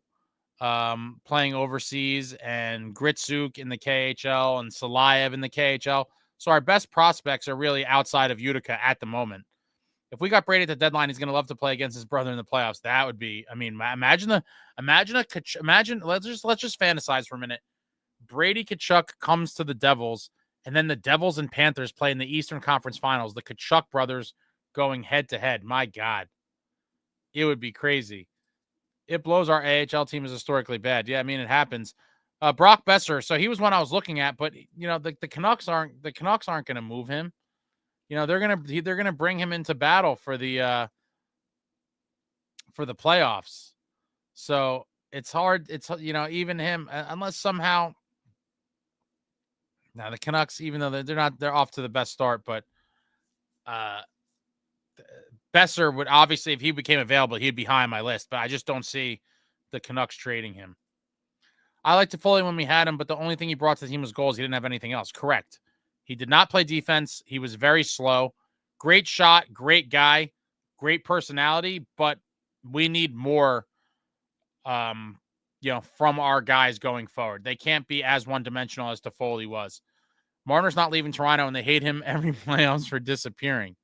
playing overseas, and Gritsuk in the KHL, and Salayev in the KHL. So our best prospects are really outside of Utica at the moment. If we got Brady at the deadline, he's going to love to play against his brother in the playoffs. That would be, I mean, imagine, let's just fantasize for a minute. Brady Tkachuk comes to the Devils, and then the Devils and Panthers play in the Eastern Conference Finals. The Tkachuk brothers going head to head. My God, it would be crazy. It blows. Our AHL team is historically bad. Yeah, I mean, it happens. Brock Besser. So he was one I was looking at, but the Canucks aren't going to move him. They're gonna bring him into battle for the playoffs. So it's hard. It's even him, unless somehow. Now the Canucks, even though they're off to the best start, but Besser would obviously, if he became available, he'd be high on my list. But I just don't see the Canucks trading him. I liked Toffoli when we had him, but the only thing he brought to the team was goals. He didn't have anything else. Correct. He did not play defense. He was very slow. Great shot, great guy, great personality, but we need more, from our guys going forward. They can't be as one-dimensional as Toffoli was. Marner's not leaving Toronto, and they hate him every playoffs for disappearing.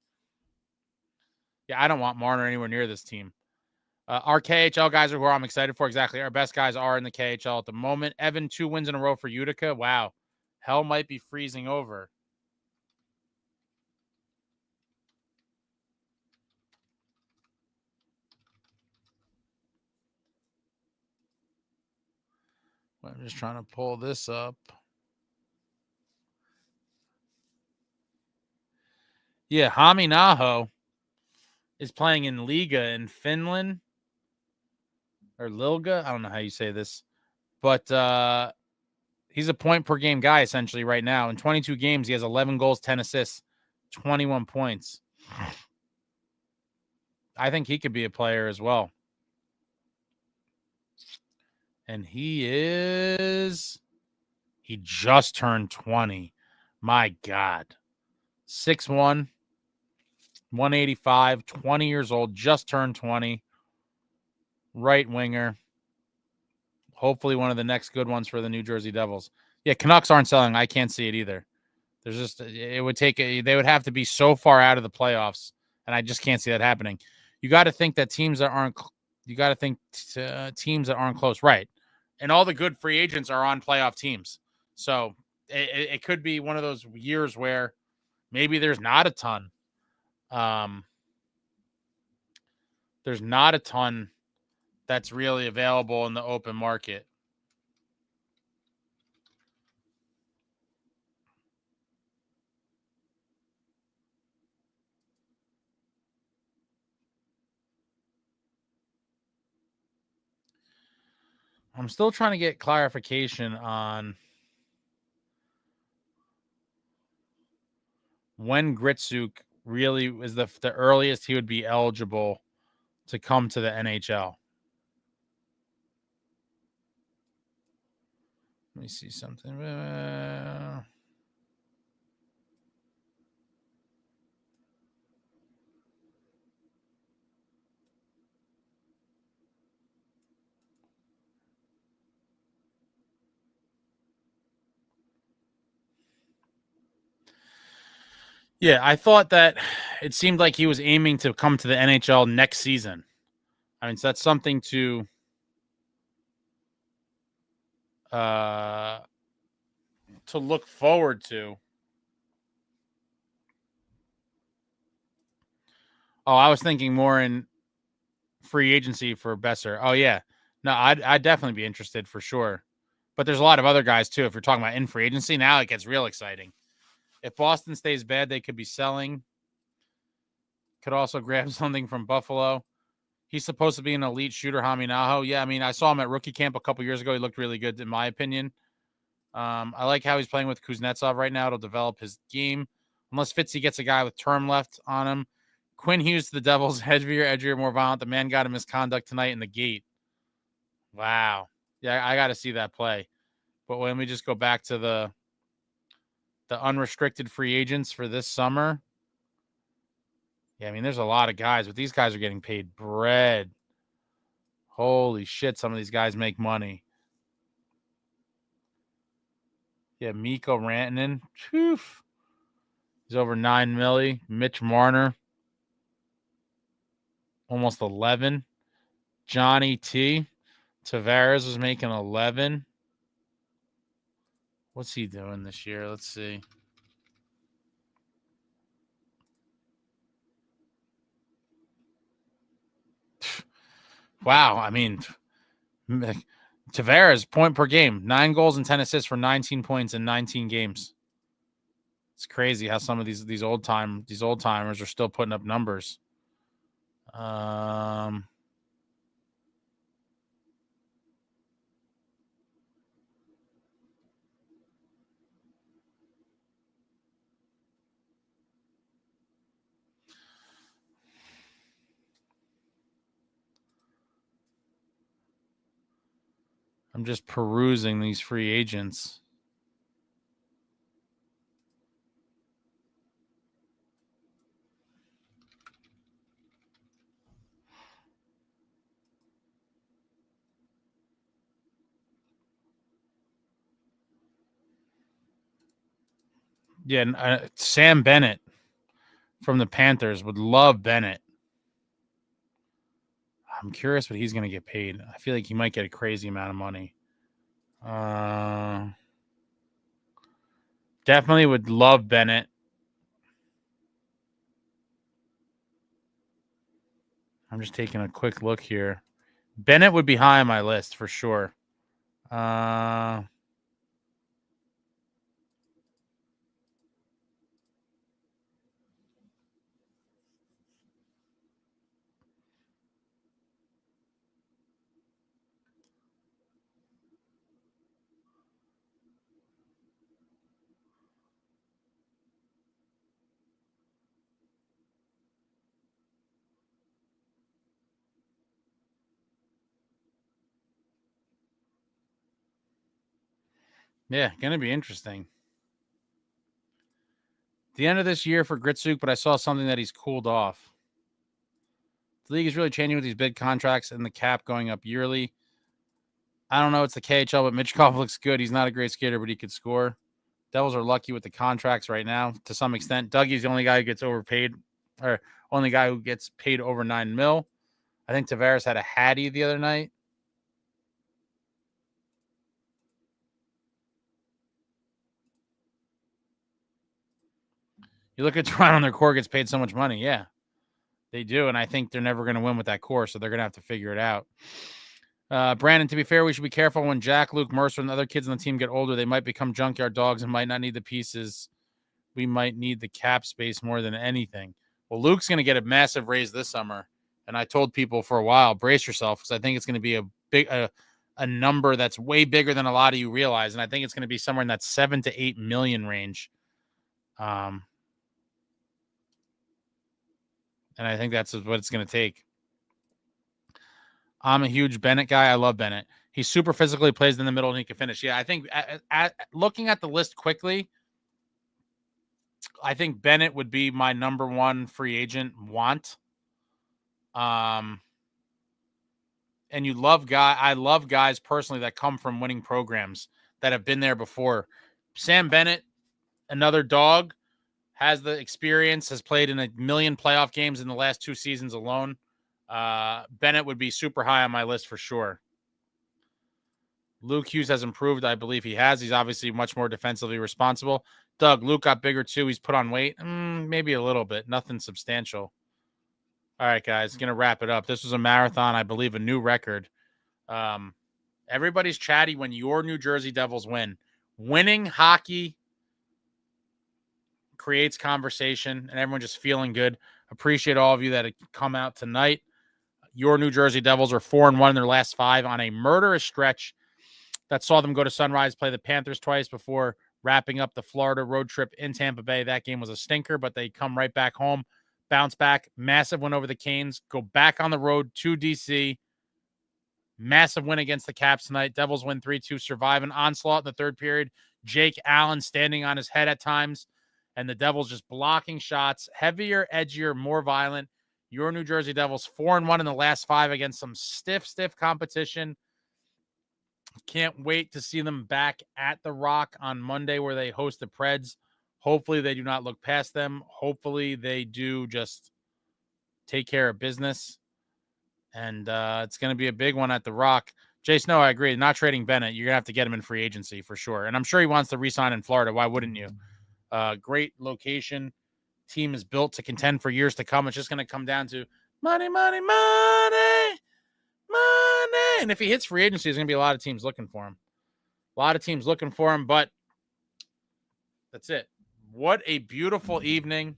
Yeah, I don't want Marner anywhere near this team. Our KHL guys are who I'm excited for. Exactly. Our best guys are in the KHL at the moment. Evan, 2 wins in a row for Utica. Wow. Hell might be freezing over. I'm just trying to pull this up. Yeah, Haminaho is playing in Liga in Finland. Or Lilga. I don't know how you say this. But he's a point-per-game guy, essentially, right now. In 22 games, he has 11 goals, 10 assists, 21 points. I think he could be a player as well. And he just turned 20. My God. 6'1", 185, 20 years old, just turned 20. Right winger. Hopefully one of the next good ones for the New Jersey Devils. Yeah, Canucks aren't selling. I can't see it either. There's just, they would have to be so far out of the playoffs, and I just can't see that happening. You got to think that teams that aren't close, right? And all the good free agents are on playoff teams. So it could be one of those years where maybe there's not a ton. There's not a ton that's really available in the open market. I'm still trying to get clarification on when Gritsuk really is the earliest he would be eligible to come to the NHL. Let me see something. Yeah, I thought that it seemed like he was aiming to come to the NHL next season. I mean, so that's something to look forward to. Oh, I was thinking more in free agency for Besser. Oh, yeah. No, I'd definitely be interested for sure. But there's a lot of other guys, too. If you're talking about in free agency, now it gets real exciting. If Boston stays bad, they could be selling. Could also grab something from Buffalo. He's supposed to be an elite shooter, Haminaho. Yeah, I mean, I saw him at rookie camp a couple years ago. He looked really good, in my opinion. I like how he's playing with Kuznetsov right now. It'll develop his game. Unless Fitzy gets a guy with term left on him. Quinn Hughes to the Devils, edgier, more violent. The man got a misconduct tonight in the gate. Wow. Yeah, I got to see that play. But when we just go back to the unrestricted free agents for this summer, yeah, I mean, there's a lot of guys, but these guys are getting paid bread. Holy shit, some of these guys make money. Yeah, Mikko Rantanen. Phew. He's over 9 milli. Mitch Marner. Almost 11. Johnny T. Tavares was making 11. What's he doing this year? Let's see. Wow. I mean, Tavares, point per game. 9 goals and 10 assists for 19 points in 19 games. It's crazy how some of these old timers are still putting up numbers. I'm just perusing these free agents. Yeah, Sam Bennett from the Panthers. Would love Bennett. I'm curious what he's going to get paid. I feel like he might get a crazy amount of money. Definitely would love Bennett. I'm just taking a quick look here. Bennett would be high on my list for sure. Yeah, going to be interesting. The end of this year for Gritsuk, but I saw something that he's cooled off. The league is really changing with these big contracts and the cap going up yearly. I don't know. It's the KHL, but Michkov looks good. He's not a great skater, but he could score. Devils are lucky with the contracts right now to some extent. Dougie's the only guy who gets overpaid, or only guy who gets paid over 9 mil. I think Tavares had a Hattie the other night. You look at Toronto and their core gets paid so much money. Yeah, they do. And I think they're never going to win with that core, so they're going to have to figure it out. Brandon, to be fair, we should be careful when Jack, Luke, Mercer, and the other kids on the team get older. They might become junkyard dogs and might not need the pieces. We might need the cap space more than anything. Well, Luke's going to get a massive raise this summer. And I told people for a while, brace yourself, because I think it's going to be a number that's way bigger than a lot of you realize. And I think it's going to be somewhere in that 7 to 8 million range. And I think that's what it's going to take. I'm a huge Bennett guy. I love Bennett. He super physically plays in the middle and he can finish. Yeah, I think looking at the list quickly, I think Bennett would be my number one free agent want. And I love guys personally that come from winning programs that have been there before. Sam Bennett, another dog, has the experience, has played in 1 million playoff games in the last 2 seasons alone. Bennett would be super high on my list for sure. Luke Hughes has improved. I believe he has. He's obviously much more defensively responsible. Doug, Luke got bigger too. He's put on weight. Maybe a little bit. Nothing substantial. All right, guys, going to wrap it up. This was a marathon, I believe, a new record. Everybody's chatty when your New Jersey Devils win. Winning hockey creates conversation and everyone just feeling good. Appreciate all of you that have come out tonight. Your New Jersey Devils are 4-1 in their last 5 on a murderous stretch that saw them go to Sunrise, play the Panthers twice before wrapping up the Florida road trip in Tampa Bay. That game was a stinker, but they come right back home, bounce back, massive win over the Canes, go back on the road to DC. Massive win against the Caps tonight. Devils win 3-2, survive an onslaught in the third period. Jake Allen standing on his head at times, and the Devils just blocking shots. Heavier, edgier, more violent. Your New Jersey Devils 4-1 in the last 5 against some stiff competition. Can't wait to see them back at the Rock on Monday where they host the Preds. Hopefully they do not look past them. Hopefully they do just take care of business. And it's going to be a big one at the Rock. Jay Snow, I agree. Not trading Bennett. You're going to have to get him in free agency for sure. And I'm sure he wants to re-sign in Florida. Why wouldn't you? Great location. Team is built to contend for years to come. It's just going to come down to money. And if he hits free agency, there's going to be a lot of teams looking for him. But that's it. What a beautiful evening.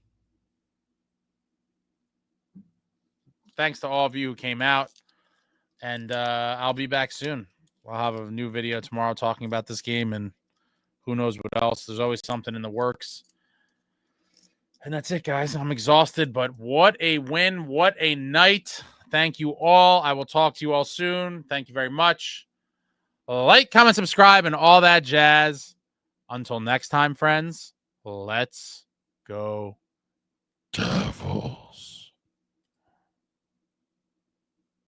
Thanks to all of you who came out. And I'll be back soon. I'll have a new video tomorrow talking about this game and who knows what else. There's always something in the works. And that's it, guys. I'm exhausted, but what a win. What a night. Thank you all. I will talk to you all soon. Thank you very much. Like, comment, subscribe, and all that jazz. Until next time, friends, let's go